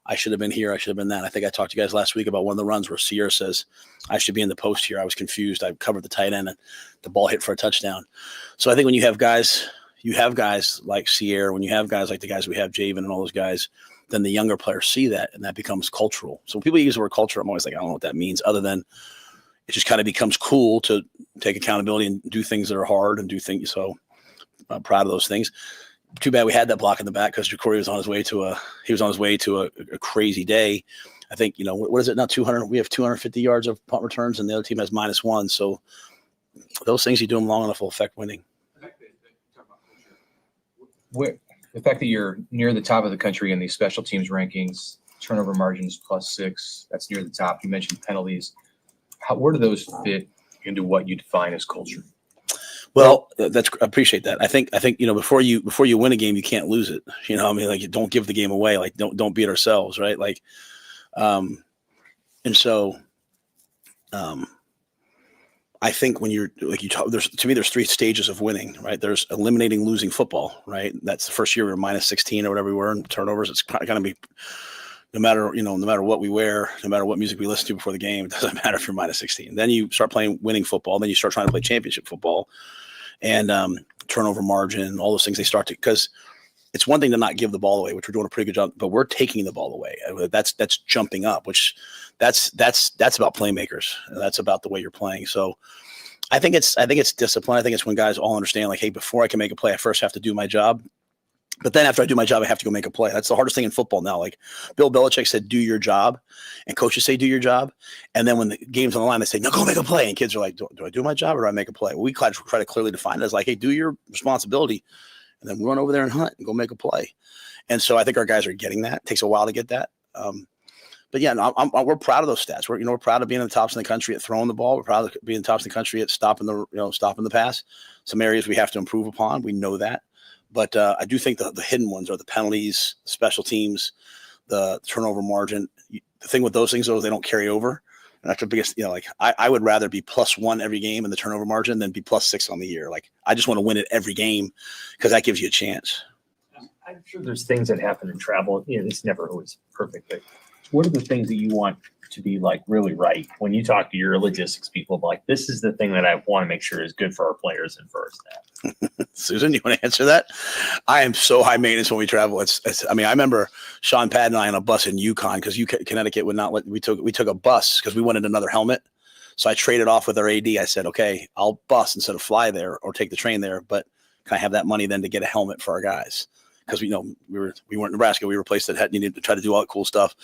I should have been here. I should have been that. I think I talked to you guys last week about one of the runs where Sierra says, I should be in the post here. I was confused. I covered the tight end and the ball hit for a touchdown. So I think when you have guys like Sierra, when you have guys like the guys we have, Javen and all those guys, then the younger players see that and that becomes cultural. So when people use the word culture, I'm always like, I don't know what that means other than it just kind of becomes cool to take accountability and do things that are hard and do things. So I'm proud of those things. Too bad we had that block in the back because Jacory was on his way to a crazy day. I think, what is it now? 200, we have 250 yards of punt returns and the other team has -1. So those things, you do them long enough will affect winning. The fact that you're near the top of the country in these special teams rankings, turnover margins +6, that's near the top. You mentioned penalties. Where do those fit into what you define as culture? Well, I appreciate that. I think before you win a game, you can't lose it. You don't give the game away. Like don't beat ourselves, right? Like, and so, I think when you're like you talk, there's 3 stages of winning, right? There's eliminating losing football, right? That's the first year we were -16 or whatever we were in turnovers. It's going to be no matter what we wear, no matter what music we listen to before the game, it doesn't matter if you're -16. Then you start playing winning football. Then you start trying to play championship football, and turnover margin, all those things. They start to because it's one thing to not give the ball away, which we're doing a pretty good job, but we're taking the ball away. That's jumping up, which that's about playmakers. That's about the way you're playing. So I think it's discipline. I think it's when guys all understand like, hey, before I can make a play, I first have to do my job. But then after I do my job, I have to go make a play. That's the hardest thing in football now. Like Bill Belichick said, do your job. And coaches say, do your job. And then when the game's on the line, they say, no, go make a play. And kids are like, do I do my job or do I make a play? Well, we try to clearly define it as like, hey, do your responsibility. And then run over there and hunt and go make a play. And so I think our guys are getting that. It takes a while to get that. But yeah, we're proud of those stats. We're proud of being in the tops in the country at throwing the ball. We're proud of being in the tops in the country at stopping the pass. Some areas we have to improve upon. We know that. But I do think the hidden ones are the penalties, special teams, the turnover margin. The thing with those things, though, is they don't carry over. And that's the biggest, I would rather be +1 every game in the turnover margin than be +6 on the year. Like, I just want to win it every game because that gives you a chance. I'm sure there's things that happen in travel. It's never always perfect. But what are the things that you want to be like really right when you talk to your logistics people? Like, this is the thing that I want to make sure is good for our players and for our staff. Susan, you want to answer that? I am so high maintenance when we travel. I remember Sean Patton and I on a bus in Yukon because Connecticut would not let we took a bus because we wanted another helmet. So I traded off with our AD. I said, okay, I'll bus instead of fly there or take the train there, but can I have that money then to get a helmet for our guys? Because we weren't in Nebraska. We were a place that needed to try to do all that cool stuff.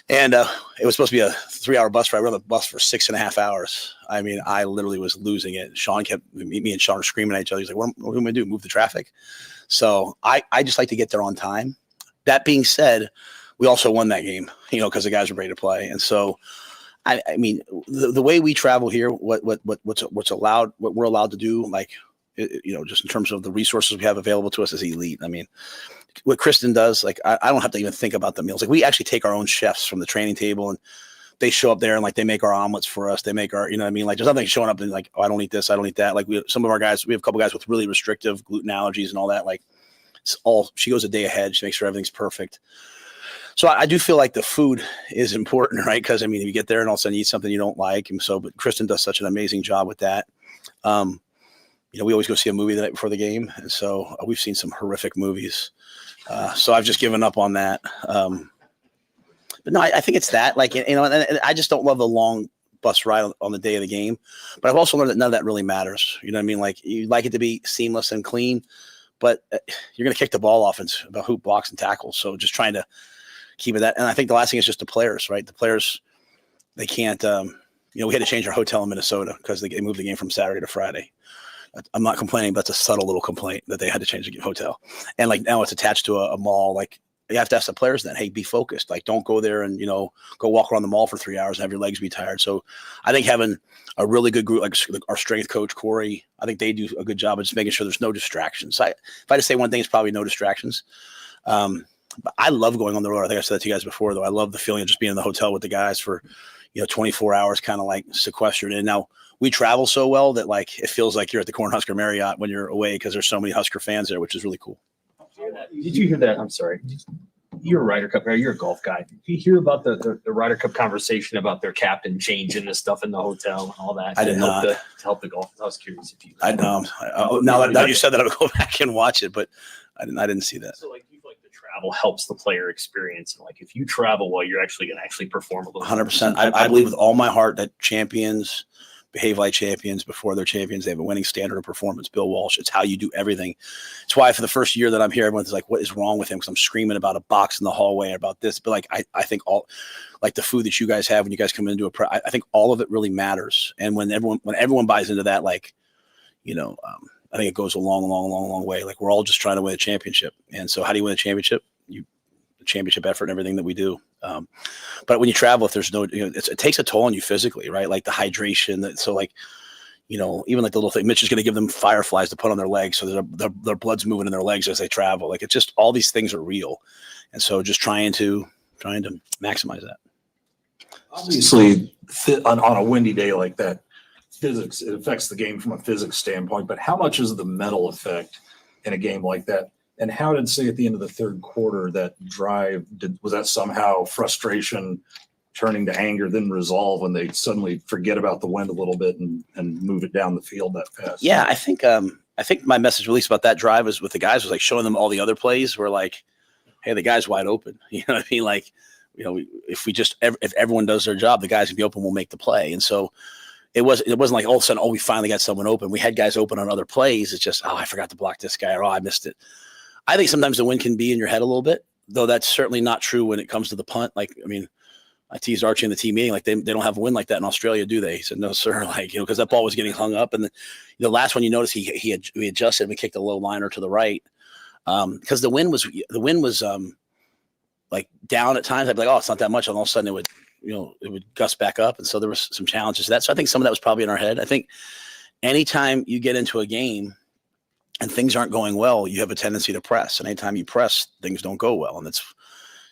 And it was supposed to be a 3-hour bus ride. We were on the bus for 6.5 hours. I mean, I literally was losing it. Me and Sean were screaming at each other. He's like, what am I going to do? Move the traffic? So I just like to get there on time. That being said, we also won that game, because the guys were ready to play. And so I mean, the way we travel here, what's allowed, what we're allowed to do, like, just in terms of the resources we have available to us is elite. I mean, what Kristen does, like, I don't have to even think about the meals. Like, we actually take our own chefs from the training table, and they show up there and like they make our omelets for us. They make our, you know what I mean? Like, there's nothing showing up and like, oh, I don't eat this, I don't eat that. Like, some of our guys, we have a couple guys with really restrictive gluten allergies and all that. Like, it's all, she goes a day ahead. She makes sure everything's perfect. So I do feel like the food is important, right? Because I mean, if you get there and all of a sudden you eat something you don't like, and so, but Kristen does such an amazing job with that. We always go see a movie the night before the game, and so we've seen some horrific movies. So I've just given up on that. But no, I think it's that. Like, and I just don't love the long bus ride on the day of the game. But I've also learned that none of that really matters. You know what I mean? Like, you like it to be seamless and clean, but you're going to kick the ball off. It's about who blocks and tackles. So just trying to keep it that. And I think the last thing is just the players, right? The players, they can't, we had to change our hotel in Minnesota because they moved the game from Saturday to Friday. I'm not complaining, but that's a subtle little complaint that they had to change the hotel. And like, now it's attached to a mall. Like, you have to ask the players then, hey, be focused. Like, don't go there and, go walk around the mall for 3 hours and have your legs be tired. So I think having a really good group, like our strength coach, Corey, I think they do a good job of just making sure there's no distractions. If I had to say one thing, it's probably no distractions. But I love going on the road. I think I said that to you guys before, though. I love the feeling of just being in the hotel with the guys for, 24 hours, kind of like sequestered in. Now, we travel so well that like it feels like you're at the Cornhusker Marriott when you're away because there's so many Husker fans there, which is really cool. Did you hear that? I'm sorry. You're a Ryder Cup guy. You're a golf guy. Did you hear about the Ryder Cup conversation about their captain changing the stuff in the hotel and all that? I did not. To help the golf. I was curious if you. I know. Now that you said that, I would go back and watch it, but I didn't see that. So like, you feel like the travel helps the player experience, and like if you travel well, you're actually going to perform a little. 100%. I believe with all my heart that champions behave like champions before they're champions. They have a winning standard of performance. Bill Walsh. It's how you do everything. It's why for the first year that I'm here, everyone's like, what is wrong with him? Because I'm screaming about a box in the hallway about this. But like, I think all like the food that you guys have when you guys come into I think all of it really matters. And when everyone buys into that, like, I think it goes a long way. Like, we're all just trying to win a championship. And so how do you win a championship? The championship effort and everything that we do. But when you travel, if there's no, it takes a toll on you physically, right? Like the hydration. So like, even like the little thing, Mitch is going to give them fireflies to put on their legs. So their blood's moving in their legs as they travel. Like, it's just, all these things are real. And so just trying to maximize that. Obviously on a windy day like that, physics, it affects the game from a physics standpoint, but how much is the mental effect in a game like that? And how did, say, at the end of the third quarter, that drive, was that somehow frustration turning to anger, then resolve when they suddenly forget about the wind a little bit and move it down the field that fast? Yeah, I think my message, at least about that drive, is with the guys was like showing them all the other plays where like, hey, the guy's wide open. You know what I mean? Like, if everyone does their job, the guys can be open, will make the play. And so it wasn't like all of a sudden, we finally got someone open. We had guys open on other plays. It's just, I forgot to block this guy, or I missed it. I think sometimes the wind can be in your head a little bit, though that's certainly not true when it comes to the punt. Like, I mean, I teased Archie in the team meeting, like they don't have a wind like that in Australia, do they? He said, no, sir. Like, because that ball was getting hung up. And the last one, you notice he adjusted and we kicked a low liner to the right. Because the wind was like down at times. I'd be like, oh, it's not that much. And all of a sudden it would gust back up. And so there was some challenges to that. So I think some of that was probably in our head. I think anytime you get into a game and things aren't going well, you have a tendency to press. And anytime you press, things don't go well. And it's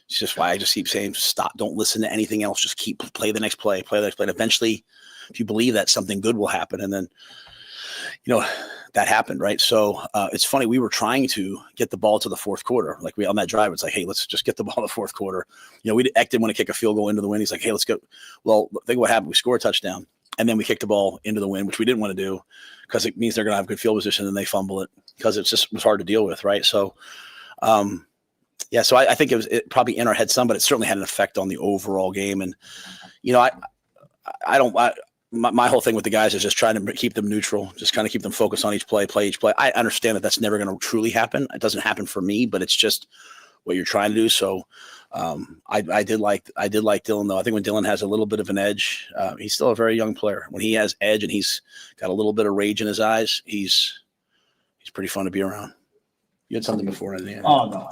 just why I just keep saying, stop, don't listen to anything else. Just play the next play. And eventually, if you believe that, something good will happen. And then, that happened, right? So it's funny. We were trying to get the ball to the fourth quarter. Like on that drive, it's like, hey, let's just get the ball in the fourth quarter. Eck didn't want to kick a field goal into the wind. He's like, hey, let's go. Well, think what happened. We score a touchdown. And then we kicked the ball into the wind, which we didn't want to do because it means they're going to have good field position and they fumble it because it was hard to deal with, right? So, so I think it probably in our head some, but it certainly had an effect on the overall game. And, my whole thing with the guys is just trying to keep them neutral, just kind of keep them focused on each play each play. I understand that that's never going to truly happen. It doesn't happen for me, but it's just what you're trying to do. So I did like Dylan, though. I think when Dylan has a little bit of an edge, he's still a very young player. When he has edge and he's got a little bit of rage in his eyes, he's pretty fun to be around. You had something before, Andy. Oh, no.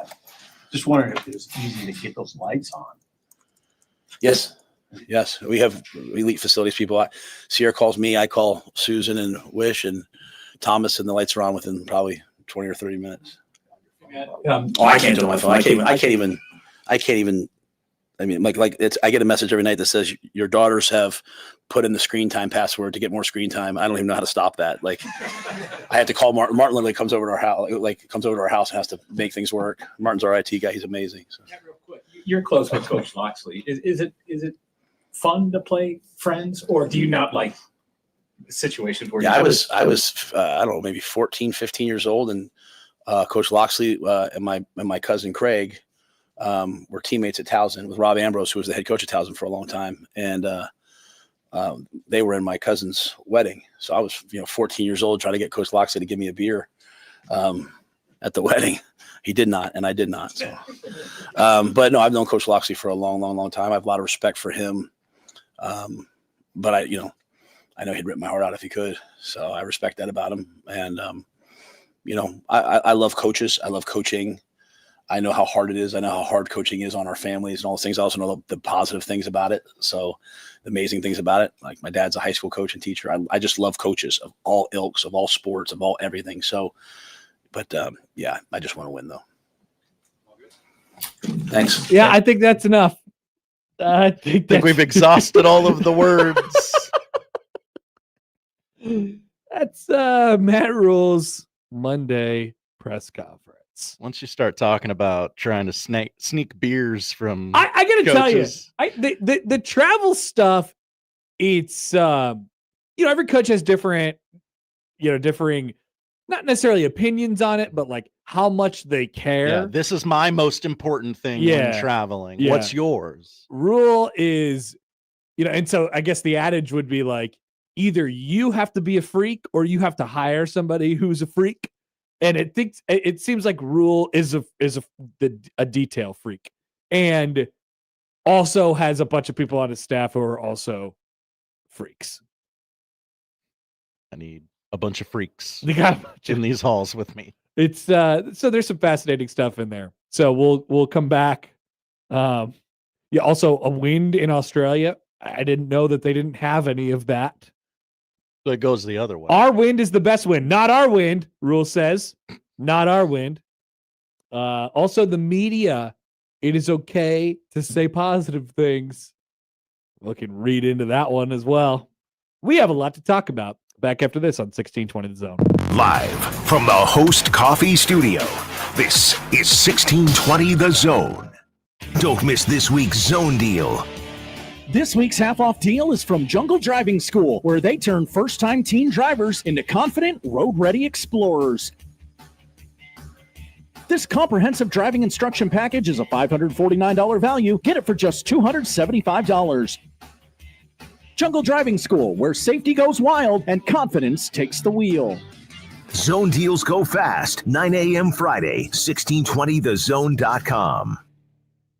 Just wondering if it was easy to get those lights on. Yes. Yes, we have elite facilities people. Sierra calls me, I call Susan and Wish and Thomas, and the lights are on within probably 20 or 30 minutes. I can't do it on my phone. I can't even. I mean, like it's. I get a message every night that says your daughters have put in the screen time password to get more screen time. I don't even know how to stop that. Like, I have to call Martin. Martin literally comes over to our house, and has to make things work. Martin's our IT guy. He's amazing. So. Real quick, you're close with Coach Loxley. Is it fun to play friends, or do you not like situations where? Yeah, I was I don't know, maybe 14, 15 years old, and Coach Loxley and my cousin Craig were teammates at Towson with Rob Ambrose, who was the head coach at Towson for a long time, and they were in my cousin's wedding. So I was 14 years old trying to get Coach Loxley to give me a beer at the wedding. He did not, and I did not. So. But no, I've known Coach Loxley for a long time. I have a lot of respect for him. But I know he'd rip my heart out if he could. So I respect that about him. And, I love coaches. I love coaching. I know how hard it is. I know how hard coaching is on our families and all those things. I also know the positive things about it. So the amazing things about it. Like my dad's a high school coach and teacher. I just love coaches of all ilks, of all sports, of all everything. So, but I just want to win though. Thanks. Yeah, I think that's enough. I think we've exhausted all of the words. That's Matt Rule's Monday press conference. Once you start talking about trying to sneak beers from, I gotta tell you, the travel stuff. It's every coach has different, differing, not necessarily opinions on it, but like how much they care. Yeah, this is my most important thing when traveling. Yeah. What's yours? Rule is, and so I guess the adage would be like, either you have to be a freak or you have to hire somebody who's a freak. And it seems like Rule is a detail freak, and also has a bunch of people on his staff who are also freaks. I need a bunch of freaks in these halls with me. It's so there's some fascinating stuff in there. So we'll come back. Also a wind in Australia. I didn't know that they didn't have any of that. So it goes the other way. Our wind is the best wind, not our wind. Rule says, not our wind. Also, the media. It is okay to say positive things. We can read into that one as well. We have a lot to talk about. Back after this on 1620 The Zone. Live from the Host Coffee Studio, this is 1620 The Zone. Don't miss this week's Zone Deal. This week's half-off deal is from Jungle Driving School, where they turn first-time teen drivers into confident, road-ready explorers. This comprehensive driving instruction package is a $549 value. Get it for just $275. Jungle Driving School, where safety goes wild and confidence takes the wheel. Zone deals go fast. 9 a.m. Friday, 1620thezone.com.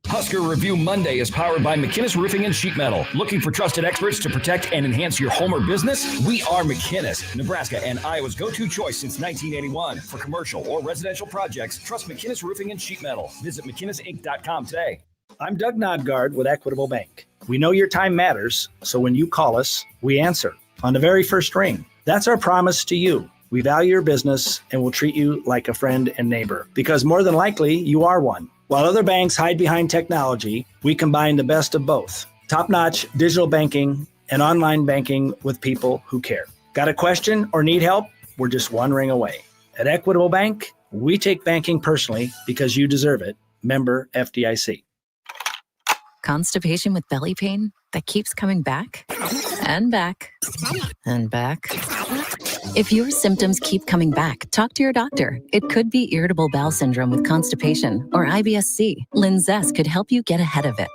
Husker Review Monday is powered by McKinnis Roofing and Sheet Metal. Looking for trusted experts to protect and enhance your home or business? We are McKinnis, Nebraska and Iowa's go-to choice since 1981. For commercial or residential projects, trust McKinnis Roofing and Sheet Metal. Visit McKinnisInc.com today. I'm Doug Nodgaard with Equitable Bank. We know your time matters, so when you call us, we answer on the very first ring. That's our promise to you. We value your business and will treat you like a friend and neighbor, because more than likely, you are one. While other banks hide behind technology, we combine the best of both. Top-notch digital banking and online banking with people who care. Got a question or need help? We're just one ring away. At Equitable Bank, we take banking personally because you deserve it. Member FDIC. Constipation with belly pain that keeps coming back and back and back. If your symptoms keep coming back, talk to your doctor. It could be irritable bowel syndrome with constipation or IBS-C. Linzess could help you get ahead of it.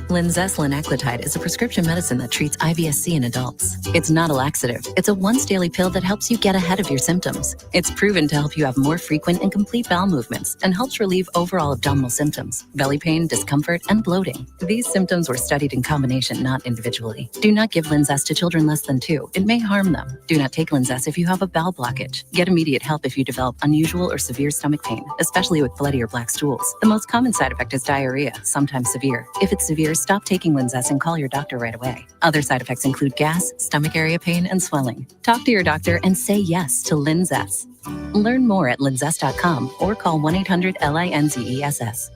Linzess linaclotide is a prescription medicine that treats IBS-C in adults. It's not a laxative. It's a once-daily pill that helps you get ahead of your symptoms. It's proven to help you have more frequent and complete bowel movements and helps relieve overall abdominal symptoms, belly pain, discomfort, and bloating. These symptoms were studied in combination, not individually. Do not give Linzess to children less than 2. It may harm them. Do not take Linzess if you have a bowel blockage. Get immediate help if you develop unusual or severe stomach pain, especially with bloody or black stools. The most common side effect is diarrhea, sometimes severe. If it's severe, fever, stop taking Linzess and call your doctor right away. Other side effects include gas, stomach area pain, and swelling. Talk to your doctor and say yes to Linzess. Learn more at linzess.com or call 1-800-LINZESS.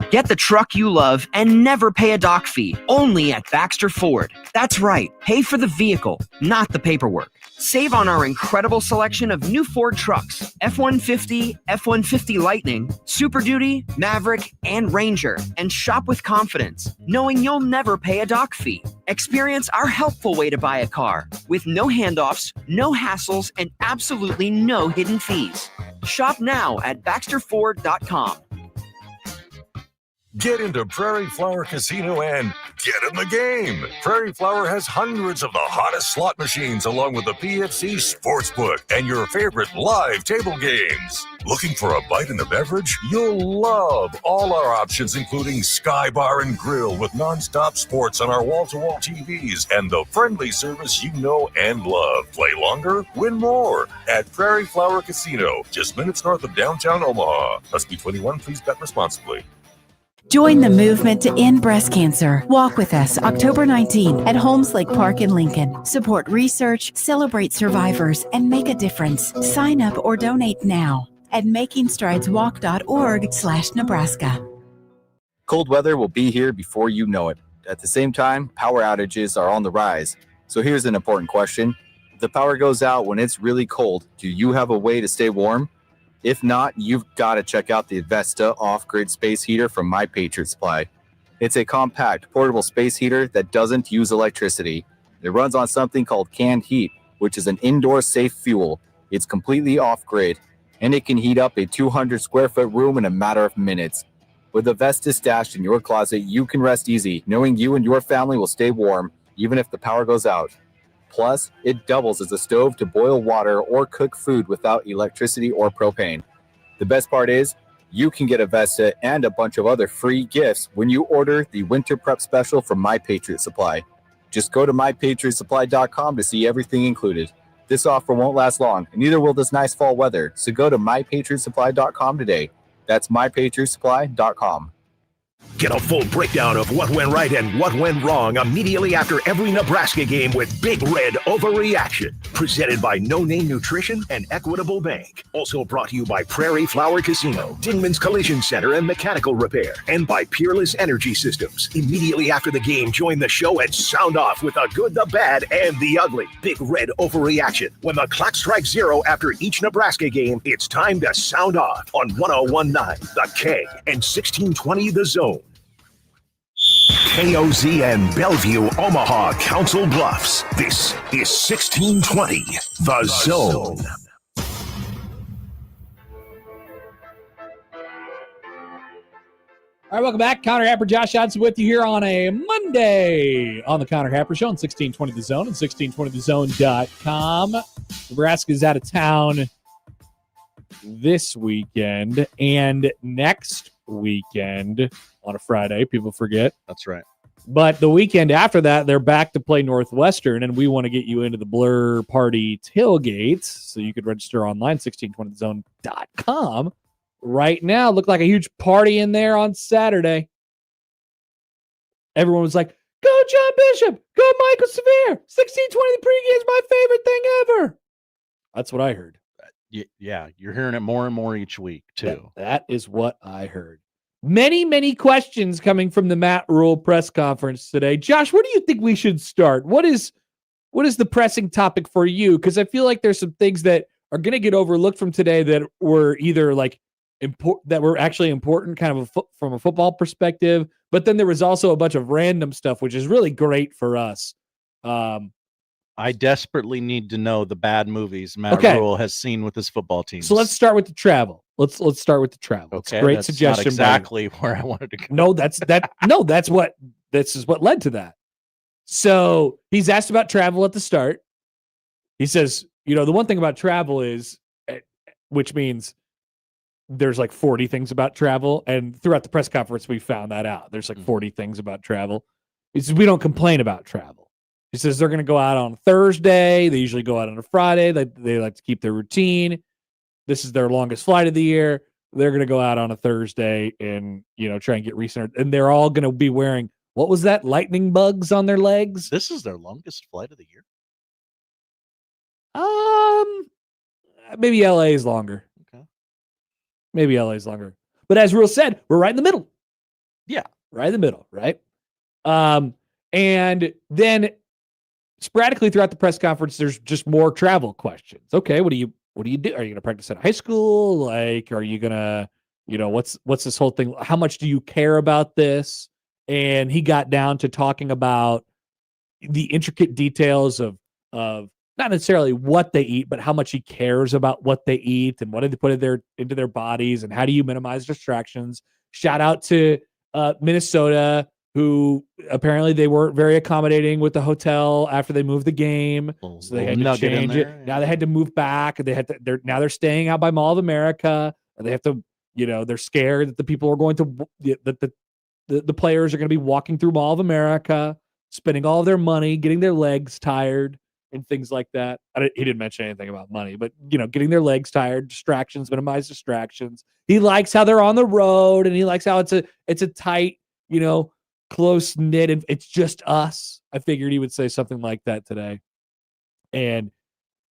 Get the truck you love and never pay a doc fee, only at Baxter Ford. That's right, pay for the vehicle, not the paperwork. Save on our incredible selection of new Ford trucks, F-150, F-150 Lightning, Super Duty, Maverick, and Ranger, and shop with confidence, knowing you'll never pay a doc fee. Experience our helpful way to buy a car, with no handoffs, no hassles, and absolutely no hidden fees. Shop now at BaxterFord.com. Get into Prairie Flower Casino and get in the game. Prairie Flower has hundreds of the hottest slot machines along with the PFC Sportsbook and your favorite live table games. Looking for a bite and a beverage? You'll love all our options, including Sky Bar and Grill with nonstop sports on our wall-to-wall TVs and the friendly service you know and love. Play longer, win more at Prairie Flower Casino, just minutes north of downtown Omaha. Must be 21, please bet responsibly. Join the movement to end breast cancer. Walk with us October 19 at Holmes Lake Park in Lincoln. Support research, celebrate survivors, and make a difference. Sign up or donate now at makingstrideswalk.org/Nebraska. Cold weather will be here before you know it. At the same time, power outages are on the rise. So here's an important question. If the power goes out when it's really cold, do you have a way to stay warm? If not, you've got to check out the Vesta off-grid space heater from My Patriot Supply. It's a compact, portable space heater that doesn't use electricity. It runs on something called canned heat, which is an indoor safe fuel. It's completely off-grid, and it can heat up a 200-square-foot room in a matter of minutes. With a Vesta stashed in your closet, you can rest easy, knowing you and your family will stay warm, even if the power goes out. Plus, it doubles as a stove to boil water or cook food without electricity or propane. The best part is, you can get a Vesta and a bunch of other free gifts when you order the Winter Prep Special from My Patriot Supply. Just go to MyPatriotSupply.com to see everything included. This offer won't last long, and neither will this nice fall weather, so go to MyPatriotSupply.com today. That's MyPatriotSupply.com. Get a full breakdown of what went right and what went wrong immediately after every Nebraska game with Big Red Overreaction. Presented by No Name Nutrition and Equitable Bank. Also brought to you by Prairie Flower Casino, Dingman's Collision Center and Mechanical Repair, and by Peerless Energy Systems. Immediately after the game, join the show and sound off with the good, the bad, and the ugly. Big Red Overreaction. When the clock strikes 0 after each Nebraska game, it's time to sound off on 101.9 The K and 1620 The Zone. KOZ and Bellevue, Omaha, Council Bluffs. This is 1620 The Zone. All right, welcome back. Connor Happer, Josh Johnson with you here on a Monday on the Connor Happer Show on 1620 The Zone and 1620thezone.com. Nebraska's out of town this weekend and next weekend on a Friday. People forget. That's right. But the weekend after that, they're back to play Northwestern, and we want to get you into the Blur Party tailgates, so you could register online, 1620thezone.com. Right now, looked like a huge party in there on Saturday. Everyone was like, go John Bishop, go Michael Severe, 1620 the pregame is my favorite thing ever. That's what I heard. Yeah, you're hearing it more and more each week, too. That is what I heard. Many, many questions coming from the Matt Rule press conference today. Josh, where do you think we should start? What is the pressing topic for you? Because I feel like there's some things that are going to get overlooked from today that were either like that were actually important kind of from a football perspective, but then there was also a bunch of random stuff, which is really great for us. I desperately need to know the bad movies Matt Rule has seen with his football team. So let's start with the travel. Let's start with the travel. Okay, it's a great that's suggestion. not exactly where I wanted to go. No, this is what led to that. So he's asked about travel at the start. He says, the one thing about travel is, which means there's like 40 things about travel. And throughout the press conference, we found that out. There's like 40 things about travel. He says, we don't complain about travel. He says they're going to go out on Thursday. They usually go out on a Friday. They like to keep their routine. This is their longest flight of the year. they're going to go out on a Thursday and, try and get recent. And they're all going to be wearing, what was that? Lightning bugs on their legs? This is their longest flight of the year. Maybe LA is longer. Okay. Maybe LA is longer. But as Rule said, we're right in the middle. Yeah. Right in the middle, right? And then sporadically throughout the press conference, there's just more travel questions. Okay, what do you do? Are you going to practice at high school? Like, are you going to, what's this whole thing? How much do you care about this? And he got down to talking about the intricate details of not necessarily what they eat, but how much he cares about what they eat and what do they put into their bodies and how do you minimize distractions. Shout out to Minnesota, who apparently they weren't very accommodating with the hotel after they moved the game, so they had to change it. Yeah. Now they had to move back, and they're staying out by Mall of America, and they have to, they're scared that the people are going to that the players are going to be walking through Mall of America, spending all of their money, getting their legs tired, and things like that. He didn't mention anything about money, but getting their legs tired, distractions, minimize distractions. He likes how they're on the road, and he likes how it's a tight, close knit, and it's just us. I figured he would say something like that today, and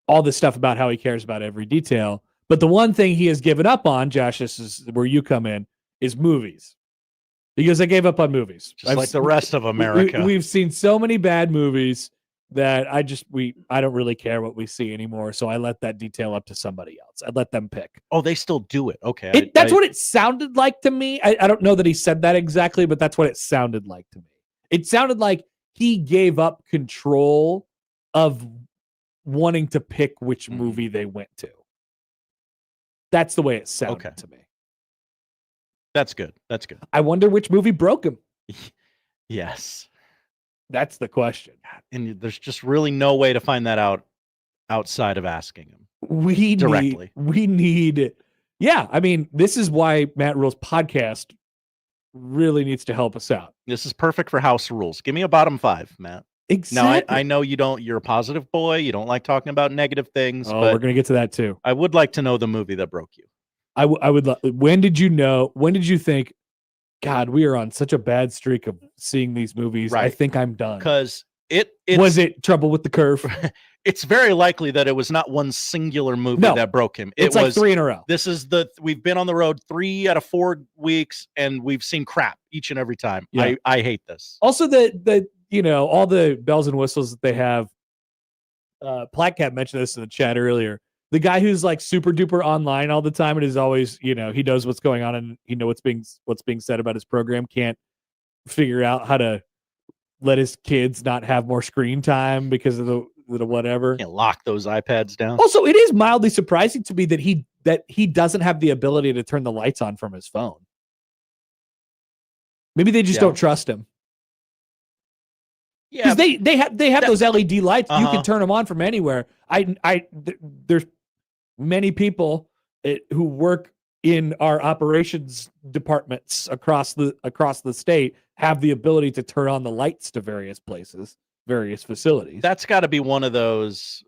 all this stuff about how he cares about every detail. But the one thing he has given up on, Josh, this is where you come in, is movies. Because I gave up on movies. Just like the rest of America. We've seen so many bad movies that I don't really care what we see anymore. So I let that detail up to somebody else. I let them pick. Oh, they still do it. Okay. That's what it sounded like to me. I don't know that he said that exactly, but that's what it sounded like to me. It sounded like he gave up control of wanting to pick which movie they went to. That's the way it sounded to me. That's good. That's good. I wonder which movie broke him. Yes. That's the question. And there's just really no way to find that out outside of asking him. Directly. Yeah. I mean, this is why Matt Rule's podcast really needs to help us out. This is perfect for house rules. Give me a bottom 5, Matt. Exactly. Now, I know you're a positive boy. You don't like talking about negative things. Oh, but we're going to get to that too. I would like to know the movie that broke you. I would. When did you think, God, we are on such a bad streak of seeing these movies. Right. I think I'm done. Because was it Trouble with the Curve? It's very likely that it was not one singular movie that broke him. It's like 3 in a row. We've been on the road 3 out of 4 weeks, and we've seen crap each and every time. Yeah. I hate this. Also, all the bells and whistles that they have. Platcat mentioned this in the chat earlier. The guy who's like super duper online all the time and is always, he knows what's going on and he knows what's being said about his program, can't figure out how to let his kids not have more screen time because of the whatever. Can't lock those iPads down. Also, it is mildly surprising to me that he doesn't have the ability to turn the lights on from his phone. Maybe they just don't trust him. Yeah, because they have those LED lights. You can turn them on from anywhere. There's many people who work in our operations departments across the state have the ability to turn on the lights to various places, various facilities. That's got to be one of those.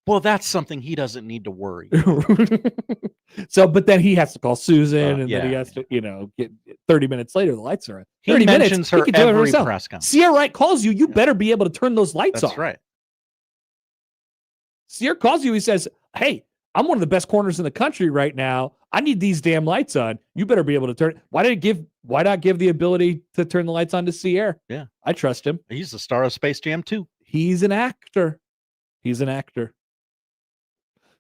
Well, that's something he doesn't need to worry. So, but then he has to call Susan, and then he has to, get 30 minutes later, the lights are on. 30 mentions minutes, her every press conference. Sierra Wright calls you. You better be able to turn those lights on. That's right. Sierra calls you. He says, "Hey, I'm one of the best corners in the country right now. I need these damn lights on. You better be able to turn." Why not give the ability to turn the lights on to Sierra? Yeah, I trust him. He's the star of Space Jam 2. He's an actor.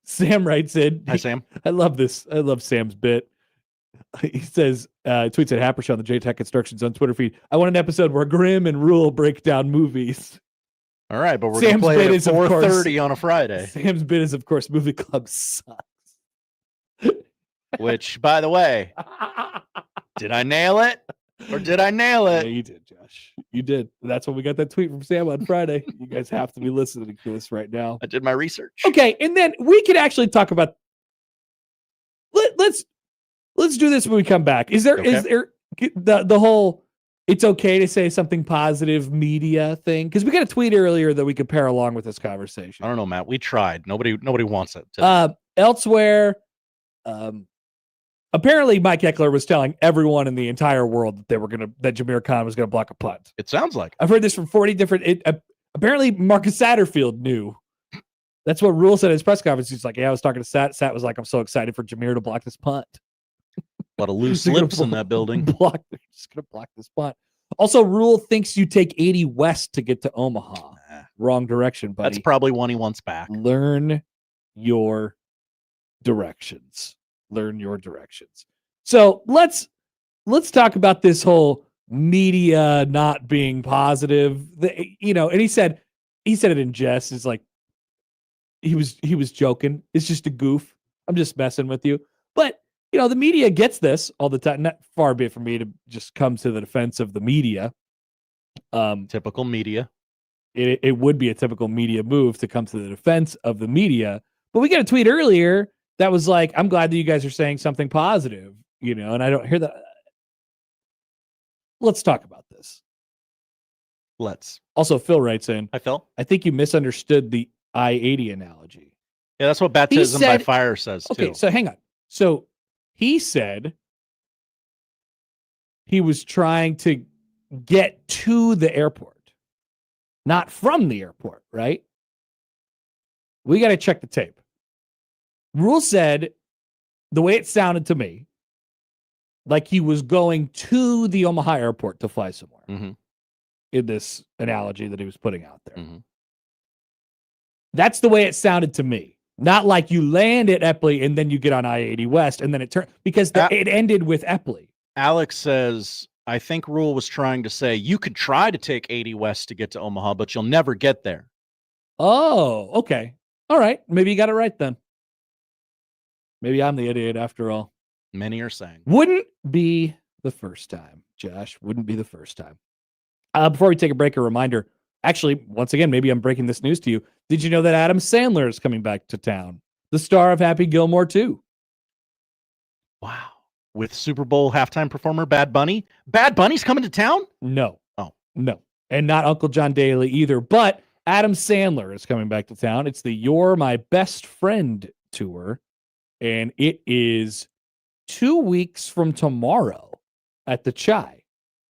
Sam writes in. Hi, Sam. I love this. I love Sam's bit. He says, tweets at Happer Show on the JTech Instructions on Twitter feed. I want an episode where Grimm and Rule break down movies. All right, but we're going to play it at 4:30 on a Friday. Sam's bit is, of course, Movie Club sucks. Which, by the way, did I nail it? Or did I nail it? Yeah, you did, Josh. You did. That's when we got that tweet from Sam on Friday. You guys have to be listening to this right now. I did my research. Okay, and then we could actually talk about. Let's do this when we come back. Is there the whole it's okay to say something positive media thing? Because we got a tweet earlier that we could pair along with this conversation. I don't know, Matt. We tried. Nobody wants it. Elsewhere, apparently Mike Eckler was telling everyone in the entire world that that Jameer Khan was going to block a punt. It sounds like. I've heard this from 40 different. Apparently Marcus Satterfield knew. That's what Rule said at his press conference. He's like, yeah, I was talking to Sat. Sat was like, I'm so excited for Jameer to block this punt. A lot of loose lips in that building. Just going to block this punt. Also, Rule thinks you take 80 west to get to Omaha. Wrong direction, buddy. That's probably one he wants back. Learn your directions. Learn your directions. So let's talk about this whole media not being positive. And he said it in jest. It's like he was joking. It's just a goof. I'm just messing with you. But the media gets this all the time. Not far be it from me to just come to the defense of the media. Typical media. It would be a typical media move to come to the defense of the media. But we got a tweet earlier that was like, I'm glad that you guys are saying something positive, and I don't hear that. Let's talk about this. Let's. Also, Phil writes in, Hi, Phil. I think you misunderstood the I-80 analogy. Yeah, that's what baptism by fire says, too. Okay, so hang on. So he said he was trying to get to the airport, not from the airport, right? We got to check the tape. Rule said, the way it sounded to me, like he was going to the Omaha airport to fly somewhere in this analogy that he was putting out there. That's the way it sounded to me. Not like you land at Epley and then you get on I-80 West and then it turned, because it ended with Epley. Alex says, I think Rule was trying to say you could try to take 80 West to get to Omaha, but you'll never get there. Oh, okay. All right. Maybe you got it right then. Maybe I'm the idiot after all. Many are saying. Wouldn't be the first time, Josh. Wouldn't be the first time. Before we take a break, a reminder. Actually, once again, maybe I'm breaking this news to you. Did you know that Adam Sandler is coming back to town? The star of Happy Gilmore 2. Wow. With Super Bowl halftime performer Bad Bunny? Bad Bunny's coming to town? No. Oh. No. And not Uncle John Daly either. But Adam Sandler is coming back to town. It's the You're My Best Friend tour. And it is 2 weeks from tomorrow at the Chai,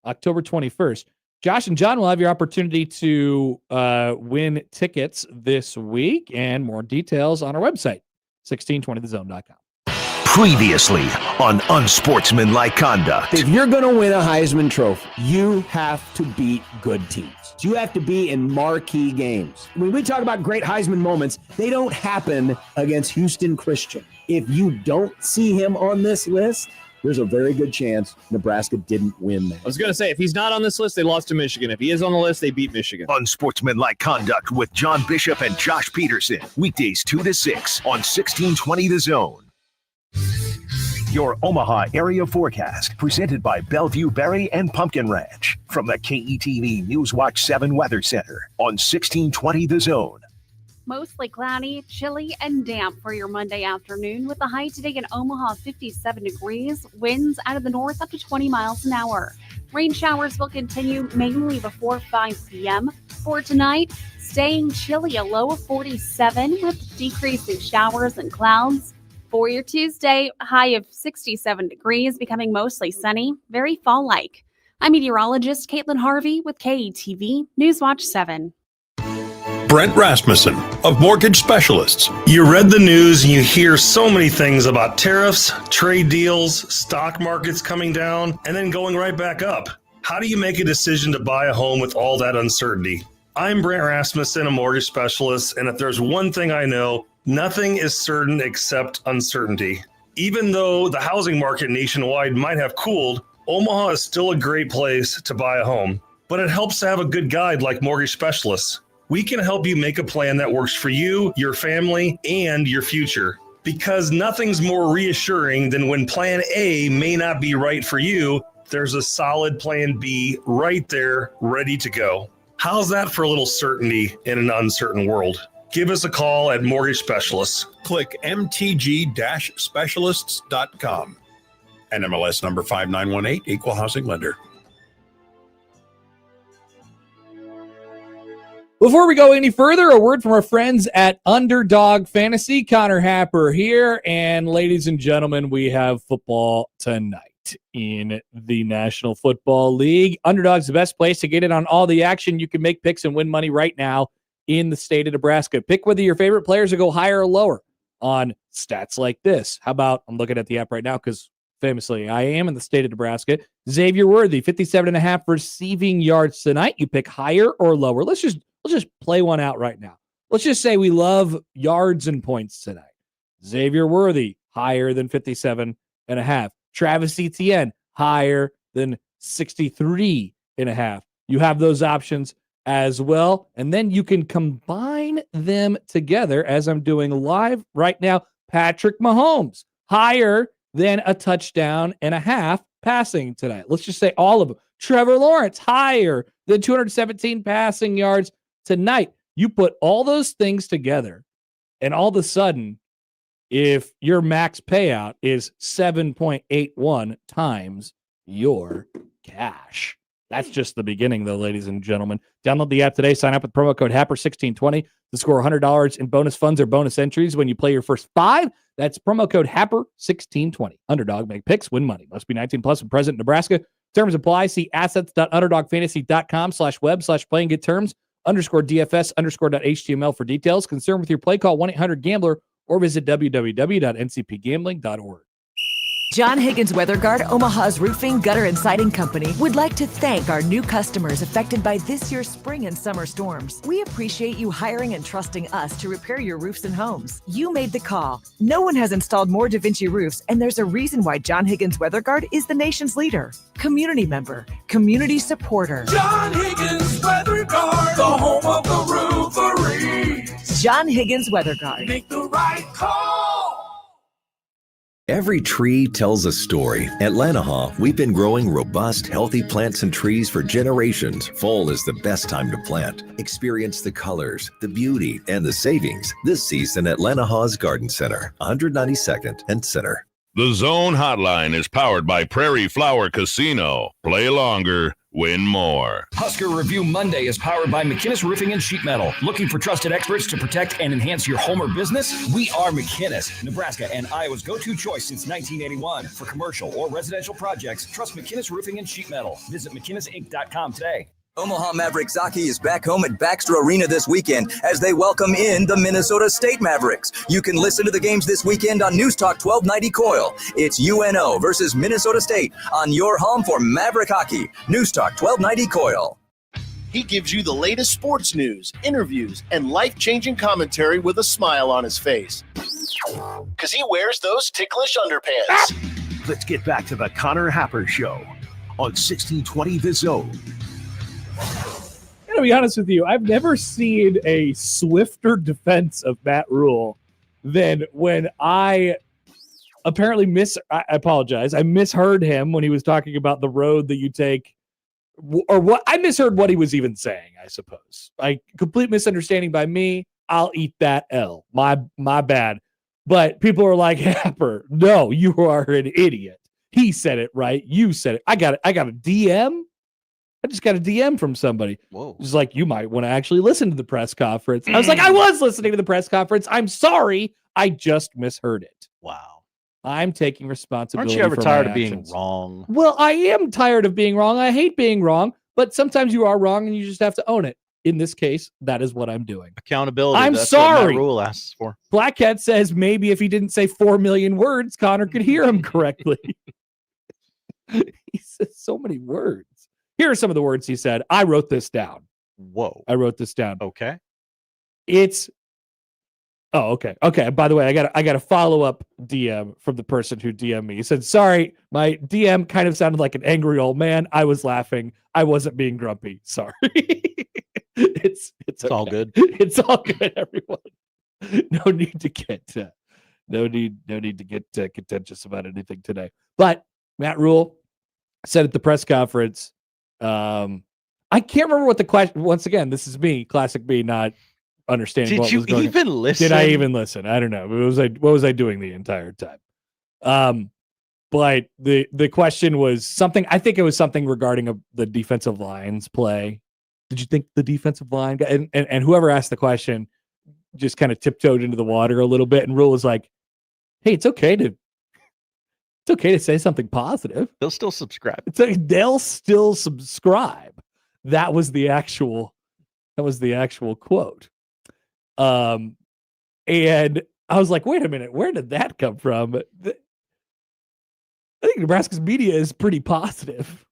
October 21st. Josh and John will have your opportunity to win tickets this week, and more details on our website, 1620thezone.com. Previously on Unsportsmanlike Conduct. If you're going to win a Heisman Trophy, you have to beat good teams. You have to be in marquee games. When we talk about great Heisman moments, they don't happen against Houston Christian. If you don't see him on this list, there's a very good chance Nebraska didn't win that. I was going to say, if he's not on this list, they lost to Michigan. If he is on the list, they beat Michigan. Unsportsmanlike Conduct with John Bishop and Josh Peterson. Weekdays 2 to 6 on 1620 The Zone. Your Omaha area forecast, presented by Bellevue Berry and Pumpkin Ranch, from the KETV Newswatch 7 Weather Center on 1620 The Zone. Mostly cloudy, chilly, and damp for your Monday afternoon, with a high today in Omaha 57 degrees, winds out of the north up to 20 miles an hour. Rain showers will continue mainly before 5 p.m. For tonight, staying chilly, a low of 47 with decreasing showers and clouds. For your Tuesday, high of 67 degrees, becoming mostly sunny, very fall-like. I'm meteorologist Caitlin Harvey with KETV Newswatch 7. Brent Rasmussen of Mortgage Specialists. You read the news and you hear so many things about tariffs, trade deals, stock markets coming down, and then going right back up. How do you make a decision to buy a home with all that uncertainty? I'm Brent Rasmussen, a mortgage specialist, and if there's one thing I know, nothing is certain except uncertainty. Even though the housing market nationwide might have cooled, Omaha is still a great place to buy a home. But it helps to have a good guide like Mortgage Specialists. We can help you make a plan that works for you, your family, and your future. Because nothing's more reassuring than when plan A may not be right for you, there's a solid plan B right there, ready to go. How's that for a little certainty in an uncertain world? Give us a call at Mortgage Specialists. Click mtg-specialists.com. NMLS number 5918, Equal Housing Lender. Before we go any further, a word from our friends at Underdog Fantasy. Connor Happer here. And ladies and gentlemen, we have football tonight in the National Football League. Underdog's the best place to get in on all the action. You can make picks and win money right now in the state of Nebraska. Pick whether your favorite players will go higher or lower on stats like this. How about, I'm looking at the app right now because famously I am in the state of Nebraska. Xavier Worthy, 57.5 receiving yards tonight. You pick higher or lower. Let's just play one out right now. Let's just say we love yards and points tonight. Xavier Worthy, higher than 57.5. Travis Etienne, higher than 63.5. You have those options as well. And then you can combine them together as I'm doing live right now. Patrick Mahomes, higher than a touchdown and a half passing tonight. Let's just say all of them. Trevor Lawrence, higher than 217 passing yards tonight. You put all those things together, and all of a sudden, if your max payout is 7.81 times your cash. That's just the beginning, though, ladies and gentlemen. Download the app today. Sign up with promo code HAPPER1620 to score $100 in bonus funds or bonus entries when you play your first 5. That's promo code HAPPER1620. Underdog, make picks, win money. Must be 19 plus and present in Nebraska. Terms apply. See assets.underdogfantasy.com/web/play and get terms. _DFS_.html for details. Concerned with your play, call 1-800-GAMBLER or visit www.ncpgambling.org. John Higgins Weather Guard, Omaha's roofing, gutter, and siding company, would like to thank our new customers affected by this year's spring and summer storms. We appreciate you hiring and trusting us to repair your roofs and homes. You made the call. No one has installed more Da Vinci roofs, and there's a reason why John Higgins Weather Guard is the nation's leader. Community member, community supporter. John Higgins Weather Guard, the home of the roofery. John Higgins Weather Guard. Make the right call. Every tree tells a story. At Lanahaw, we've been growing robust, healthy plants and trees for generations. Fall is the best time to plant. Experience the colors, the beauty, and the savings this season at Lanahaw's Garden Center, 192nd and Center. The Zone Hotline is powered by Prairie Flower Casino. Play longer, win more. Husker Review Monday is powered by McKinnis Roofing and Sheet Metal. Looking for trusted experts to protect and enhance your home or business? We are McKinnis, Nebraska and Iowa's go-to choice since 1981. For commercial or residential projects, trust McKinnis Roofing and Sheet Metal. Visit McKinnisInc.com today. Omaha Mavericks hockey is back home at Baxter Arena this weekend as they welcome in the Minnesota State Mavericks. You can listen to the games this weekend on News Talk 1290 Coil. It's UNO versus Minnesota State on your home for Maverick hockey. News Talk 1290 Coil. He gives you the latest sports news, interviews, and life-changing commentary with a smile on his face. Because he wears those ticklish underpants. Let's get back to the Connor Happer Show on 1620 The Zone. I'm going to be honest with you. I've never seen a swifter defense of Matt Rule than when I apparently I apologize. I misheard him when he was talking about the road that you take, or what I misheard what he was even saying, I suppose. Complete misunderstanding by me. I'll eat that L. My bad. But people are like, Happer, no, you are an idiot. He said it right. You said it. I got a DM. I just got a DM from somebody. Whoa. It's like, you might want to actually listen to the press conference. I was like, I was listening to the press conference. I'm sorry. I just misheard it. Wow. I'm taking responsibility. Aren't you ever for tired my of being actions. wrong? Well, I am tired of being wrong. I hate being wrong, but sometimes you are wrong and you just have to own it. In this case, that is what I'm doing. Accountability. I'm That's sorry. what Matt Rule asks for. Black Cat says maybe if he didn't say 4 million words, Connor could hear him correctly. He says so many words. Here are some of the words he said. I wrote this down. Whoa. I wrote this down. Okay. Okay. Okay. By the way, I got a follow-up DM from the person who DM'd me. He said, sorry, my DM kind of sounded like an angry old man. I was laughing. I wasn't being grumpy. Sorry. It's okay. All good. It's all good, everyone. No need to get contentious about anything today. But Matt Rule said at the press conference, I can't remember what the question. Once again, this is me, classic me, not understanding. Did you even listen? Did I even listen? I don't know. What was I doing the entire time? But the question was something. I think it was something regarding the defensive line's play. did you think the defensive line got, and whoever asked the question just kind of tiptoed into the water a little bit, and Rule was like, hey, it's okay to say something positive. They'll still subscribe. They'll still subscribe. That was the actual quote. And I was like, wait a minute, where did that come from? I think Nebraska's media is pretty positive.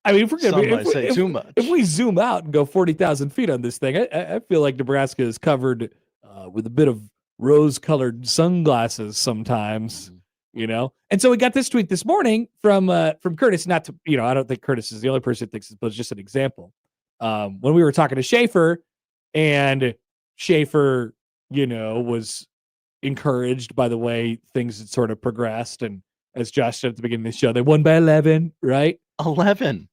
I mean, if we're going to say too much. If we zoom out and go 40,000 feet on this thing, I feel like Nebraska is covered with a bit of rose-colored sunglasses sometimes, And so we got this tweet this morning from Curtis. Not to, I don't think Curtis is the only person who thinks this, but it's just an example. When we were talking to Schaefer, and Schaefer, was encouraged by the way things had sort of progressed, and as Josh said at the beginning of the show, they won by 11, right? 11.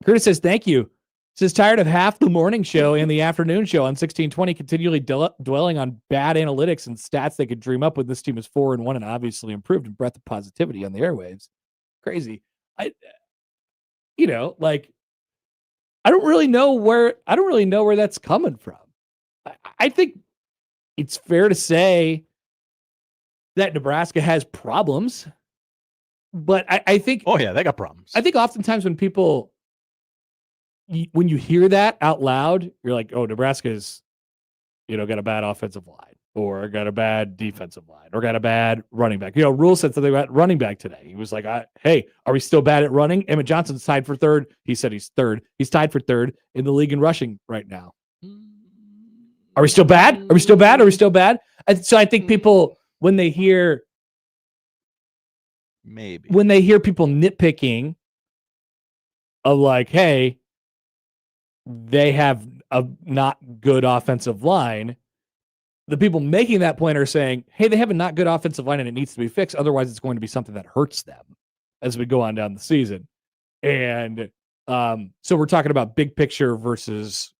Curtis says, thank you. Says, tired of half the morning show and the afternoon show on 1620 continually dwelling on bad analytics and stats they could dream up when this team is 4-1 and obviously improved in breadth of positivity on the airwaves. Crazy. I don't really know where that's coming from. I think it's fair to say that Nebraska has problems, but I think, oh yeah, they got problems. I think oftentimes when you hear that out loud, you're like, oh, Nebraska's, got a bad offensive line, or got a bad defensive line, or got a bad running back. Rule said something about running back today. He was like, hey, are we still bad at running? Emmett Johnson's tied for third. He said he's third. He's tied for third in the league in rushing right now. Are we still bad? Are we still bad? Are we still bad? So I think people, when they hear people nitpicking of like, hey, they have a not good offensive line, the people making that point are saying, hey, they have a not good offensive line and it needs to be fixed. Otherwise, it's going to be something that hurts them as we go on down the season. And so we're talking about big picture versus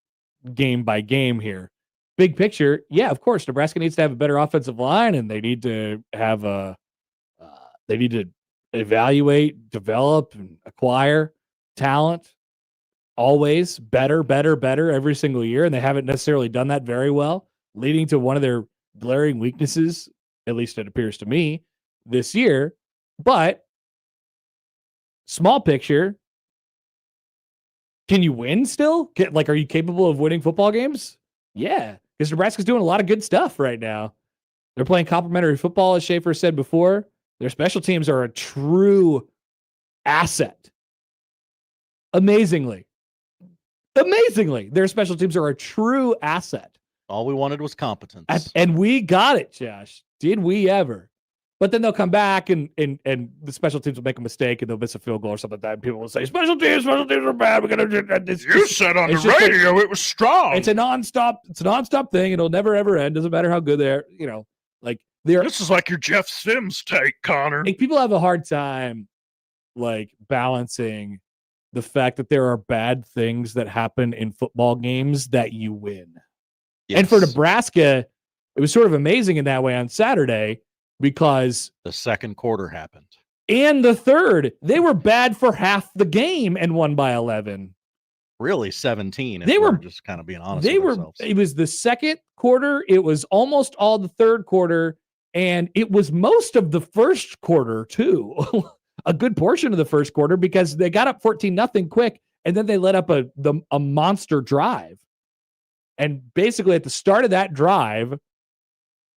game by game here. Big picture, yeah, of course, Nebraska needs to have a better offensive line, and they need to have they need to evaluate, develop, and acquire talent. Always better every single year, and they haven't necessarily done that very well, leading to one of their glaring weaknesses, at least it appears to me, this year. But small picture, can you win still? Are you capable of winning football games? Yeah, because Nebraska's doing a lot of good stuff right now. They're playing complementary football, as Schaefer said before. Their special teams are a true asset. Amazingly, their special teams are a true asset. All we wanted was competence. And we got it, Josh. Did we ever? But then they'll come back and the special teams will make a mistake and they'll miss a field goal or something like that. And people will say, special teams are bad. You said on the radio it was strong. It's a nonstop thing. It'll never, ever end. Doesn't matter how good they're, This is like your Jeff Sims take, Connor. People have a hard time balancing the fact that there are bad things that happen in football games that you win. Yes. And for Nebraska, it was sort of amazing in that way on Saturday because the second quarter happened. And the third, they were bad for half the game and won by 11. Really 17. They were just kind of being honest with ourselves. It was the second quarter. It was almost all the third quarter. And it was most of the first quarter too. A good portion of the first quarter because they got up 14-0 quick. And then they let up a monster drive. And basically at the start of that drive,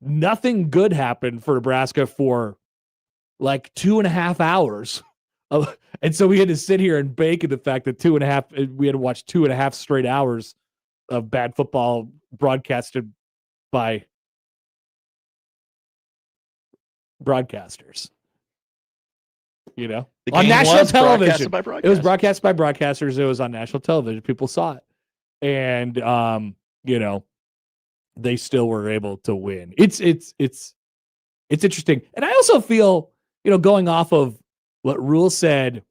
nothing good happened for Nebraska for 2.5 hours. And so we had to sit here and bake in the fact that we had to watch 2.5 straight hours of bad football broadcasted by broadcasters. On national television. It was broadcast by broadcasters. It was on national television. People saw it. And, they still were able to win. It's interesting. And I also feel, going off of what Rule said,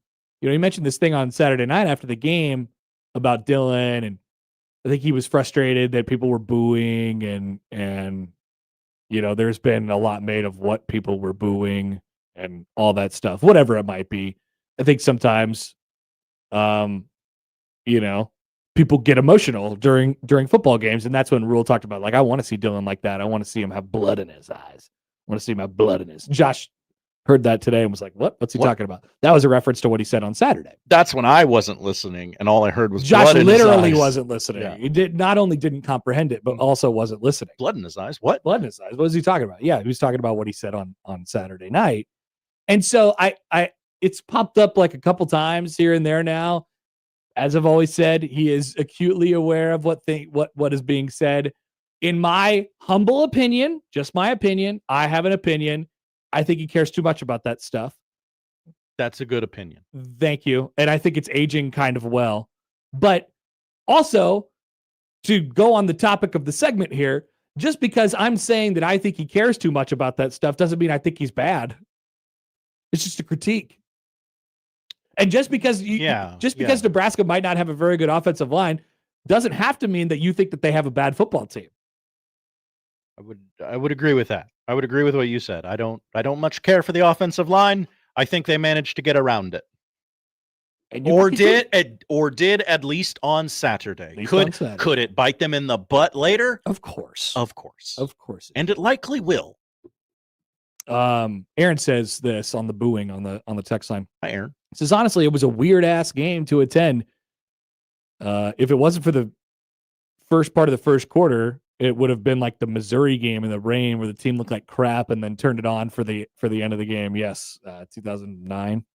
he mentioned this thing on Saturday night after the game about Dylan, and I think he was frustrated that people were booing and there's been a lot made of what people were booing and all that stuff, whatever it might be. I think sometimes, people get emotional during football games, and that's when Rule talked about, like, I want to see Dylan like that. I want to see him have blood in his eyes. I want to see him have blood in his. Josh heard that today and was like, what's he talking about? That was a reference to what he said on Saturday. That's when I wasn't listening, and all I heard was Josh blood in literally his eyes. wasn't listening. Yeah. He not only didn't comprehend it, but also wasn't listening. Blood in his eyes? What? Blood in his eyes. What was he talking about? Yeah, he was talking about what he said on Saturday night. And so I it's popped up like a couple times here and there now. As I've always said, he is acutely aware of what is being said. In my humble opinion, just my opinion, I have an opinion. I think he cares too much about that stuff. That's a good opinion. Thank you. And I think it's aging kind of well. But also, to go on the topic of the segment here, just because I'm saying that I think he cares too much about that stuff doesn't mean I think he's bad. It's just a critique. And just because Nebraska might not have a very good offensive line doesn't have to mean that you think that they have a bad football team. I would agree with that. I would agree with what you said. I don't much care for the offensive line. I think they managed to get around it. Or did at least on Saturday. Could it bite them in the butt later? Of course. And it likely will. Aaron says this on the booing on the text line. Hi, Aaron. He says, honestly, it was a weird ass game to attend. If it wasn't for the first part of the first quarter, it would have been like the Missouri game in the rain where the team looked like crap and then turned it on for the end of the game. Yes, 2009.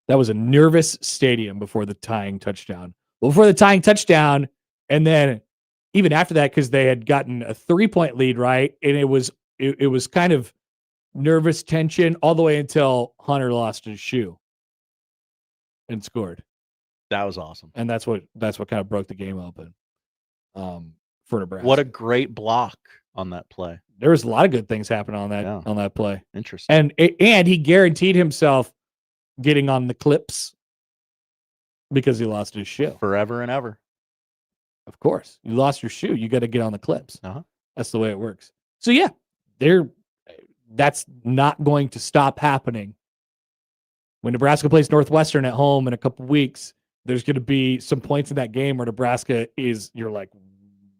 That was a nervous stadium before the tying touchdown. Before the tying touchdown, and then even after that, because they had gotten a 3-point lead, right? And it was kind of nervous tension all the way until Hunter lost his shoe and scored. That was awesome. And that's what kind of broke the game open. For Nebraska. What a great block on that play. There was a lot of good things happening on that play. Interesting. And he guaranteed himself getting on the clips because he lost his shoe. Forever and ever. Of course. You lost your shoe, you got to get on the clips. Uh-huh. That's the way it works. So yeah, that's not going to stop happening. When Nebraska plays Northwestern at home in a couple weeks, there's going to be some points in that game where Nebraska you're like,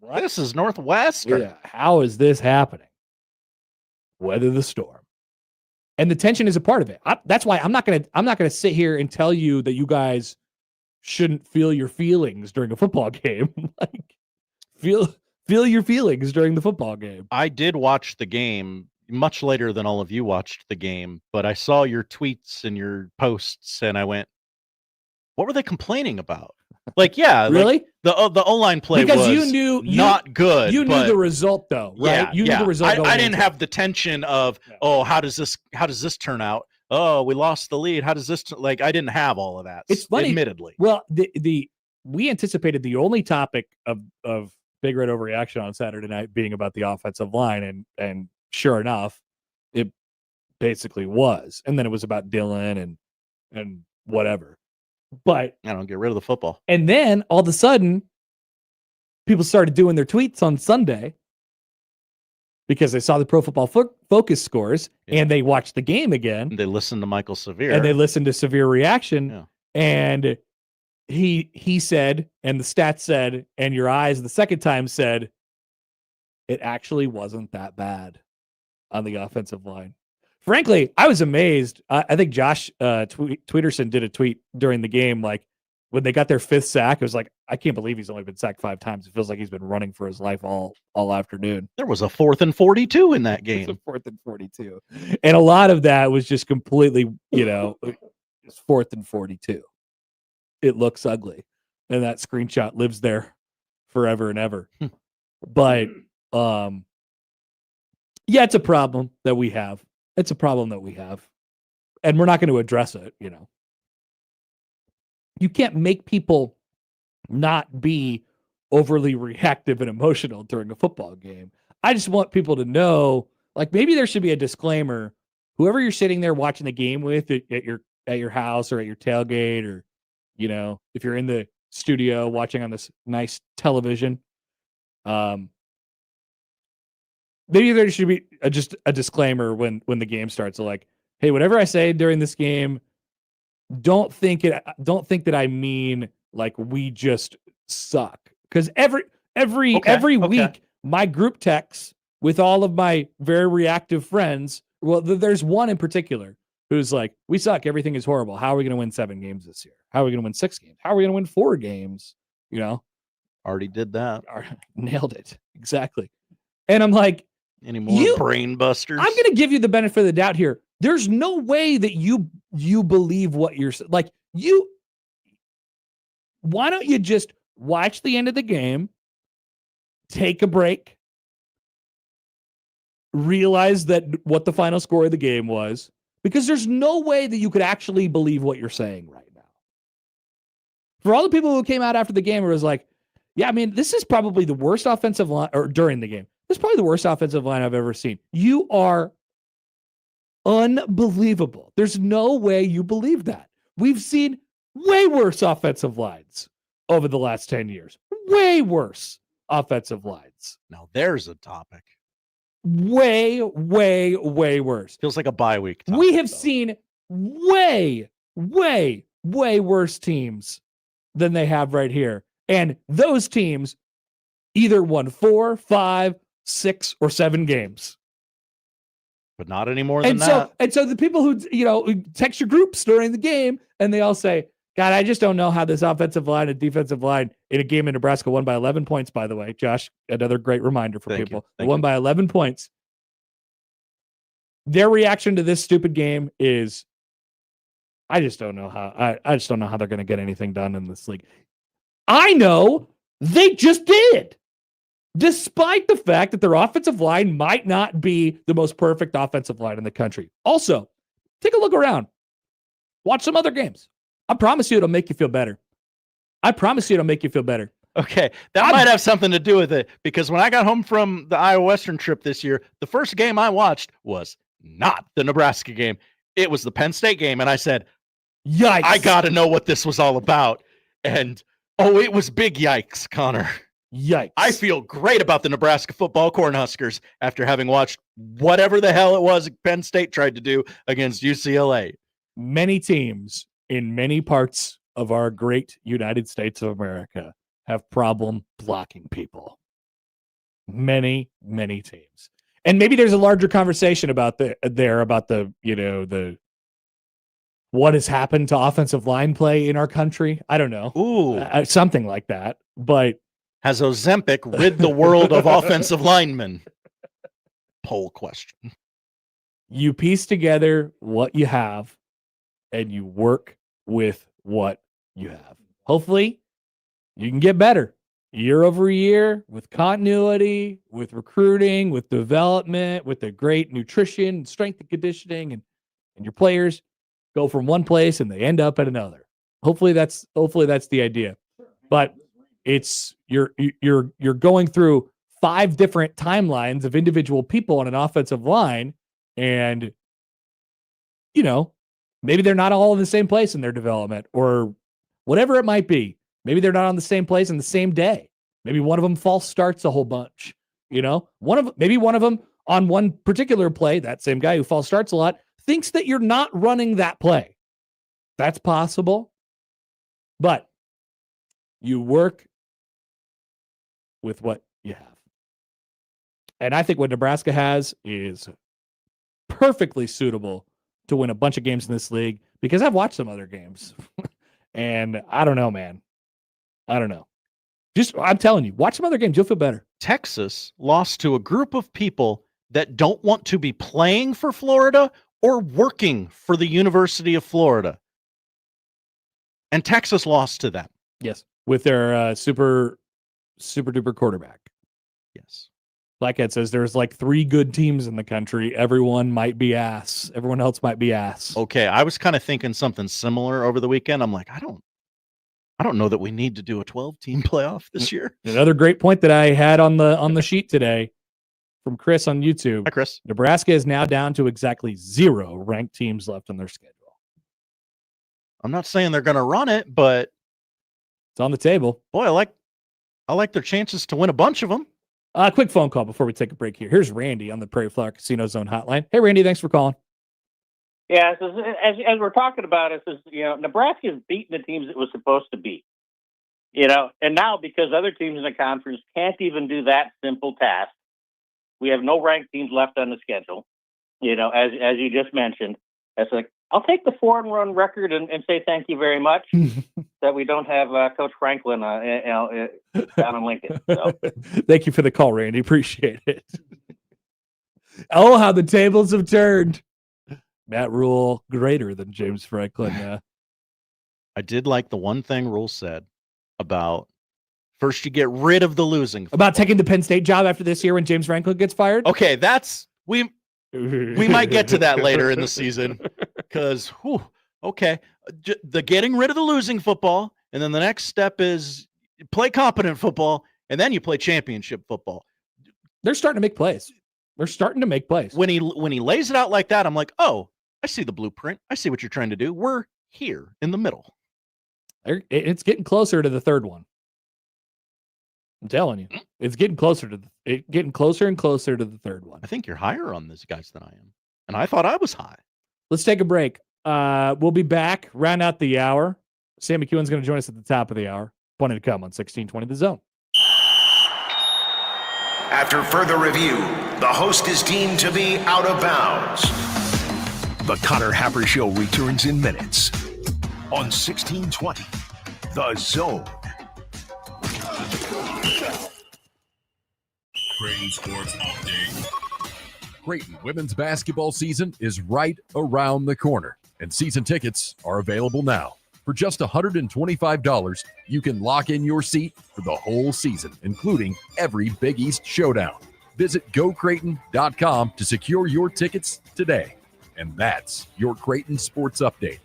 what? This is Northwestern. Yeah, how is this happening? Weather the storm, and the tension is a part of it. That's why I'm not gonna sit here and tell you that you guys shouldn't feel your feelings during a football game. Like, feel your feelings during the football game. I did watch the game much later than all of you watched the game, but I saw your tweets and your posts, and I went, "What were they complaining about?" Like, yeah, really? Like the O-line play because was not good. You knew the result, though, right? Yeah, you knew the result. I didn't have the tension of, how does this turn out? Oh, we lost the lead. How does this like? I didn't have all of that. It's funny, admittedly. Well, we anticipated the only topic of Big Red Overreaction on Saturday night being about the offensive line, and sure enough, it basically was. And then it was about Dylan and whatever. But I don't get rid of the football. And then all of a sudden, people started doing their tweets on Sunday because they saw the Pro Football Focus scores and they watched the game again. And they listened to Michael Severe. And they listened to Severe Reaction. Yeah. And he said, and the stats said, and your eyes the second time said, it actually wasn't that bad on the offensive line. Frankly, I was amazed. I think Josh Tweederson did a tweet during the game, like when they got their 5th sack. It was like, I can't believe he's only been sacked 5 times. It feels like he's been running for his life all afternoon. There was a 4th and 42 in that game. It was a 4th and 42, and a lot of that was just completely, it's 4th and 42. It looks ugly, and that screenshot lives there forever and ever. But yeah, it's a problem that we have. It's a problem that we have, and we're not going to address it. You can't make people not be overly reactive and emotional during a football game. I just want people to know, like, maybe there should be a disclaimer. Whoever you're sitting there watching the game with at your house or at your tailgate, or if you're in the studio watching on this nice television, maybe there should be just a disclaimer when the game starts. So like, hey, whatever I say during this game, don't think that I mean like we just suck. Because every week, my group texts with all of my very reactive friends, well, there's one in particular who's like, we suck. Everything is horrible. How are we going to win 7 games this year? How are we going to win 6 games? How are we going to win 4 games? You know? Already did that. Nailed it. Exactly. And I'm like, any more brain busters? I'm going to give you the benefit of the doubt here. There's no way that you believe what you're like. Why don't you just watch the end of the game, take a break, realize that what the final score of the game was, because there's no way that you could actually believe what you're saying right now. For all the people who came out after the game, it was like, yeah, I mean, this is probably the worst offensive line, or during the game, this is probably the worst offensive line I've ever seen. You are unbelievable. There's no way you believe that. We've seen way worse offensive lines over the last 10 years. Way worse offensive lines. Now there's a topic. Way, way, way worse. Feels like a bye week topic, we have seen way, way, way worse teams than they have right here. And those teams either won 4, 5, 6, or 7 games. But not any more than that. And so the people who, who text your groups during the game, and they all say, God, I just don't know how this offensive line and defensive line in a game in Nebraska won by 11 points, by the way. Josh, another great reminder for people. They won by 11 points. Their reaction to this stupid game is, I just don't know how. I just don't know how they're going to get anything done in this league. I know they just did. Despite the fact that their offensive line might not be the most perfect offensive line in the country. Also, take a look around. Watch some other games. I promise you it'll make you feel better. Okay, that might have something to do with it, because when I got home from the Iowa Western trip this year, the first game I watched was not the Nebraska game. It was the Penn State game, and I said, yikes. I got to know what this was all about. And, it was big yikes, Connor. Yikes. I feel great about the Nebraska football Cornhuskers after having watched whatever the hell it was Penn State tried to do against UCLA. Many teams in many parts of our great United States of America have problem blocking people. Many, many teams. And maybe there's a larger conversation about the what has happened to offensive line play in our country. I don't know. Ooh. Something like that. But has Ozempic rid the world of offensive linemen? Poll question. You piece together what you have and you work with what you have. Hopefully, you can get better year over year with continuity, with recruiting, with development, with the great nutrition, strength and conditioning, and your players go from one place and they end up at another. Hopefully that's the idea. But it's you're going through 5 different timelines of individual people on an offensive line, and maybe they're not all in the same place in their development, or whatever it might be. Maybe they're not on the same place in the same day. Maybe one of them false starts a whole bunch. Maybe one of them on one particular play, that same guy who false starts a lot, thinks that you're not running that play. That's possible. But you work with what you have. And I think what Nebraska has is perfectly suitable to win a bunch of games in this league, because I've watched some other games. And I don't know, man. I don't know. I'm telling you, watch some other games. You'll feel better. Texas lost to a group of people that don't want to be playing for Florida or working for the University of Florida. And Texas lost to them. Yes. With their super duper quarterback. Yes. Blackhead says there's like 3 good teams in the country. Everyone might be ass. Everyone else might be ass. Okay. I was kind of thinking something similar over the weekend. I'm like, I don't know that we need to do a 12-team playoff this year. Another great point that I had on the sheet today from Chris on YouTube. Hi, Chris. Nebraska is now down to exactly 0 ranked teams left on their schedule. I'm not saying they're going to run it, but it's on the table. Boy, I like their chances to win a bunch of them. Quick phone call before we take a break here. Here's Randy on the Prairie Flower Casino Zone hotline. Hey, Randy, thanks for calling. Yeah, as we're talking about it, Nebraska is beating the teams it was supposed to beat. And now because other teams in the conference can't even do that simple task, we have no ranked teams left on the schedule. As you just mentioned, it's like, I'll take the 4-run record and say thank you very much that we don't have Coach Franklin down in Lincoln. So. Thank you for the call, Randy. Appreciate it. Oh, how the tables have turned. Matt Rule greater than James Franklin. I did like the one thing Rule said about first you get rid of the losing. About taking the Penn State job after this year when James Franklin gets fired? Okay, we might get to that later in the season because, okay, the getting rid of the losing football, and then the next step is play competent football, and then you play championship football. They're starting to make plays. When he lays it out like that, I'm like, oh, I see the blueprint. I see what you're trying to do. We're here in the middle. It's getting closer to the third one. I'm telling you, it's getting closer and closer to the third one. I think you're higher on these guys than I am, and I thought I was high. Let's take a break. We'll be back, round out the hour. Sam McKewon's going to join us at the top of the hour. Plenty to come on 1620 The Zone. After further review, the host is deemed to be out of bounds. The Connor Happer Show returns in minutes on 1620 The Zone. Creighton Sports Update. Creighton women's basketball season is right around the corner, and season tickets are available now. For just $125, you can lock in your seat for the whole season, including every Big East showdown. Visit GoCreighton.com to secure your tickets today. And that's your Creighton Sports Update.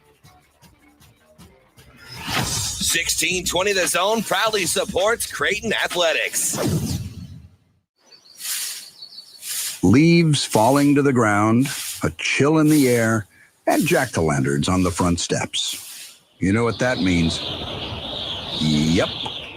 1620 The Zone proudly supports Creighton Athletics. Leaves falling to the ground, a chill in the air, and jack-o'-lanterns on the front steps. You know what that means? Yep,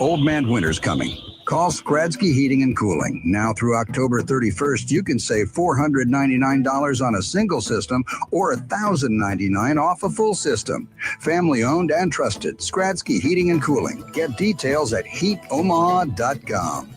Old Man Winter's coming. Call Skradsky Heating and Cooling. Now through October 31st, you can save $499 on a single system or $1,099 off a full system. Family-owned and trusted, Skradsky Heating and Cooling. Get details at heatomaha.com.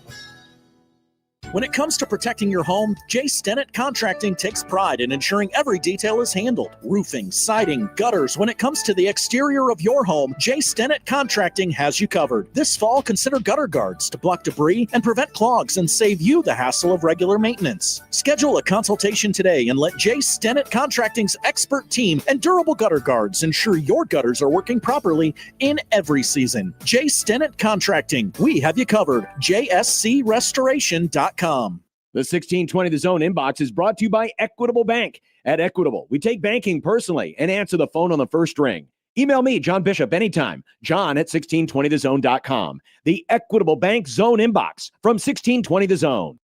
When it comes to protecting your home, J. Stennett Contracting takes pride in ensuring every detail is handled. Roofing, siding, gutters. When it comes to the exterior of your home, J. Stennett Contracting has you covered. This fall, consider gutter guards to block debris and prevent clogs and save you the hassle of regular maintenance. Schedule a consultation today and let J. Stennett Contracting's expert team and durable gutter guards ensure your gutters are working properly in every season. J. Stennett Contracting. We have you covered. JSCRestoration.com. The 1620 The Zone inbox is brought to you by Equitable Bank. At Equitable, we take banking personally and answer the phone on the first ring. Email me, John Bishop, anytime. John at 1620thezone.com. The Equitable Bank Zone inbox from 1620 The Zone.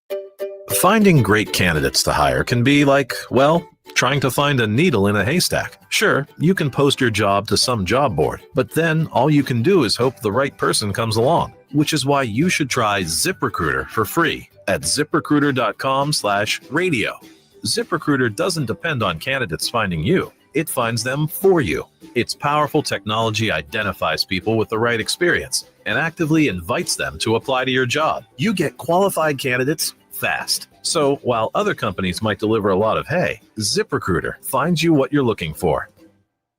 Finding great candidates to hire can be like, well, trying to find a needle in a haystack. Sure, you can post your job to some job board, but then all you can do is hope the right person comes along, which is why you should try ZipRecruiter for free at ZipRecruiter.com/radio. ZipRecruiter doesn't depend on candidates finding you. It finds them for you. Its powerful technology identifies people with the right experience and actively invites them to apply to your job. You get qualified candidates fast. So while other companies might deliver a lot of hay, ZipRecruiter finds you what you're looking for.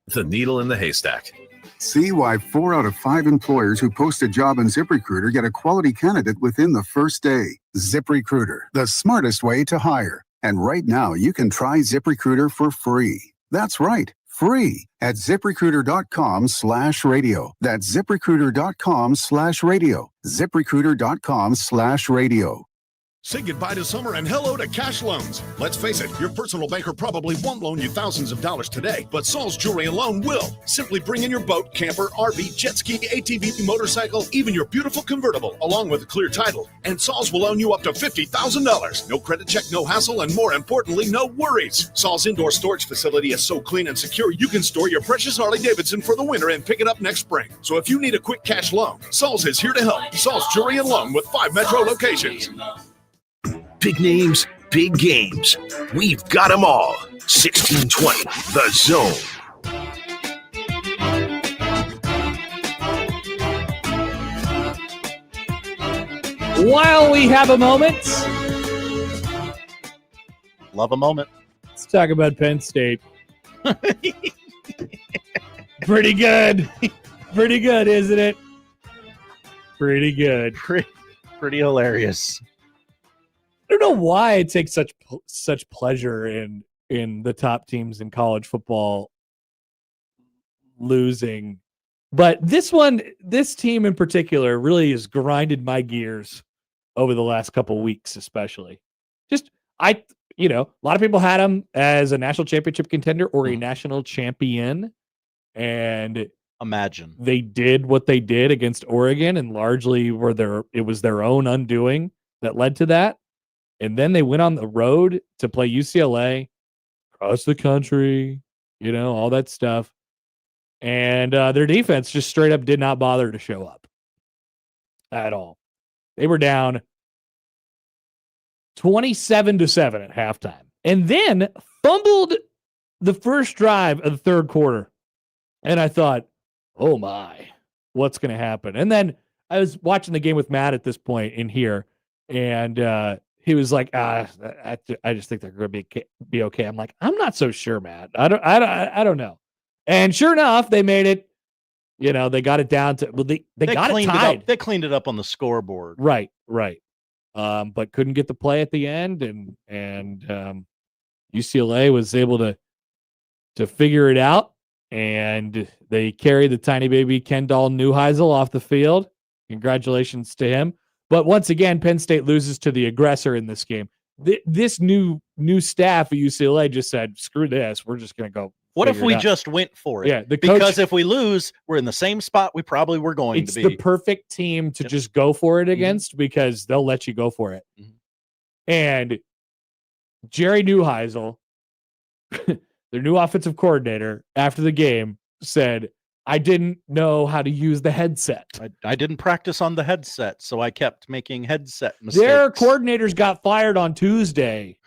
The needle in the haystack. See why 4 out of 5 employers who post a job on ZipRecruiter get a quality candidate within the first day. ZipRecruiter, the smartest way to hire. And right now, you can try ZipRecruiter for free. That's right, free at ZipRecruiter.com/radio. That's ZipRecruiter.com/radio. ZipRecruiter.com/radio. Say goodbye to summer and hello to cash loans. Let's face it, your personal banker probably won't loan you thousands of dollars today, but Saul's Jewelry and Loan will. Simply bring in your boat, camper, RV, jet ski, ATV, motorcycle, even your beautiful convertible, along with a clear title. And Saul's will loan you up to $50,000. No credit check, no hassle, and more importantly, no worries. Saul's indoor storage facility is so clean and secure, you can store your precious Harley-Davidson for the winter and pick it up next spring. So if you need a quick cash loan, Saul's is here to help. Saul's Jewelry and Loan with 5 metro locations. Big names, big games. We've got them all. 1620, The Zone. While we have a moment, Love a moment. let's talk about Penn State. Pretty good. Pretty good, isn't it? Pretty good. Pretty hilarious. I don't know why I take such pleasure in the top teams in college football losing. But this team in particular really has grinded my gears over the last couple of weeks, especially. A lot of people had them as a national championship contender or a national champion. And imagine they did what they did against Oregon, and largely it was their own undoing that led to that. And then they went on the road to play UCLA, across the country, all that stuff. And their defense just straight up did not bother to show up at all. They were down 27-7 at halftime, and then fumbled the first drive of the third quarter. And I thought, oh my, what's going to happen? And then I was watching the game with Matt at this point in here, and he was like, I just think they're going to be okay. I'm like, I'm not so sure, Matt. I don't know. And sure enough, they made it. They got it down to they got it tied. They cleaned it up on the scoreboard. Right. But couldn't get the play at the end, and UCLA was able to figure it out, and they carried the tiny baby Kendall Neuheisel off the field. Congratulations to him. But once again, Penn State loses to the aggressor in this game. This new staff at UCLA just said, "Screw this. We're just going to go." What if we just went for it? Yeah, because if we lose, we're in the same spot we probably were going to be. It's the perfect team to just go for it against because they'll let you go for it. And Jerry Neuheisel, their new offensive coordinator, after the game said, I didn't know how to use the headset. I didn't practice on the headset, so I kept making headset mistakes. Their coordinators got fired on Tuesday,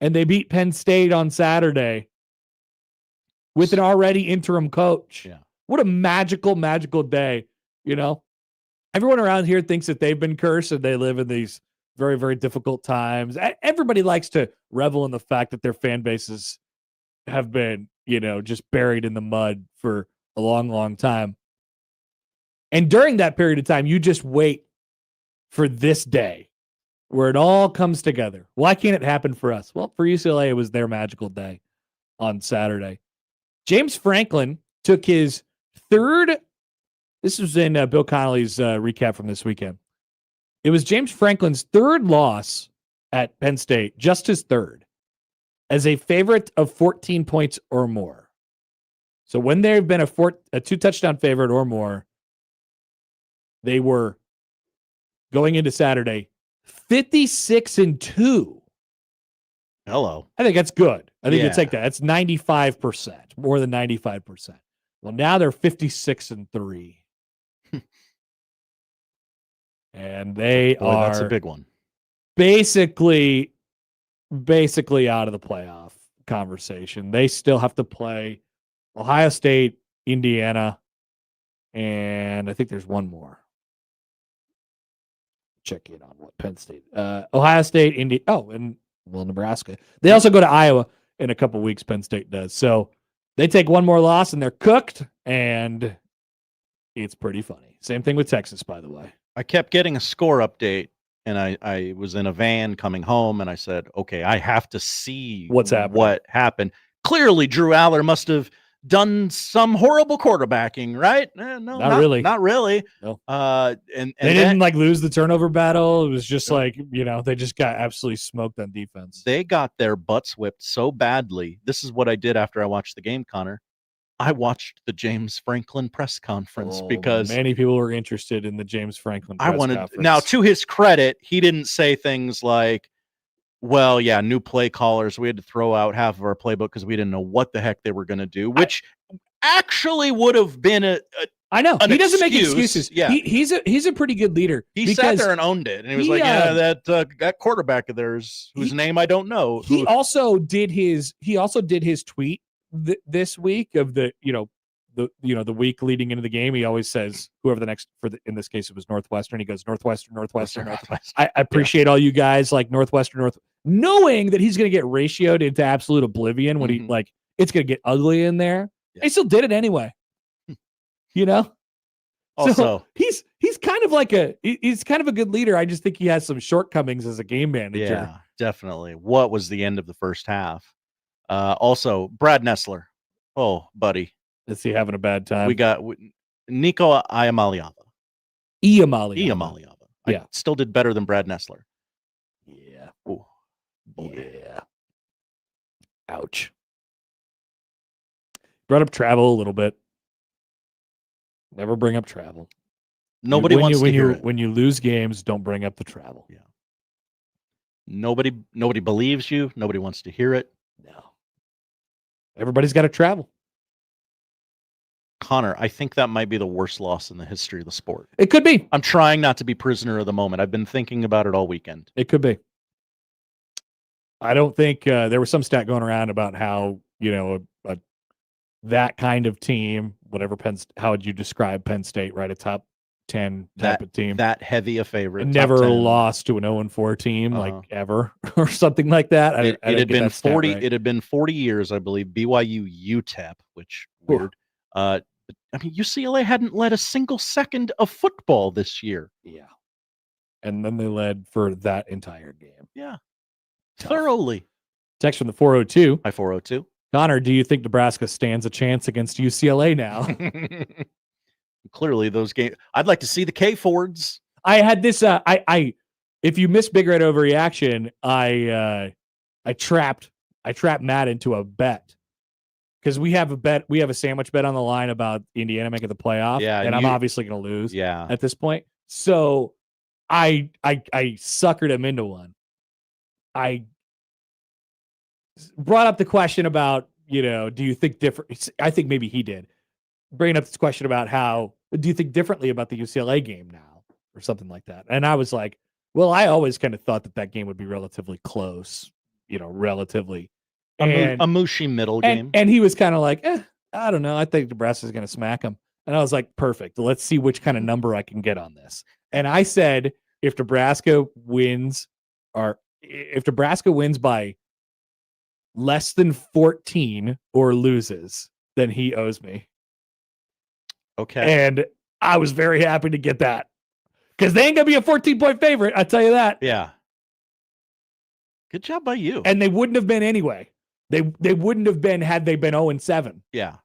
and they beat Penn State on Saturday with an already interim coach. Yeah. What a magical, magical day. Everyone around here thinks that they've been cursed and they live in these very, very difficult times. Everybody likes to revel in the fact that their fan bases have been, just buried in the mud for a long, long time. And during that period of time, you just wait for this day where it all comes together. Why can't it happen for us? Well, for UCLA, it was their magical day on Saturday. James Franklin took his third. This was in Bill Connolly's recap from this weekend. It was James Franklin's third loss at Penn State, just his third, as a favorite of 14 points or more. So when they've been a 2-touchdown favorite or more, they were going into Saturday 56-2. Hello. I think that's good. I think you take that. That's 95%, more than 95%. Well, now they're 56-3. And they are that's a big one. Basically out of the playoff conversation. They still have to play Ohio State, Indiana, and I think there's one more. Check in on what Penn State. Ohio State, Nebraska. They also go to Iowa in a couple weeks, Penn State does. So they take one more loss and they're cooked, and it's pretty funny. Same thing with Texas, by the way. I kept getting a score update, and I was in a van coming home, and I said, okay, I have to see what happened. Clearly, Drew Aller must have done some horrible quarterbacking, right? No, not really. Not really. No. And they didn't lose the turnover battle. It was just they just got absolutely smoked on defense. They got their butts whipped so badly. This is what I did after I watched the game, Connor. I watched the James Franklin press conference because many people were interested in the James Franklin press conference. Now, to his credit, he didn't say things like, well, yeah, new play callers. We had to throw out half of our playbook because we didn't know what the heck they were going to do, which actually would have been I know. He doesn't make excuses. Yeah. He's a pretty good leader. He sat there and owned it. And he was that quarterback of theirs whose name I don't know. He also did his tweet this week of the the week leading into the game, he always says whoever the next in this case it was Northwestern. He goes Northwestern. I appreciate all you guys like Northwestern, knowing that he's going to get ratioed into absolute oblivion when he like it's going to get ugly in there. Yeah. He still did it anyway. Also, so he's kind of like he's kind of a good leader. I just think he has some shortcomings as a game manager. Yeah, definitely. What was the end of the first half? Also, Brad Nessler. Oh, buddy. Is he having a bad time? We got Nico Iamaleava. Iamaleava. Yeah. I still did better than Brad Nessler. Yeah. Ooh. Yeah. Ouch. Brought up travel a little bit. Never bring up travel. Nobody wants to hear it. When you lose games, don't bring up the travel. Yeah. Nobody believes you. Nobody wants to hear it. No. Everybody's got to travel. Connor, I think that might be the worst loss in the history of the sport. It could be. I'm trying not to be prisoner of the moment. I've been thinking about it all weekend. It could be. I don't think there was some stat going around about how, that kind of team, whatever how would you describe Penn State, right? A top 10 type of team. That heavy a favorite. Never lost to an 0-4 team like ever or something like that. It had been 40. Right. It had been 40 years, I believe. BYU UTEP, which weird. I mean, UCLA hadn't led a single second of football this year. Yeah. And then they led for that entire game. Yeah. Tough. Thoroughly. Text from the 402. Hi, 402. Connor, do you think Nebraska stands a chance against UCLA now? Clearly, those games. I'd like to see the K Fords. I had this. If you missed Big Red Overreaction, I trapped Matt into a bet because we have a sandwich bet on the line about Indiana making the playoff. Yeah, and I'm obviously going to lose. Yeah. At this point, so I suckered him into one. I brought up the question about, do you think different? I think maybe he did. Bringing up this question about how do you think differently about the UCLA game now or something like that. And I was like, well, I always kind of thought that game would be relatively close, relatively. A mushy middle game. And he was kind of like, I don't know. I think Nebraska's going to smack him. And I was like, perfect. Let's see which kind of number I can get on this. And I said, if Nebraska wins by less than 14 or loses, then he owes me. Okay. And I was very happy to get that because they ain't going to be a 14-point favorite. I tell you that. Yeah. Good job by you. And they wouldn't have been anyway. They wouldn't have been had they been 0-7. Yeah.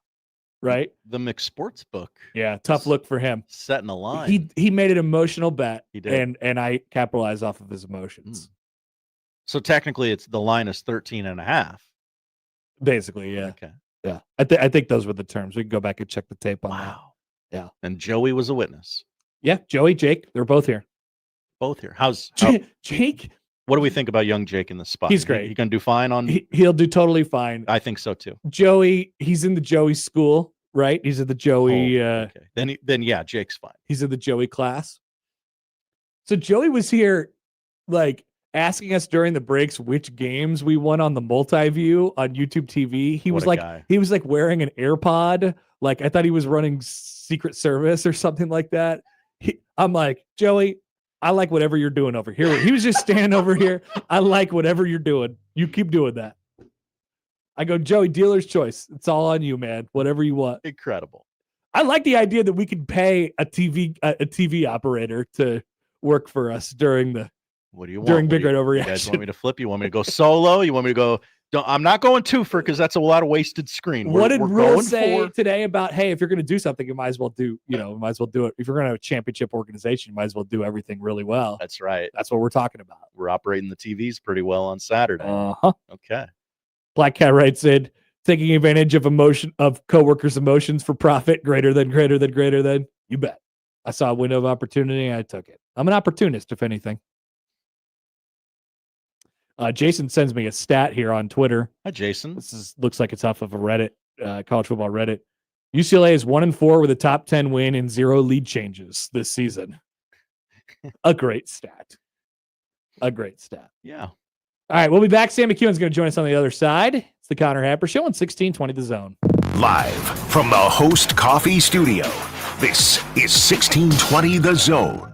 Right. The McSports book. Yeah. Tough look for him. Setting a line. He made an emotional bet. He did. And I capitalized off of his emotions. So technically the line is 13.5. Basically. Yeah. Okay. Yeah. I think those were the terms. We can go back and check the tape on that. Yeah. And Joey was a witness. Yeah. Joey, Jake, they're both here. Both here. How's Jake? What do we think about young Jake in the spot? He's great. He gonna do fine on. He'll do totally fine. I think so too. Joey, he's in the Joey school, right? He's at the Joey. Okay. Then yeah, Jake's fine. He's in the Joey class. So Joey was here, like asking us during the breaks which games we won on the multi-view on YouTube TV. He was like wearing an AirPod. Like I thought he was running Secret Service or something like that. I'm like, Joey, I like whatever you're doing over here. He was just standing over here. I like whatever you're doing. You keep doing that. I go, Joey, dealer's choice. It's all on you, man. Whatever you want. Incredible. I like the idea that we could pay a TV operator to work for us during the What do you want? During Big Red Overreaction. You guys want me to flip? You want me to go solo? You want me to go? I'm not going twofer because that's a lot of wasted screen. What did Rule say today about, hey, if you're going to do something, you might as well do, might as well do it. If you're going to have a championship organization, you might as well do everything really well. That's right. That's what we're talking about. We're operating the TVs pretty well on Saturday. Uh-huh. Okay. Black Cat writes in, taking advantage of coworkers' emotions for profit greater than. You bet. I saw a window of opportunity and I took it. I'm an opportunist, if anything. Jason sends me a stat here on Twitter. Hi, Jason. This looks like it's off of a Reddit, college football Reddit. UCLA is 1-4 with a top 10 win and 0 lead changes this season. A great stat. Yeah. All right, we'll be back. Sam McKewon's going to join us on the other side. It's the Connor Happer Show on 1620 The Zone. Live from the Host Coffee Studio, this is 1620 The Zone.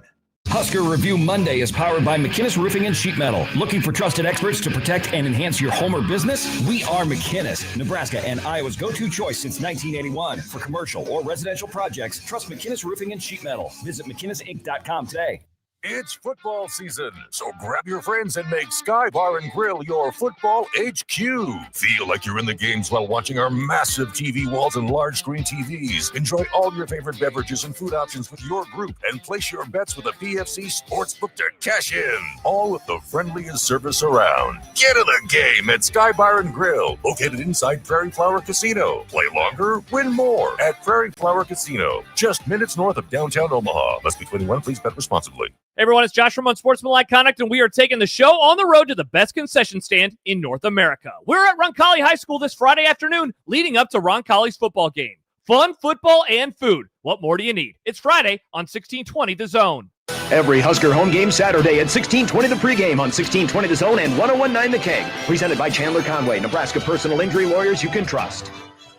Husker Review Monday is powered by McKinnis Roofing and Sheet Metal. Looking for trusted experts to protect and enhance your home or business? We are McKinnis, Nebraska and Iowa's go-to choice since 1981. For commercial or residential projects, trust McKinnis Roofing and Sheet Metal. Visit McKinnisInc.com today. It's football season, so grab your friends and make Sky Bar and Grill your football HQ. Feel like you're in the games while watching our massive TV walls and large screen TVs. Enjoy all your favorite beverages and food options with your group and place your bets with a PFC Sportsbook to cash in. All with the friendliest service around. Get in the game at Sky Bar and Grill, located inside Prairie Flower Casino. Play longer, win more at Prairie Flower Casino, just minutes north of downtown Omaha. Must be 21. Please bet responsibly. Hey everyone, it's Josh from Unsportsmanlike Conduct, and we are taking the show on the road to the best concession stand in North America. We're at Roncalli High School this Friday afternoon, leading up to Roncalli's football game. Fun, football, and food. What more do you need? It's Friday on 1620 The Zone. Every Husker home game Saturday at 1620 The Pregame on 1620 The Zone and 1019 The Keg. Presented by Chandler Conway, Nebraska personal injury lawyers you can trust.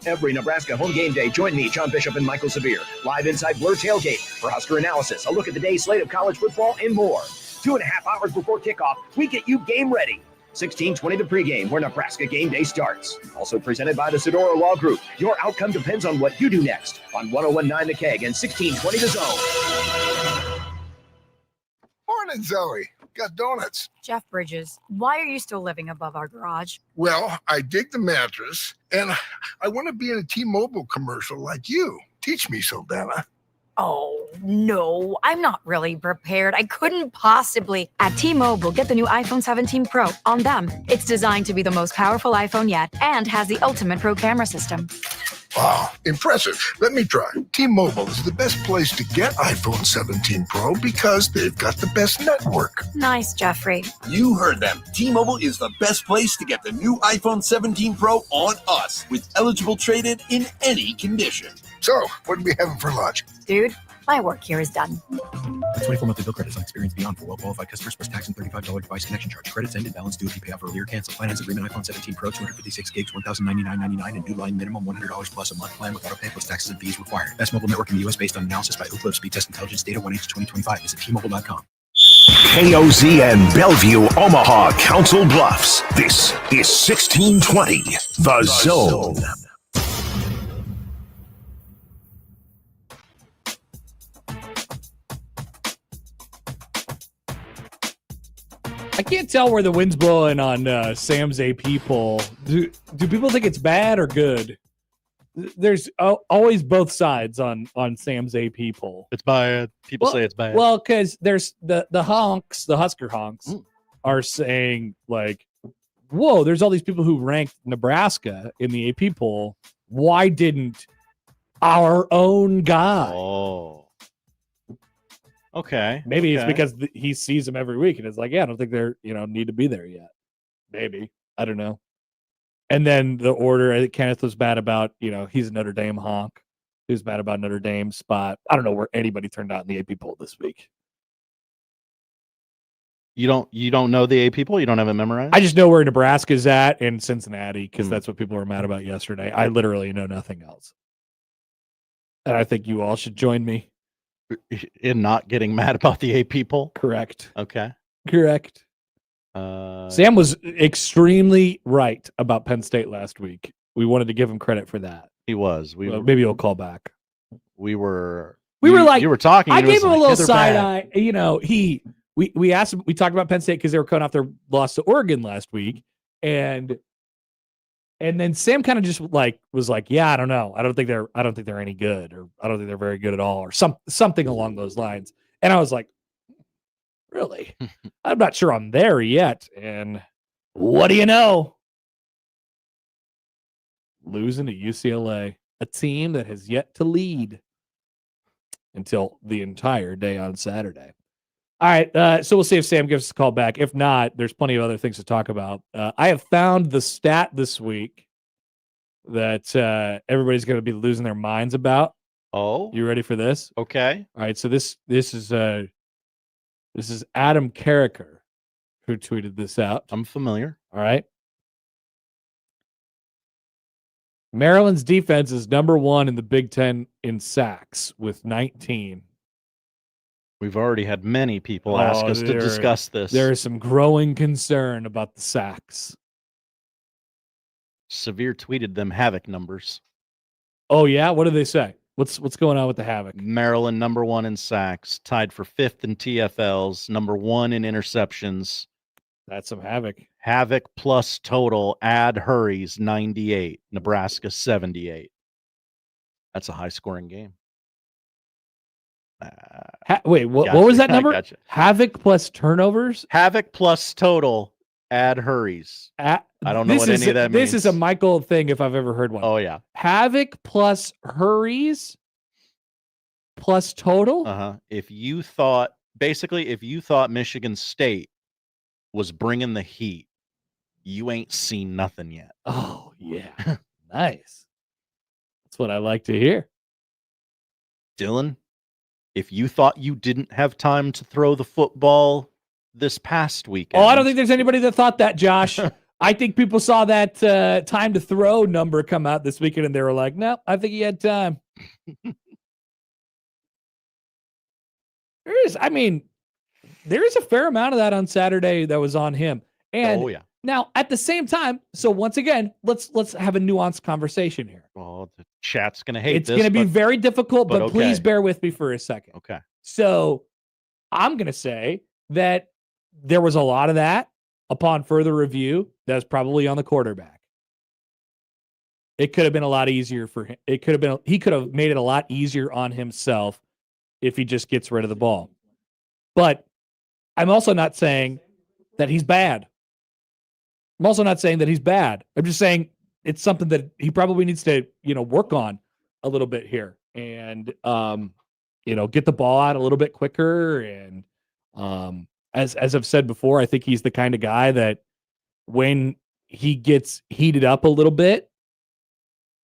Every Nebraska home game day, join me, John Bishop, and Michael Severe, live inside Blur Tailgate for Husker analysis, a look at the day's slate of college football, and more. 2.5 hours before kickoff, we get you game ready. 1620 The Pregame, where Nebraska game day starts. Also presented by the Sedora Law Group. Your outcome depends on what you do next on 1019 The Keg and 1620 The Zone. Morning, Zoe. Got donuts. Jeff Bridges, why are you still living above our garage? Well, I dig the mattress, and I want to be in a T-Mobile commercial like you. Teach me, Saldana. Oh, no, I'm not really prepared. I couldn't possibly. At T-Mobile, get the new iPhone 17 Pro on them. It's designed to be the most powerful iPhone yet and has the ultimate pro camera system. Wow, impressive. Let me try. T-Mobile is the best place to get iPhone 17 Pro because they've got the best network. Nice, Jeffrey. You heard them. T-Mobile is the best place to get the new iPhone 17 Pro on us with eligible trade-in in any condition. So, what are we having for lunch? Dude, my work here is done. 24 monthly bill credits on experience beyond for well-qualified customers plus tax and $35 device connection charge. Credits ended. Balance due if you pay off earlier. Cancel. Finance agreement. iPhone 17 Pro, 256 gigs, $1,099.99, and new line minimum $100 plus a month plan with auto pay plus taxes and fees required. Best mobile network in the U.S. based on analysis by Ookla Speed Test Intelligence Data 1H2025. Visit T-Mobile.com. KOZ and Bellevue, Omaha, Council Bluffs. This is 1620 The Zone. I can't tell where the wind's blowing on Sam's AP poll. Do people think it's bad or good? There's always both sides on Sam's AP poll. It's bad. People say it's bad. Well, because there's the honks, the Husker honks, are saying like, whoa, there's all these people who ranked Nebraska in the AP poll. Why didn't our own guy? Oh. Okay. Maybe it's because he sees them every week and it's like, yeah, I don't think they're, need to be there yet. Maybe. I don't know. And then the order, I think Kenneth was bad about, he's a Notre Dame honk. He was bad about Notre Dame's spot. I don't know where anybody turned out in the AP poll this week. You don't know the AP poll? You don't have it memorized? I just know where Nebraska's at in Cincinnati because that's what people were mad about yesterday. I literally know nothing else. And I think you all should join me in not getting mad about the AP poll? Correct. Okay. Correct. Sam was extremely right about Penn State last week. We wanted to give him credit for that. He was. Maybe he'll call back. We were like, you were talking. I gave him a little side bad. eye. We asked him. We talked about Penn State because they were coming off their loss to Oregon last week, and then Sam kind of just was like, yeah, I don't know. I don't think they're any good, or I don't think they're very good at all, or something along those lines. And I was like, really? I'm not sure I'm there yet. And what do you know? Losing to UCLA, a team that has yet to lead until the entire day on Saturday. All right, so we'll see if Sam gives us a call back. If not, there's plenty of other things to talk about. I have found the stat this week that everybody's going to be losing their minds about. Oh, you ready for this? Okay. All right, so this is Adam Carricker who tweeted this out. I'm familiar. All right. Maryland's defense is number 1 in the Big Ten in sacks with 19. We've already had many people ask us to discuss this. There is some growing concern about the sacks. Severe tweeted them Havoc numbers. Oh, yeah? What do they say? What's going on with the Havoc? Maryland number 1 in sacks, tied for 5th in TFLs, number 1 in interceptions. That's some Havoc. Havoc plus total, add hurries, 98. Nebraska, 78. That's a high-scoring game. Wait, what was that number? Havoc plus turnovers? Havoc plus total, add hurries. I don't know what any of that means. This is a Michael thing if I've ever heard one. Oh, yeah. Havoc plus hurries plus total? Uh-huh. If you thought Michigan State was bringing the heat, you ain't seen nothing yet. Oh, yeah. Nice. That's what I like to hear. Dylan, if you thought you didn't have time to throw the football this past weekend. Oh, I don't think there's anybody that thought that, Josh. I think people saw that time to throw number come out this weekend, and they were like, no, I think he had time. There is a fair amount of that on Saturday that was on him. And now, at the same time, so once again, let's have a nuanced conversation here. Oh, the chat's going to hate this. It's going to be very difficult, but okay. Please bear with me for a second. Okay. So I'm going to say that there was a lot of that upon further review that was probably on the quarterback. It could have been a lot easier for him. He could have made it a lot easier on himself if he just gets rid of the ball. But I'm also not saying that he's bad. I'm just saying it's something that he probably needs to, work on a little bit here and, get the ball out a little bit quicker. And as I've said before, I think he's the kind of guy that when he gets heated up a little bit,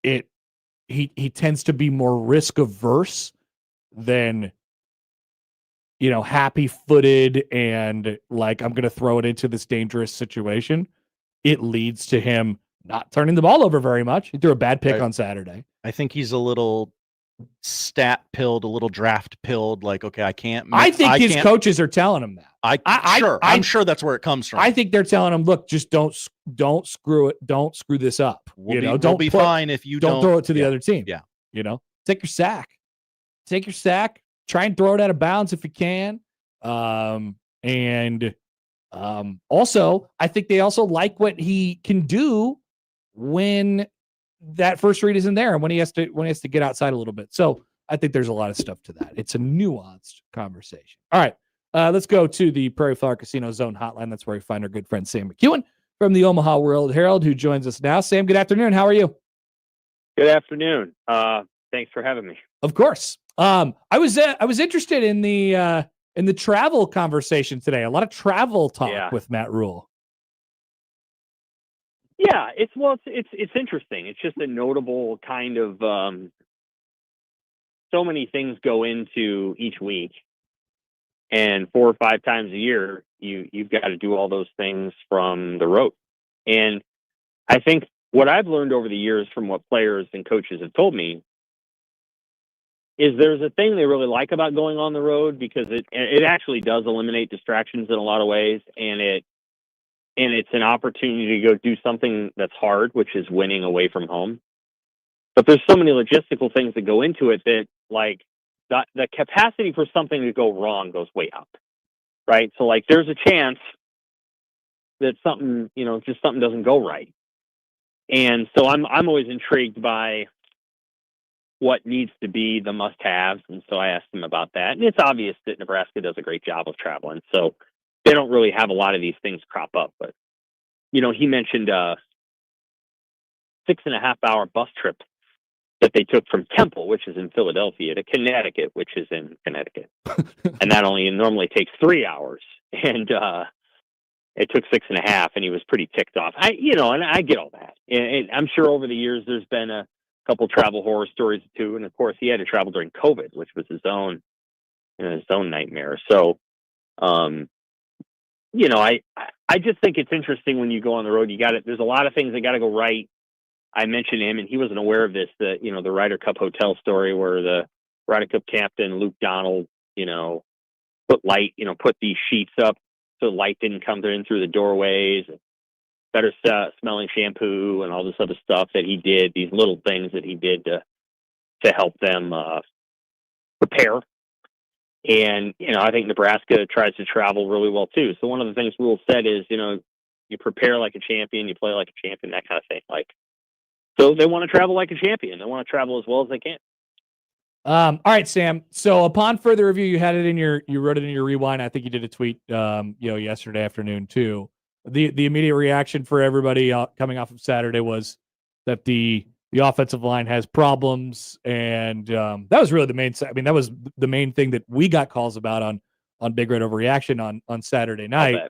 he tends to be more risk averse than, happy footed and like, I'm going to throw it into this dangerous situation. It leads to him not turning the ball over very much. He threw a bad pick on Saturday. I think he's a little stat pilled, a little draft pilled. Like, okay, I can't. I think his coaches are telling him that. I'm sure that's where it comes from. I think they're telling him, look, just don't screw it. Don't screw this up. We'll be fine if you don't throw it to the other team. Yeah. Take your sack. Try and throw it out of bounds if you can. Also, I think they also like what he can do when that first read isn't there and when he has to get outside a little bit. So I think there's a lot of stuff to that. It's a nuanced conversation. All right, let's go to the Prairie Flower Casino Zone hotline. That's where we find our good friend Sam McKewon from the Omaha World Herald, who joins us now. Sam, good afternoon. How are you? Good afternoon. Thanks for having me. Of course. I was interested in the travel conversation today. A lot of travel talk with Matt Rule. Yeah, it's interesting. It's just a notable kind of so many things go into each week, and 4 or 5 times a year you've got to do all those things from the road. And I think what I've learned over the years from what players and coaches have told me is there's a thing they really like about going on the road because it actually does eliminate distractions in a lot of ways, and it's an opportunity to go do something that's hard, which is winning away from home. But there's so many logistical things that go into it that, like, the capacity for something to go wrong goes way up, right? So, like, there's a chance that something doesn't go right. And so I'm always intrigued by what needs to be the must-haves, and so I asked him about that. And it's obvious that Nebraska does a great job of traveling, so they don't really have a lot of these things crop up. But, he mentioned a 6.5-hour bus trip that they took from Temple, which is in Philadelphia, to Connecticut, which is in Connecticut. And that normally takes 3 hours. And it took 6.5, and he was pretty ticked off. And I get all that. And I'm sure over the years there's been a couple travel horror stories too. And of course he had to travel during COVID, which was his own nightmare. So, I just think it's interesting when you go on the road, there's a lot of things that got to go right. I mentioned him, and he wasn't aware of this, the Ryder Cup hotel story where the Ryder Cup captain, Luke Donald, put these sheets up so light didn't come in through the doorways, better smelling shampoo and all this other stuff that he did, these little things that he did to help them prepare. And, I think Nebraska tries to travel really well too. So one of the things Rule said is, you prepare like a champion, you play like a champion, that kind of thing. So they want to travel like a champion. They want to travel as well as they can. All right, Sam. So upon further review, you wrote it in your rewind. I think you did a tweet, yesterday afternoon too. The immediate reaction for everybody coming off of Saturday was that the offensive line has problems, and that was really the main. I mean, that was the main thing that we got calls about on Big Red Overreaction on Saturday night.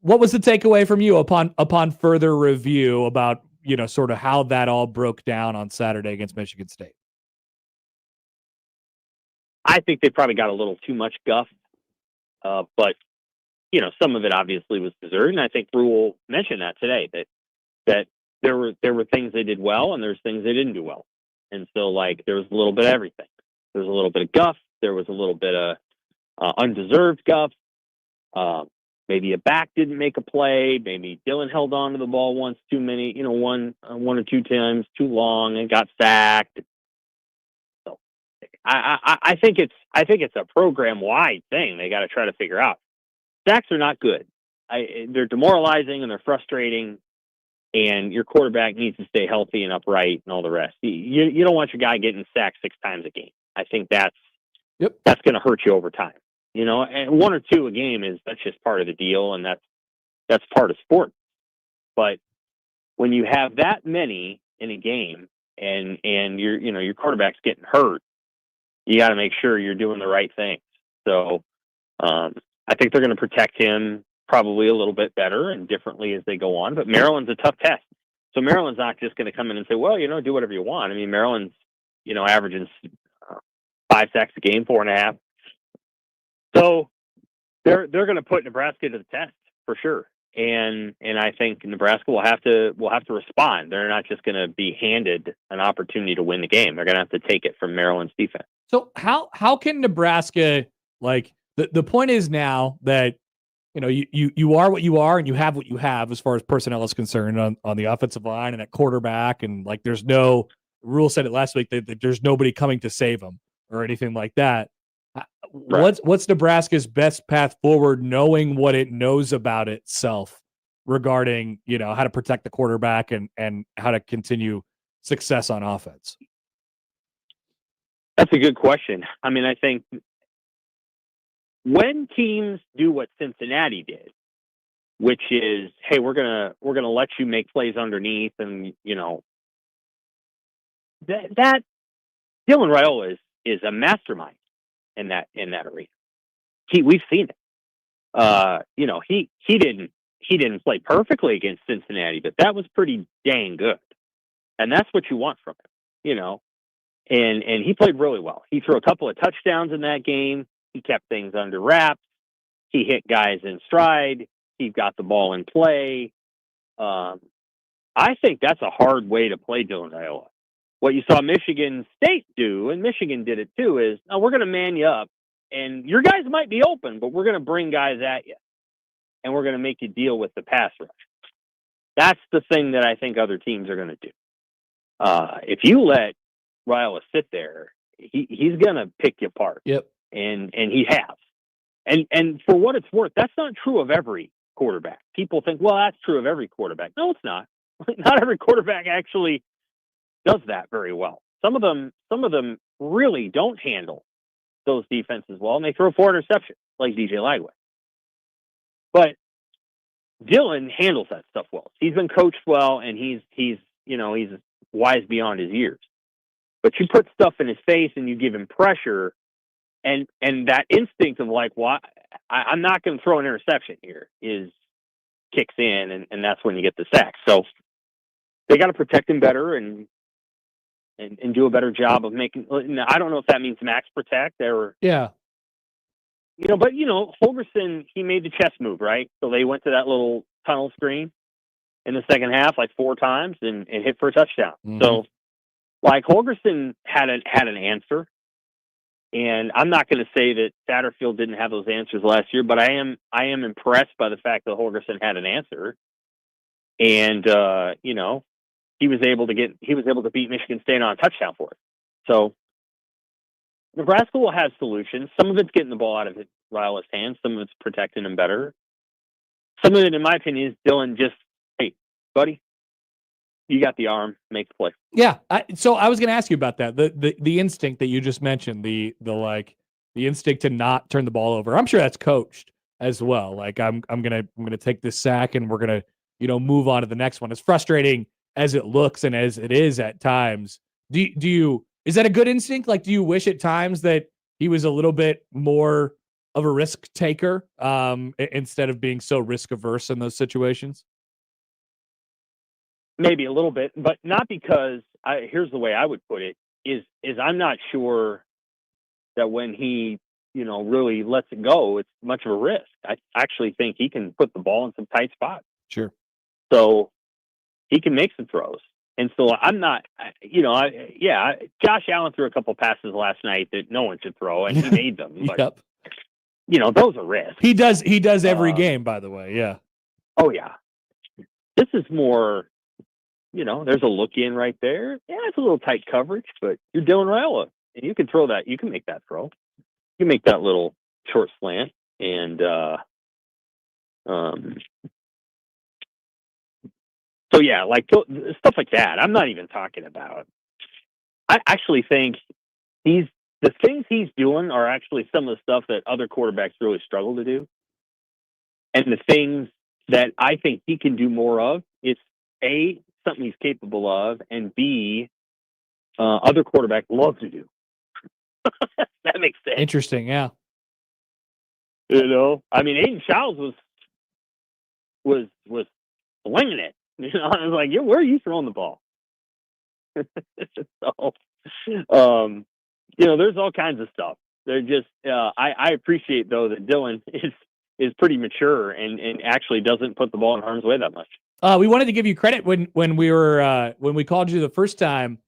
What was the takeaway from you upon further review about sort of how that all broke down on Saturday against Michigan State? I think they probably got a little too much guff, but some of it obviously was deserved, and I think Rule mentioned that today that there were things they did well and there's things they didn't do well, and so there was a little bit of everything. There was a little bit of guff. There was a little bit of undeserved guff. Maybe a back didn't make a play. Maybe Dylan held on to the ball once too many, one or two times too long and got sacked. So I think it's a program wide thing they got to try to figure out. Sacks are not good. They're demoralizing and they're frustrating, and your quarterback needs to stay healthy and upright and all the rest. You don't want your guy getting sacked 6 times a game. I think that's going to hurt you over time. And 1 or 2 a game that's just part of the deal, and that's part of sport. But when you have that many in a game and your quarterback's getting hurt, you got to make sure you're doing the right things. So I think they're going to protect him probably a little bit better and differently as they go on. But Maryland's a tough test. So Maryland's not just going to come in and say, well, do whatever you want. I mean, Maryland's, averaging 5 sacks a game, 4.5. So they're going to put Nebraska to the test for sure, and I think Nebraska will have to respond. They're not just going to be handed an opportunity to win the game. They're going to have to take it from Maryland's defense. So how can Nebraska, the point is now that you are what you are and you have what you have as far as personnel is concerned on the offensive line and at quarterback, and there's no Rule said it last week that there's nobody coming to save them or anything like that. Right. What's Nebraska's best path forward, knowing what it knows about itself regarding, how to protect the quarterback and how to continue success on offense? That's a good question. I mean, I think when teams do what Cincinnati did, which is, hey, we're gonna let you make plays underneath, and that Dylan Raiola is a mastermind in that arena. We've seen it. He didn't play perfectly against Cincinnati, but that was pretty dang good. And that's what you want from him, And he played really well. He threw a couple of touchdowns in that game. He kept things under wraps. He hit guys in stride. He got the ball in play. I think that's a hard way to play Dylan Raiola. What you saw Michigan State do, and Michigan did it too, is we're going to man you up, and your guys might be open, but we're going to bring guys at you, and we're going to make you deal with the pass rush. That's the thing that I think other teams are going to do. If you let Raiola sit there, he's going to pick you apart. Yep. And he has. And for what it's worth, that's not true of every quarterback. People think, well, that's true of every quarterback. No, it's not. Not every quarterback actually does that very well. Some of them really don't handle those defenses well, and they throw 4 interceptions like DJ Lagway. But Dylan handles that stuff well. He's been coached well, and he's wise beyond his years. But you put stuff in his face and you give him pressure, and that instinct of I'm not going to throw an interception here kicks in, and that's when you get the sack. So they got to protect him better and do a better job of making. I don't know if that means max protect or but Holgorsen, he made the chess move, right? So they went to that little tunnel screen, in the second half, like 4 times, and hit for a touchdown. Mhm. So, like, Holgorsen had an answer, and I'm not going to say that Satterfield didn't have those answers last year, but I am impressed by the fact that Holgorsen had an answer, and he was able to beat Michigan State on a touchdown for it. So Nebraska will have solutions. Some of it's getting the ball out of Raiola's hands. Some of it's protecting him better. Some of it, in my opinion, is Dylan just, hey, buddy, you got the arm, make the play. Yeah. So I was going to ask you about that. The instinct that you just mentioned, the instinct to not turn the ball over. I'm sure that's coached as well. Like I'm gonna take this sack and we're gonna move on to the next one. As frustrating as it looks and as it is at times, is that a good instinct? Like, do you wish at times that he was a little bit more of a risk taker instead of being so risk averse in those situations? Maybe a little bit, but not because here's the way I would put it is I'm not sure that when he, really lets it go, it's much of a risk. I actually think he can put the ball in some tight spots. Sure. So he can make some throws. And so I'm not, Josh Allen threw a couple passes last night that no one should throw, and he made them. But, Yep. Those are risks. He does every game, by the way. Yeah. Oh, yeah. This is more, there's a look in right there. Yeah, it's a little tight coverage, but you're Dylan Raiola, and you can throw that. You can make that throw. You can make that little short slant, and so yeah, like stuff like that. I'm not even talking about. I actually think the things he's doing are actually some of the stuff that other quarterbacks really struggle to do, and the things that I think he can do more of. It's A, something he's capable of, and B, other quarterbacks love to do. That makes sense. Interesting, yeah. I mean, Aiden Childs was swinging it. I was like, where are you throwing the ball? So, there's all kinds of stuff. They're just, I appreciate though that Dylan is pretty mature and actually doesn't put the ball in harm's way that much. We wanted to give you credit when we called you the first time.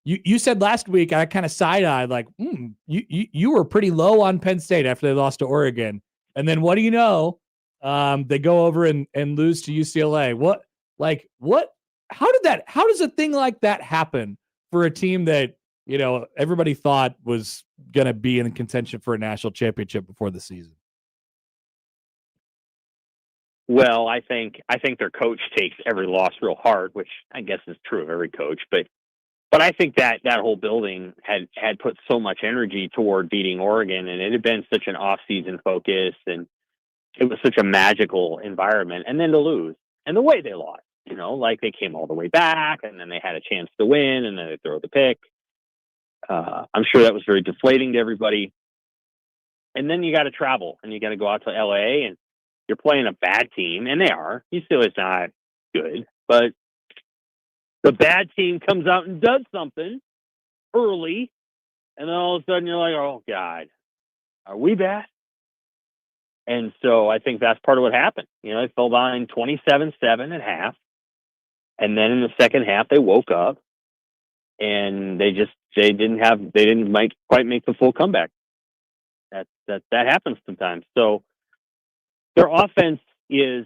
You said last week, I kind of side-eyed like, you were pretty low on Penn State after they lost to Oregon, and then what do you know? They go over and lose to UCLA. How does a thing like that happen for a team that everybody thought was going to be in contention for a national championship before the season? Well, I think their coach takes every loss real hard, which I guess is true of every coach. But I think that whole building had put so much energy toward beating Oregon, and it had been such an off-season focus, and it was such a magical environment. And then to lose, and the way they lost, like they came all the way back, and then they had a chance to win, and then they throw the pick. I'm sure that was very deflating to everybody. And then you got to travel, and you got to go out to LA, and you're playing a bad team, and they are. UCLA's not good, but the bad team comes out and does something early, and then all of a sudden you're like, oh, God, are we bad? And so I think that's part of what happened. They fell behind 27-7 at half, and then in the second half they woke up, and they didn't quite make the full comeback. That happens sometimes. So their offense is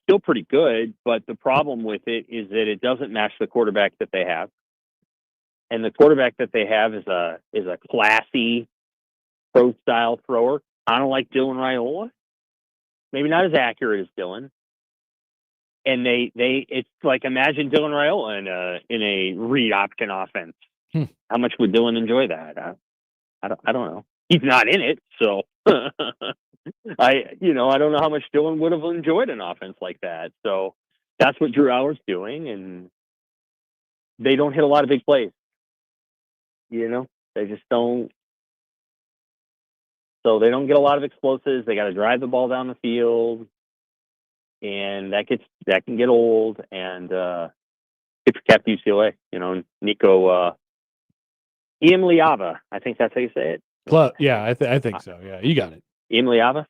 still pretty good, but the problem with it is that it doesn't match the quarterback that they have. And the quarterback that they have is a classy pro-style thrower, kind of like Dylan Raiola. Maybe not as accurate as Dylan. And it's like, imagine Dylan Raiola in a read option offense. How much would Dylan enjoy that? I don't know. He's not in it, so I don't know how much Dylan would have enjoyed an offense like that. So that's what Drew Allar's doing, and they don't hit a lot of big plays. They just don't. So they don't get a lot of explosives. They got to drive the ball down the field, and that can get old. And if you kept UCLA, Nico Iamaleava, I think that's how you say it. Yeah, I think so. Yeah, you got it. Iamaleava.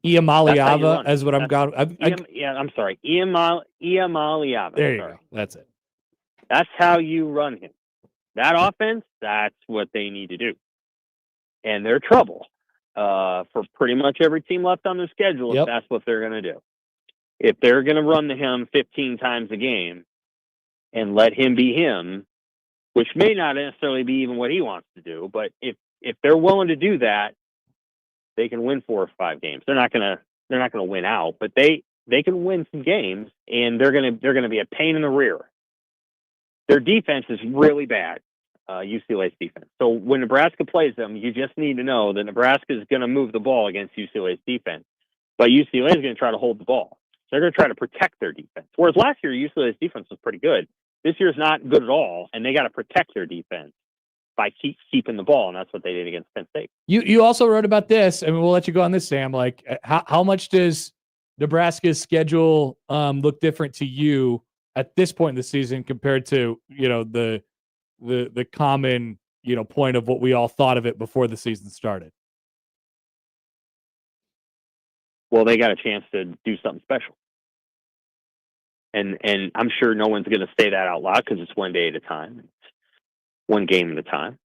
Iamaliava as what I'm got. I'm sorry. Iamaliava. There you go. That's it. That's how you run him. That offense, that's what they need to do. And they're trouble for pretty much every team left on their schedule if that's what they're going to do. If they're going to run to him 15 times a game and let him be him, which may not necessarily be even what he wants to do, but if they're willing to do that, they can win 4 or 5 games. They're not going to win out, but they can win some games, and they're going to be a pain in the rear. Their defense is really bad, UCLA's defense. So when Nebraska plays them, you just need to know that Nebraska is going to move the ball against UCLA's defense, but UCLA is going to try to hold the ball. They're going to try to protect their defense. Whereas last year, UCLA's defense was pretty good. This year's not good at all, and they got to protect their defense by keeping the ball, and that's what they did against Penn State. You also wrote about this, and we'll let you go on this, Sam. Like, how much does Nebraska's schedule look different to you at this point in the season compared to the common point of what we all thought of it before the season started? Well, they got a chance to do something special. And I'm sure no one's going to say that out loud because it's one day at a time. It's one game at a time.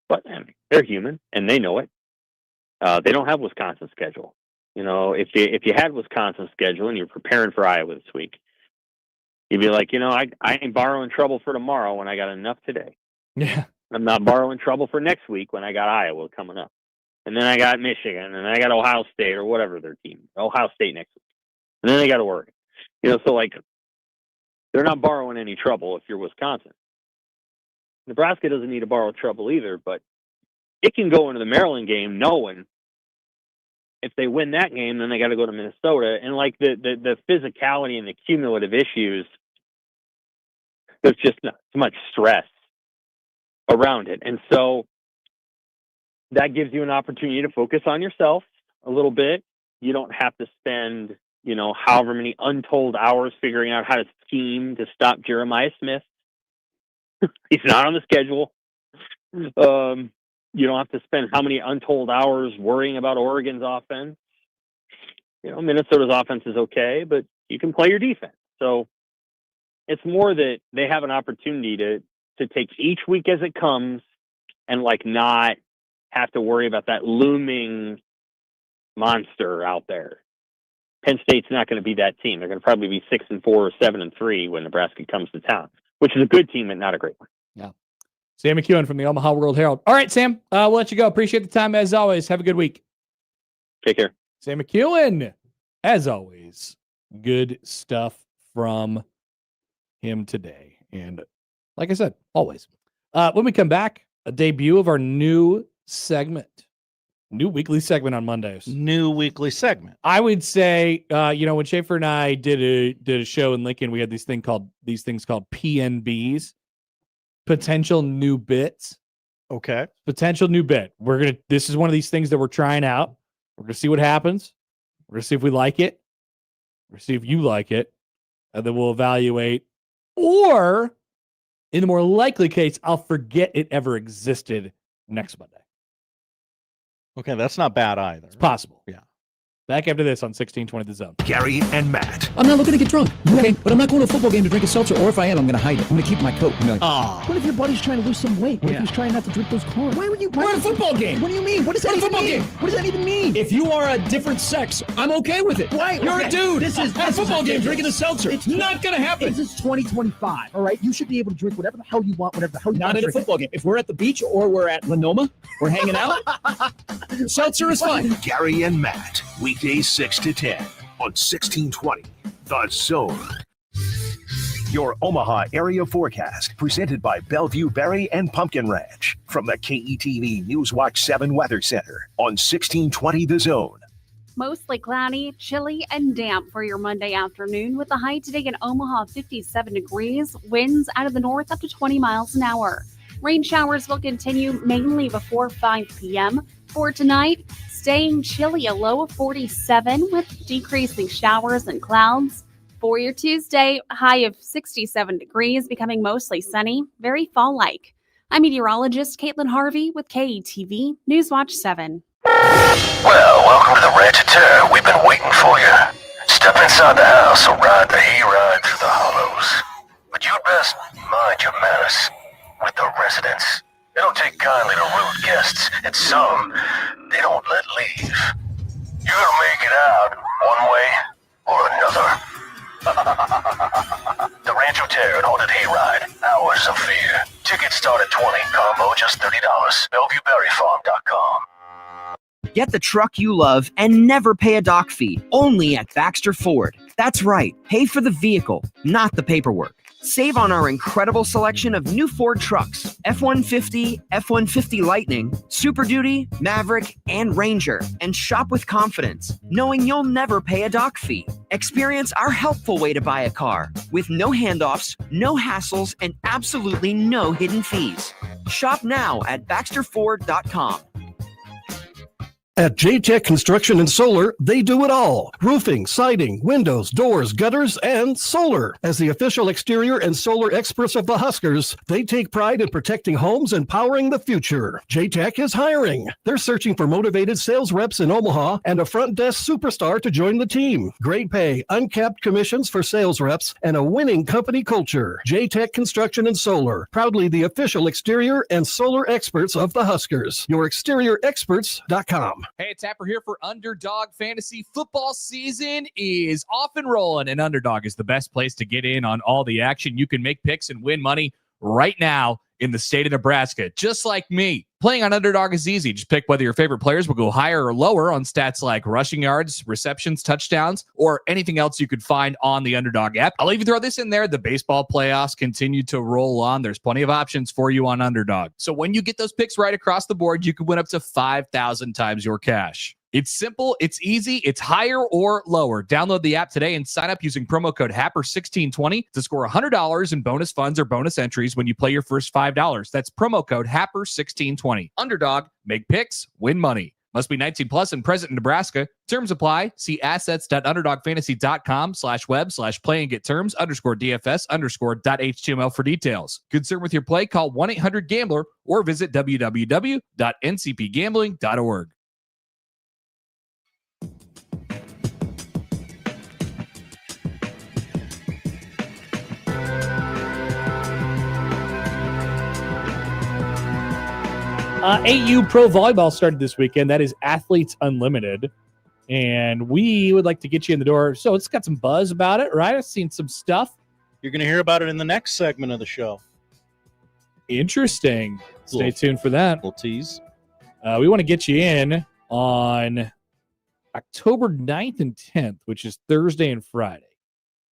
But they're human, and they know it. They don't have Wisconsin's schedule. If you had Wisconsin's schedule and you're preparing for Iowa this week, you'd be like, I ain't borrowing trouble for tomorrow when I got enough today. Yeah. I'm not borrowing trouble for next week when I got Iowa coming up. And then I got Michigan, and I got Ohio State or whatever their team. Ohio State next week. And then they got Oregon. So like they're not borrowing any trouble if you're Wisconsin. Nebraska doesn't need to borrow trouble either, but it can go into the Maryland game knowing if they win that game, then they got to go to Minnesota. And like the physicality and the cumulative issues, there's just not so much stress around it. And so that gives you an opportunity to focus on yourself a little bit. You don't have to spend, however many untold hours figuring out how to scheme to stop Jeremiah Smith. He's not on the schedule. You don't have to spend how many untold hours worrying about Oregon's offense. Minnesota's offense is okay, but you can play your defense. So it's more that they have an opportunity to take each week as it comes and not have to worry about that looming monster out there. Penn State's not going to be that team. They're going to probably be 6-4 or 7-3 when Nebraska comes to town, which is a good team and not a great one. Yeah. Sam McKewon from the Omaha World Herald. All right, Sam, we'll let you go. Appreciate the time as always. Have a good week. Take care. Sam McKewon, as always, good stuff from him today. And like I said, always. When we come back, a debut of our new segment. New weekly segment on Mondays. New weekly segment. I would say, when Schaefer and I did a show in Lincoln, we had these things called PNBs, potential new bits. Okay. Potential new bit. This is one of these things that we're trying out. We're gonna see what happens. We're gonna see if we like it. We're gonna see if you like it, and then we'll evaluate. Or, in the more likely case, I'll forget it ever existed next Monday. Okay, that's not bad either. It's possible. Yeah. Back after this on 1620 The Zone. Gary and Matt. I'm not looking to get drunk, okay? But I'm not going to a football game to drink a seltzer, or if I am, I'm going to hide it. I'm going to keep my coat. What if your buddy's trying to lose some weight? What if he's trying not to drink those carbs? Why would you? We're at a football game. What do you mean? What does that even mean? What does that even mean? If you are a different sex, I'm okay with it. Why? You're a dude. This is at a football game drinking a seltzer. It's not going to happen. This is 2025, all right? You should be able to drink whatever the hell you want, whatever the hell you want. Not at a football game. If we're at the beach or we're at Lenoma, we're hanging out, seltzer is fine. Gary and Matt, weekdays 6 to 10 on 1620 The Zone. Your Omaha area forecast presented by Bellevue Berry and Pumpkin Ranch from the KETV Newswatch 7 Weather Center on 1620 The Zone. Mostly cloudy, chilly, and damp for your Monday afternoon with the high today in Omaha 57 degrees, winds out of the north up to 20 miles an hour. Rain showers will continue mainly before 5 p.m. For tonight, staying chilly, a low of 47 with decreasing showers and clouds. For your Tuesday, high of 67 degrees, becoming mostly sunny, very fall-like. I'm meteorologist Caitlin Harvey with KETV Newswatch 7. Well, welcome to the Ranch Terror inside the house or ride the hayride through the hollows. But you'd best mind your manners with the residents. They don't take kindly to rude guests, and some they don't let leave. You're gonna make it out one way or another. The Rancho Terre and Haunted Hayride. Hours of Fear. Tickets start at $20. Combo just $30. BellevueBerryFarm.com. Get the truck you love and never pay a dock fee. Only at Baxter Ford. That's right. Pay for the vehicle, not the paperwork. Save on our incredible selection of new Ford trucks, F-150, F-150 Lightning, Super Duty, Maverick, and Ranger, and shop with confidence, knowing you'll never pay a dock fee. Experience our helpful way to buy a car, with no handoffs, no hassles, and absolutely no hidden fees. Shop now at BaxterFord.com. At J-Tech Construction and Solar, they do it all. Roofing, siding, windows, doors, gutters, and solar. As the official exterior and solar experts of the Huskers, they take pride in protecting homes and powering the future. J-Tech is hiring. They're searching for motivated sales reps in Omaha and a front desk superstar to join the team. Great pay, uncapped commissions for sales reps, and a winning company culture. J-Tech Construction and Solar, proudly the official exterior and solar experts of the Huskers. YourExteriorExperts.com. Hey, it's Happer here for Underdog Fantasy. Football season is off and rolling, and Underdog is the best place to get in on all the action. You can make picks and win money right now in the state of Nebraska, just like me. Playing on Underdog is easy. Just pick whether your favorite players will go higher or lower on stats like rushing yards, receptions, touchdowns, or anything else you could find on the Underdog app. I'll even throw this in there. The baseball playoffs continue to roll on. There's plenty of options for you on Underdog. So when you get those picks right across the board, you can win up to 5,000 times your cash. It's simple, it's easy, it's higher or lower. Download the app today and sign up using promo code HAPPER1620 to score $100 in bonus funds or bonus entries when you play your first $5. That's promo code HAPPER1620. Underdog, make picks, win money. Must be 19 plus and present in Nebraska. Terms apply. See assets.underdogfantasy.com/web/play and get terms _DFS_.html for details. Concerned with your play, call 1-800-GAMBLER or visit www.ncpgambling.org. AU Pro Volleyball started this weekend. That is Athletes Unlimited. And we would like to get you in the door. So it's got some buzz about it, right? I've seen some stuff. You're going to hear about it in the next segment of the show. Interesting. Stay tuned for that. We'll tease. We want to get you in on October 9th and 10th, which is Thursday and Friday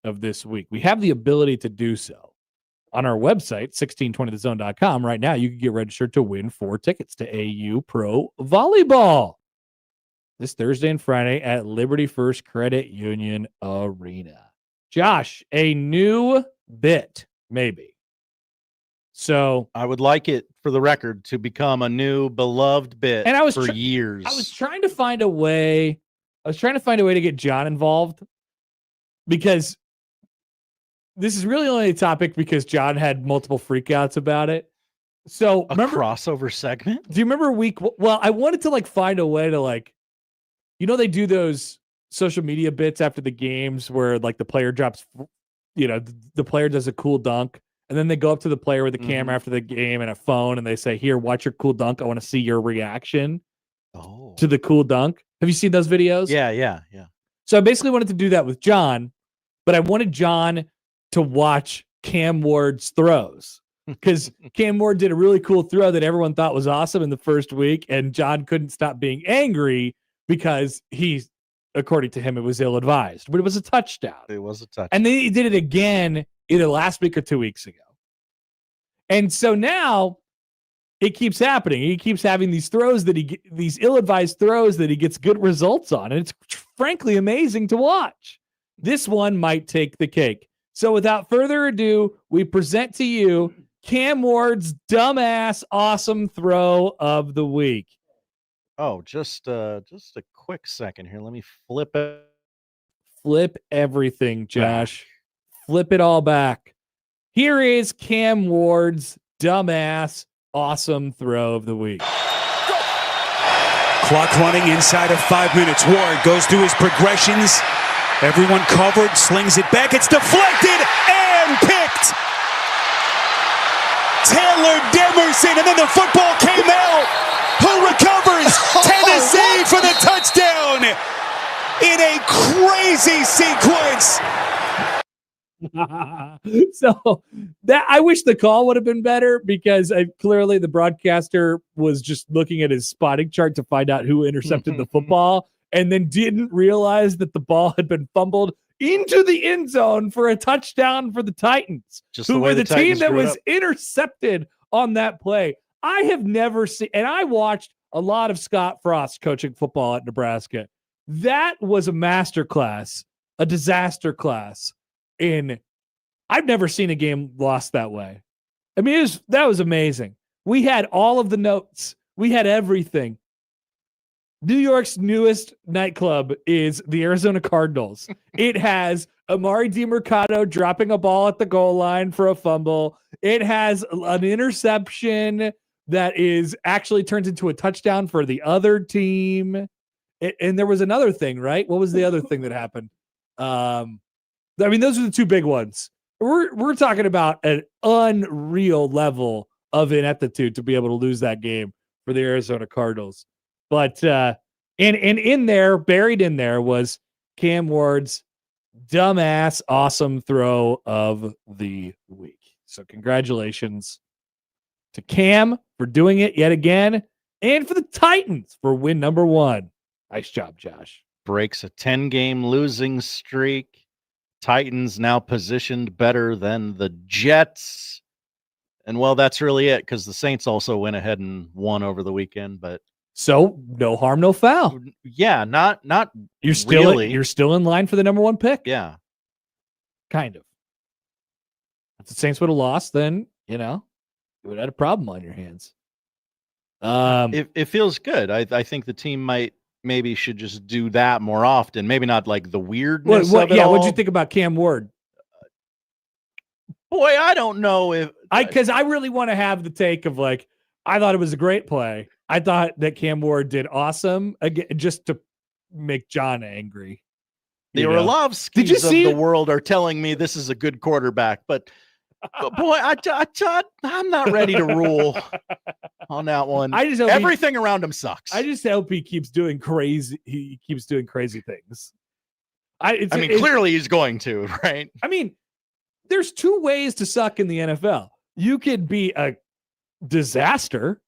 of this week. We have the ability to do so. On our website, 1620thezone.com, right now, you can get registered to win 4 tickets to AU Pro Volleyball this Thursday and Friday at Liberty First Credit Union Arena. Josh, a new bit, maybe. So I would like it, for the record, to become a new beloved bit and for years. I was trying to find a way. To get John involved because this is really only a topic because John had multiple freakouts about it. So remember crossover segment? Do you remember well, I wanted to find a way to they do those social media bits after the games where the player drops, the player does a cool dunk and then they go up to the player with a camera after the game and a phone and they say, "Here, watch your cool dunk. I want to see your reaction to the cool dunk." Have you seen those videos? Yeah. So I basically wanted to do that with John, but I wanted John to watch Cam Ward's throws because Cam Ward did a really cool throw that everyone thought was awesome in the first week, and John couldn't stop being angry because according to him, it was ill-advised, but it was a touchdown. It was a touchdown. And then he did it again either last week or 2 weeks ago. And so now it keeps happening. He keeps having these throws these ill-advised throws that he gets good results on, and it's frankly amazing to watch. This one might take the cake. So without further ado, we present to you Cam Ward's dumbass awesome throw of the week. Oh, just a quick second here. Let me flip it. Flip everything, Josh. Flip it all back. Here is Cam Ward's dumbass awesome throw of the week. Clock running inside of 5 minutes. Ward goes through his progressions. Everyone covered, slings it back. It's deflected and picked. Taylor Demerson, and then the football came out. Who recovers? Tennessee for the touchdown in a crazy sequence. So that I wish the call would have been better because clearly the broadcaster was just looking at his spotting chart to find out who intercepted the football and then didn't realize that the ball had been fumbled into the end zone for a touchdown for the Titans, who were the team that was intercepted on that play. I have never seen, and I watched a lot of Scott Frost coaching football at Nebraska. That was a masterclass, a disaster class. I've never seen a game lost that way. I mean, that was amazing. We had all of the notes. We had everything. New York's newest nightclub is the Arizona Cardinals. It has Amari DiMercato dropping a ball at the goal line for a fumble. It has an interception that is actually turns into a touchdown for the other team. And there was another thing, right? What was the other thing that happened? I mean, those are the two big ones. We're talking about an unreal level of ineptitude to be able to lose that game for the Arizona Cardinals. But and in there, buried in there, was Cam Ward's dumbass awesome throw of the week. So congratulations to Cam for doing it yet again, and for the Titans for win number 1. Nice job, Josh. Breaks a 10-game losing streak. Titans now positioned better than the Jets. And, well, that's really it because the Saints also went ahead and won over the weekend. But so no harm, no foul. Yeah, not you're still really. You're still in line for the number 1 pick. Yeah. Kind of. If the Saints would have lost, then, you would have had a problem on your hands. It feels good. I think the team maybe should just do that more often. Maybe not like the weirdness of it all. What'd you think about Cam Ward? Boy, I don't know because I really want to have the take of I thought it was a great play. I thought that Cam Ward did awesome again, just to make John angry. The Orlovskis of the world are telling me this is a good quarterback, but boy, I'm not ready to rule on that one. I just hope everything around him sucks. I just hope he keeps doing crazy. He keeps doing crazy things. Clearly he's going to, right? I mean, there's 2 ways to suck in the NFL. You could be a disaster,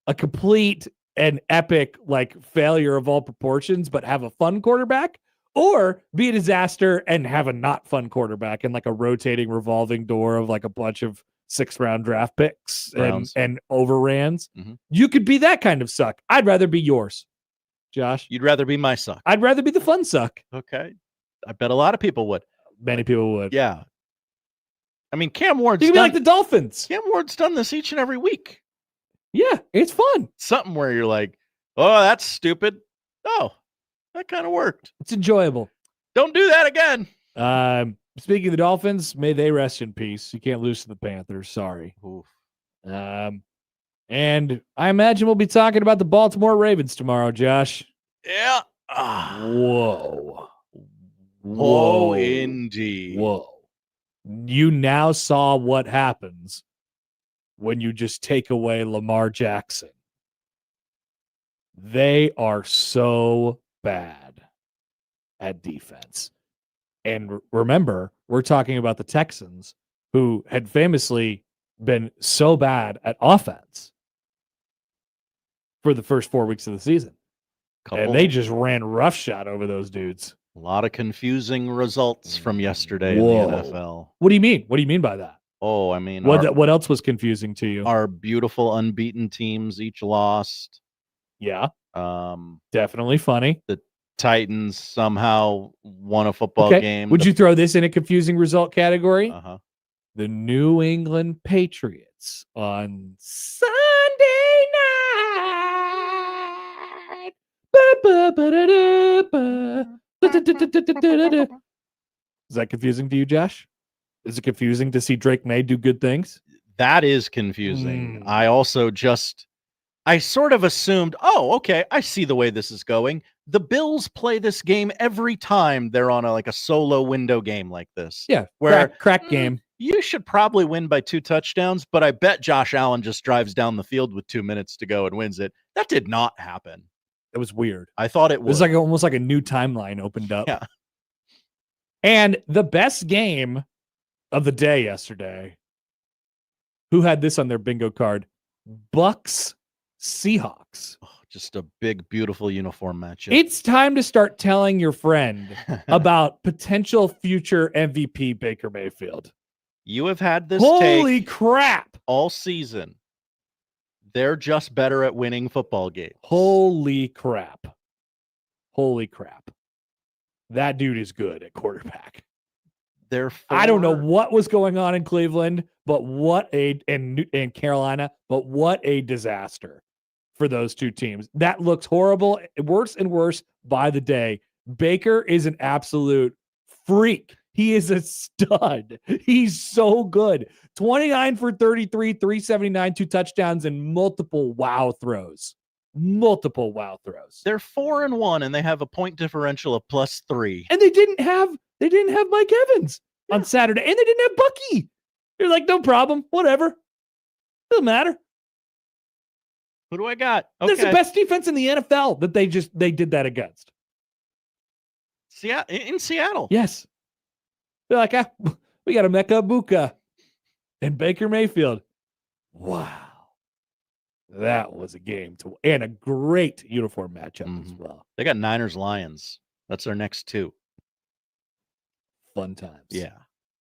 a complete and epic failure of all proportions, but have a fun quarterback. Or be a disaster and have a not fun quarterback and a rotating revolving door of a bunch of 6th-round draft picks and overrans. You could be that kind of suck. I'd rather be yours, Josh. You'd rather be my suck. I'd rather be the fun suck. Okay. I bet a lot of people would. Many people would. Yeah. I mean, Cam Ward's be like the Dolphins. Cam Ward's done this each and every week. Yeah, it's fun. Something where you're like, oh, that's stupid. Oh, that kind of worked. It's enjoyable. Don't do that again. Speaking of the Dolphins, may they rest in peace. You can't lose to the Panthers. Sorry. Oof. And I imagine we'll be talking about the Baltimore Ravens tomorrow, Josh. Yeah. Whoa. Whoa, indeed. Whoa. You now saw what happens when you just take away Lamar Jackson. They are so bad at defense. And remember, we're talking about the Texans, who had famously been so bad at offense for the first 4 weeks of the season. And they just ran roughshod over those dudes. A lot of confusing results from yesterday in the NFL. What do you mean? What do you mean by that? Oh, I mean, what else was confusing to you? Our beautiful unbeaten teams each lost. Yeah. Definitely funny. The Titans somehow won a football game. Would you throw this in a confusing result category? Uh-huh. The New England Patriots on Sunday night. Is that confusing to you, Josh? Is it confusing to see Drake May do good things? That is confusing. I also I sort of assumed, oh, okay, I see the way this is going. the Bills play this game every time they're on a solo window game like this. Yeah, where crack game. You should probably win by 2 touchdowns, but I bet Josh Allen just drives down the field with 2 minutes to go and wins it. That did not happen. It was weird. I thought it was almost like a new timeline opened up. Yeah. And the best game of the day yesterday, who had this on their bingo card? Bucks Seahawks. Oh, just a big, beautiful uniform matchup. It's time to start telling your friend about potential future MVP Baker Mayfield. You have had this Holy take crap all season. They're just better at winning football games. Holy crap. Holy crap. That dude is good at quarterback. I don't know what was going on in Cleveland, but in Carolina, but what a disaster for those two teams. That looks horrible, worse and worse by the day. Baker is an absolute freak. He is a stud. He's so good. 29 for 33, 379, 2 touchdowns, and multiple wow throws. They're 4-1, and they have a point differential of +3. And they didn't have Mike Evans on Saturday, and they didn't have Bucky. They're like, no problem, whatever. Doesn't matter. Who do I got? Okay. That's the best defense in the NFL that they did that against. In Seattle. Yes. They're like, we got a Mecca Buka and Baker Mayfield. Wow. That was a game and a great uniform matchup as well. They got Niners Lions. That's their next 2. Fun times. Yeah.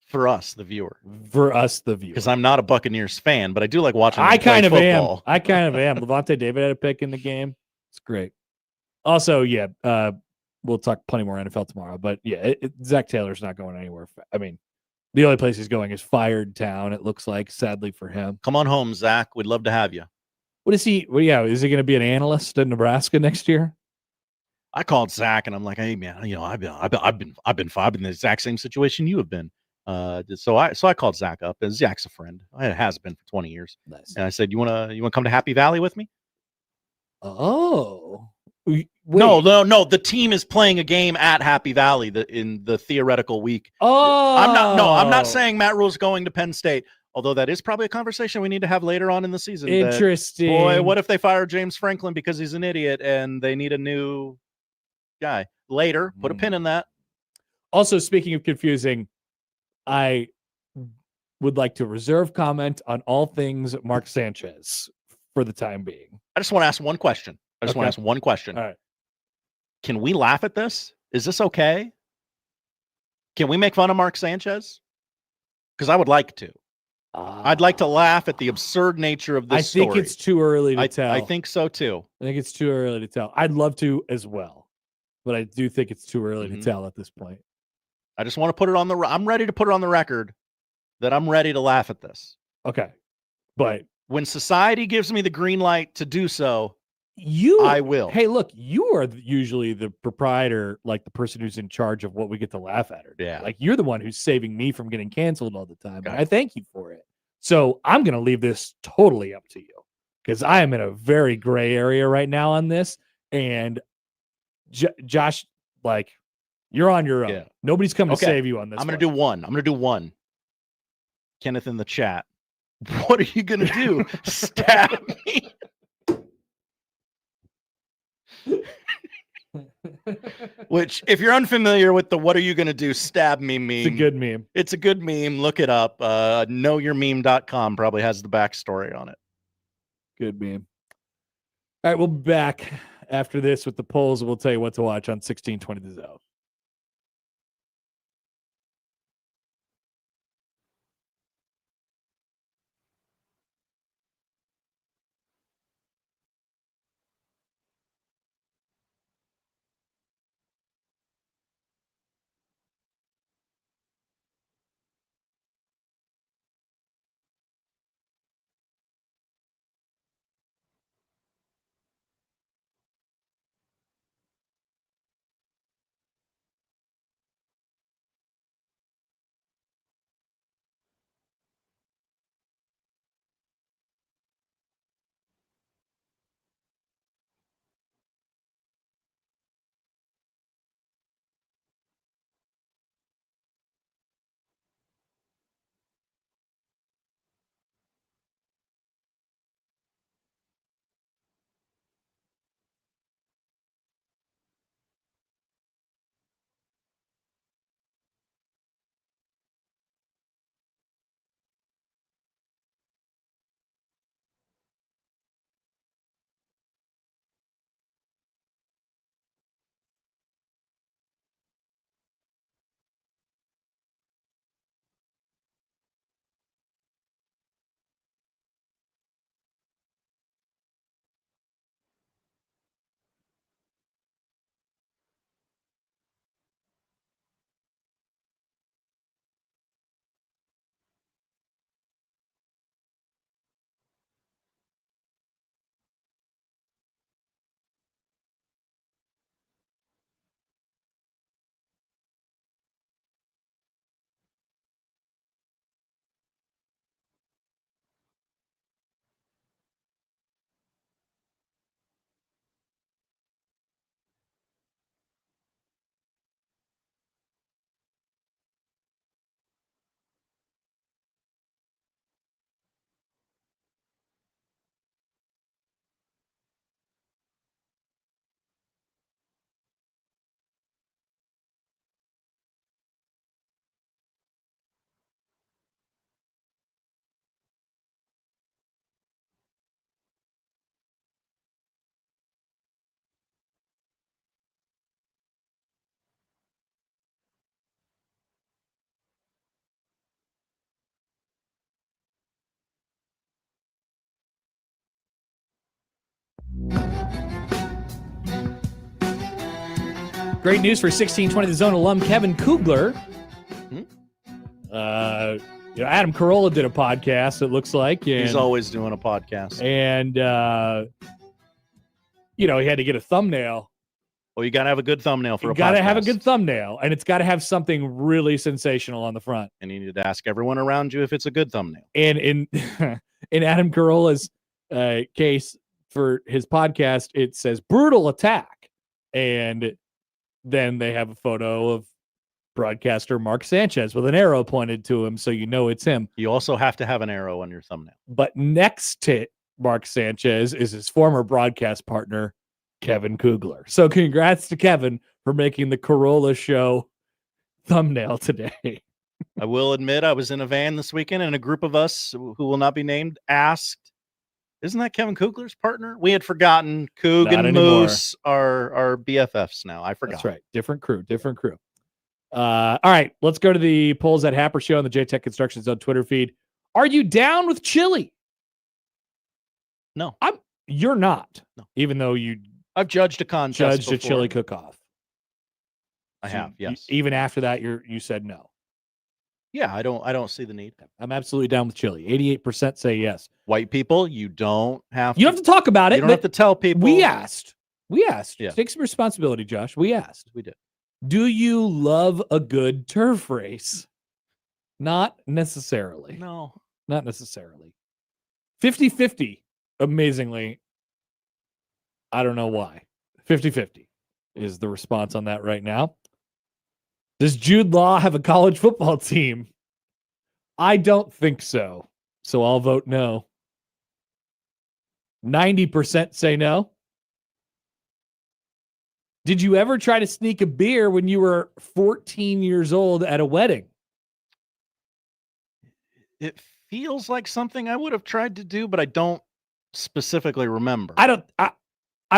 For us, the viewer. Because I'm not a Buccaneers fan, but I do like watching them I kind of football. am. Levante David had a pick in the game. It's great. Also, yeah, we'll talk plenty more NFL tomorrow, but yeah, Zach Taylor's not going anywhere. I mean, the only place he's going is Fired Town, it looks like, sadly for him. Come on home, Zach. We'd love to have you. What is he? Well, yeah, is he going to be an analyst in Nebraska next year? I called Zach and I'm like, hey man, I've been in the exact same situation you have been. So I called Zach up, and Zach's a friend. It has been for 20 years. Nice. And I said, you wanna come to Happy Valley with me? Oh. No. The team is playing a game at Happy Valley in the theoretical week. Oh. I'm not saying Matt Rule's going to Penn State, although that is probably a conversation we need to have later on in the season. Interesting. Boy, what if they fire James Franklin because he's an idiot and they need a new guy? Later, put a pin in that. Also, speaking of confusing, I would like to reserve comment on all things Mark Sanchez for the time being. I just want to ask one question. All right. Can we laugh at this? Is this okay? Can we make fun of Mark Sanchez? Because I would like to. I'd like to laugh at the absurd nature of this story. I think it's too early to tell. I think so too. I think it's too early to tell. I'd love to as well, but I do think it's too early to tell at this point. I just want to put it on I'm ready to put it on the record that I'm ready to laugh at this. Okay. But when society gives me the green light to do so, I will. Hey, look, you are usually the proprietor, like the person who's in charge of what we get to laugh at. Yeah. Like you're the one who's saving me from getting canceled all the time. Okay. And I thank you for it. So I'm going to leave this totally up to you because I am in a very gray area right now on this. And Josh, like, you're on your own. Yeah. Nobody's coming to save you on this. I'm going to do one. Kenneth in the chat. What are you going to do? Stab me? Which, if you're unfamiliar with the "what are you going to do? Stab me" meme, it's a good meme. It's a good meme. Look it up. Knowyourmeme.com probably has the backstory on it. Good meme. All right, we'll be back after this with the polls, and we'll tell you what to watch on 1620 The Zone. Great news for 1620 The Zone alum Kevin Kugler. Adam Carolla did a podcast, it looks like. And, he's always doing a podcast. And, he had to get a thumbnail. Well, you got to have a good thumbnail for a podcast. You got to have a good thumbnail, and it's got to have something really sensational on the front. And you need to ask everyone around you if it's a good thumbnail. And in Adam Carolla's case for his podcast, it says brutal attack. And then they have a photo of broadcaster Mark Sanchez with an arrow pointed to him, so you know it's him. You also have to have an arrow on your thumbnail. But next to Mark Sanchez is his former broadcast partner, Kevin Kugler. So congrats to Kevin for making the Carolla Show thumbnail today. I will admit I was in a van this weekend, and a group of us who will not be named asked, isn't that Kevin Kugler's partner? We had forgotten. Coog Not and anymore. Moose are BFFs now. I forgot. That's right. Different crew. All right, let's go to the polls at Happer Show on the J-Tech Construction Zone Twitter feed. Are you down with chili? No. You're not. No. Even though you I've judged a contest judged a before. chili cook-off. I have, yes. Even after that, you said no. Yeah, I don't see the need. I'm absolutely down with chili. 88% say yes. White people, you don't have You don't have to talk about it. You don't have to tell people. We asked. Yeah. Take some responsibility, Josh. We asked. We did. Do you love a good turf race? Not necessarily. No. Not necessarily. 50-50, amazingly. I don't know why. 50-50 is the response on that right now. Does Jude Law have a college football team? I don't think so. So I'll vote no. 90% say no. Did you ever try to sneak a beer when you were 14 years old at a wedding? It feels like something I would have tried to do, but I don't specifically remember. I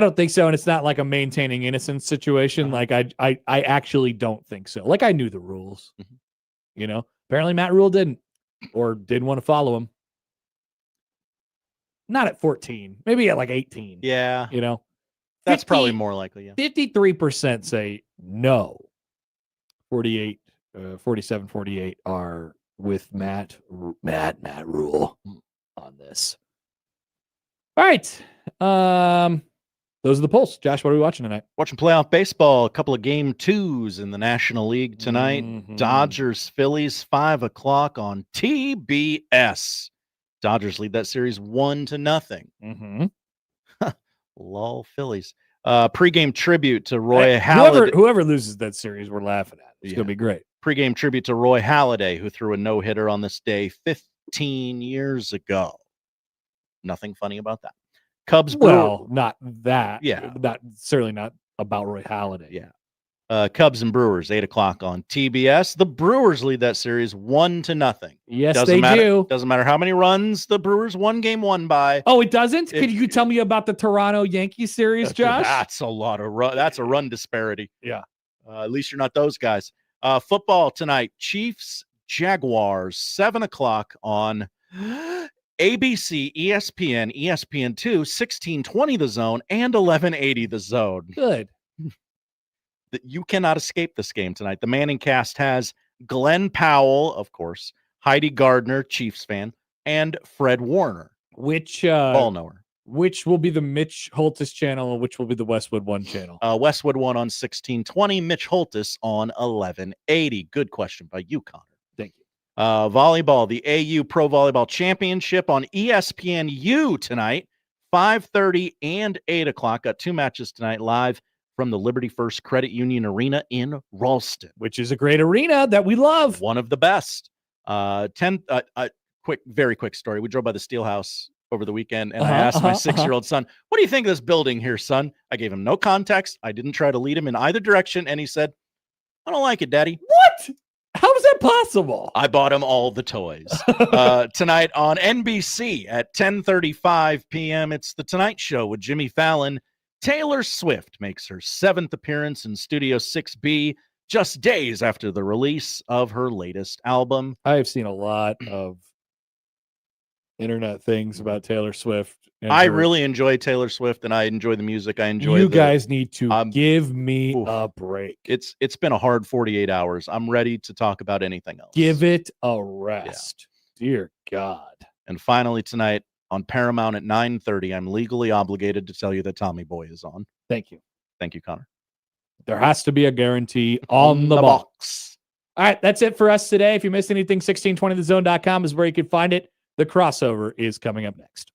don't think so, and it's not like a maintaining innocence situation. Like I actually don't think so. Like I knew the rules. Apparently Matt Rule didn't, or didn't want to follow him. Not at 14, maybe at like 18. Yeah. That's 50, probably more likely, yeah. 53% say no. 47-48 are with Matt Rule on this. All right. Those are the polls. Josh, what are we watching tonight? Watching playoff baseball. A couple of game twos in the National League tonight. Mm-hmm. Dodgers, Phillies, 5 o'clock on TBS. Dodgers lead that series 1-0. Mm-hmm. Lol, Phillies. Pregame tribute to Roy Halladay. Whoever loses that series, we're laughing at. It's going to be great. Pregame tribute to Roy Halladay, who threw a no-hitter on this day 15 years ago. Nothing funny about that. Cubs. Well, not that. Yeah. Certainly not about Roy Halladay. Yeah. Cubs and Brewers, 8 o'clock on TBS. The Brewers lead that series 1-0. Yes, they do. Doesn't matter how many runs the Brewers won by. Oh, it doesn't? Could you tell me about the Toronto Yankees series, Josh? That's a lot of run. That's a run disparity. Yeah. At least you're not those guys. Football tonight, Chiefs, Jaguars, 7 o'clock on ABC, ESPN, ESPN2, 1620 The Zone, and 1180 The Zone. Good. You cannot escape this game tonight. The Manning cast has Glenn Powell, of course, Heidi Gardner, Chiefs fan, and Fred Warner, ball knower. Which will be the Mitch Holtis channel, and which will be the Westwood One channel? Westwood One on 1620, Mitch Holtis on 1180. Good question by you, Connor. Thank you. Volleyball, the AU Pro Volleyball Championship on ESPNU tonight, 5:30 and 8 o'clock. Got 2 matches tonight live from the Liberty First Credit Union Arena in Ralston, which is a great arena that we love. One of the best. Very quick story. We drove by the Steelhouse over the weekend, and I asked my 6-year-old son, "What do you think of this building here, son?" I gave him no context. I didn't try to lead him in either direction, and he said, "I don't like it, Daddy." What? How is that possible? I bought him all the toys. Tonight on NBC at 10:35 p.m., it's The Tonight Show with Jimmy Fallon. Taylor Swift makes her 7th appearance in Studio 6B just days after the release of her latest album. I have seen a lot of internet things about Taylor Swift I really enjoy Taylor Swift, and I enjoy the music. I enjoy. You guys need to give me a break. It's been a hard 48 hours. I'm ready to talk about anything else. Give it a rest. Yeah. Dear God. And finally tonight on Paramount at 9:30, I'm legally obligated to tell you that Tommy Boy is on. Thank you. Thank you, Connor. There has to be a guarantee on the box. All right, that's it for us today. If you missed anything, 1620thezone.com is where you can find it. The crossover is coming up next.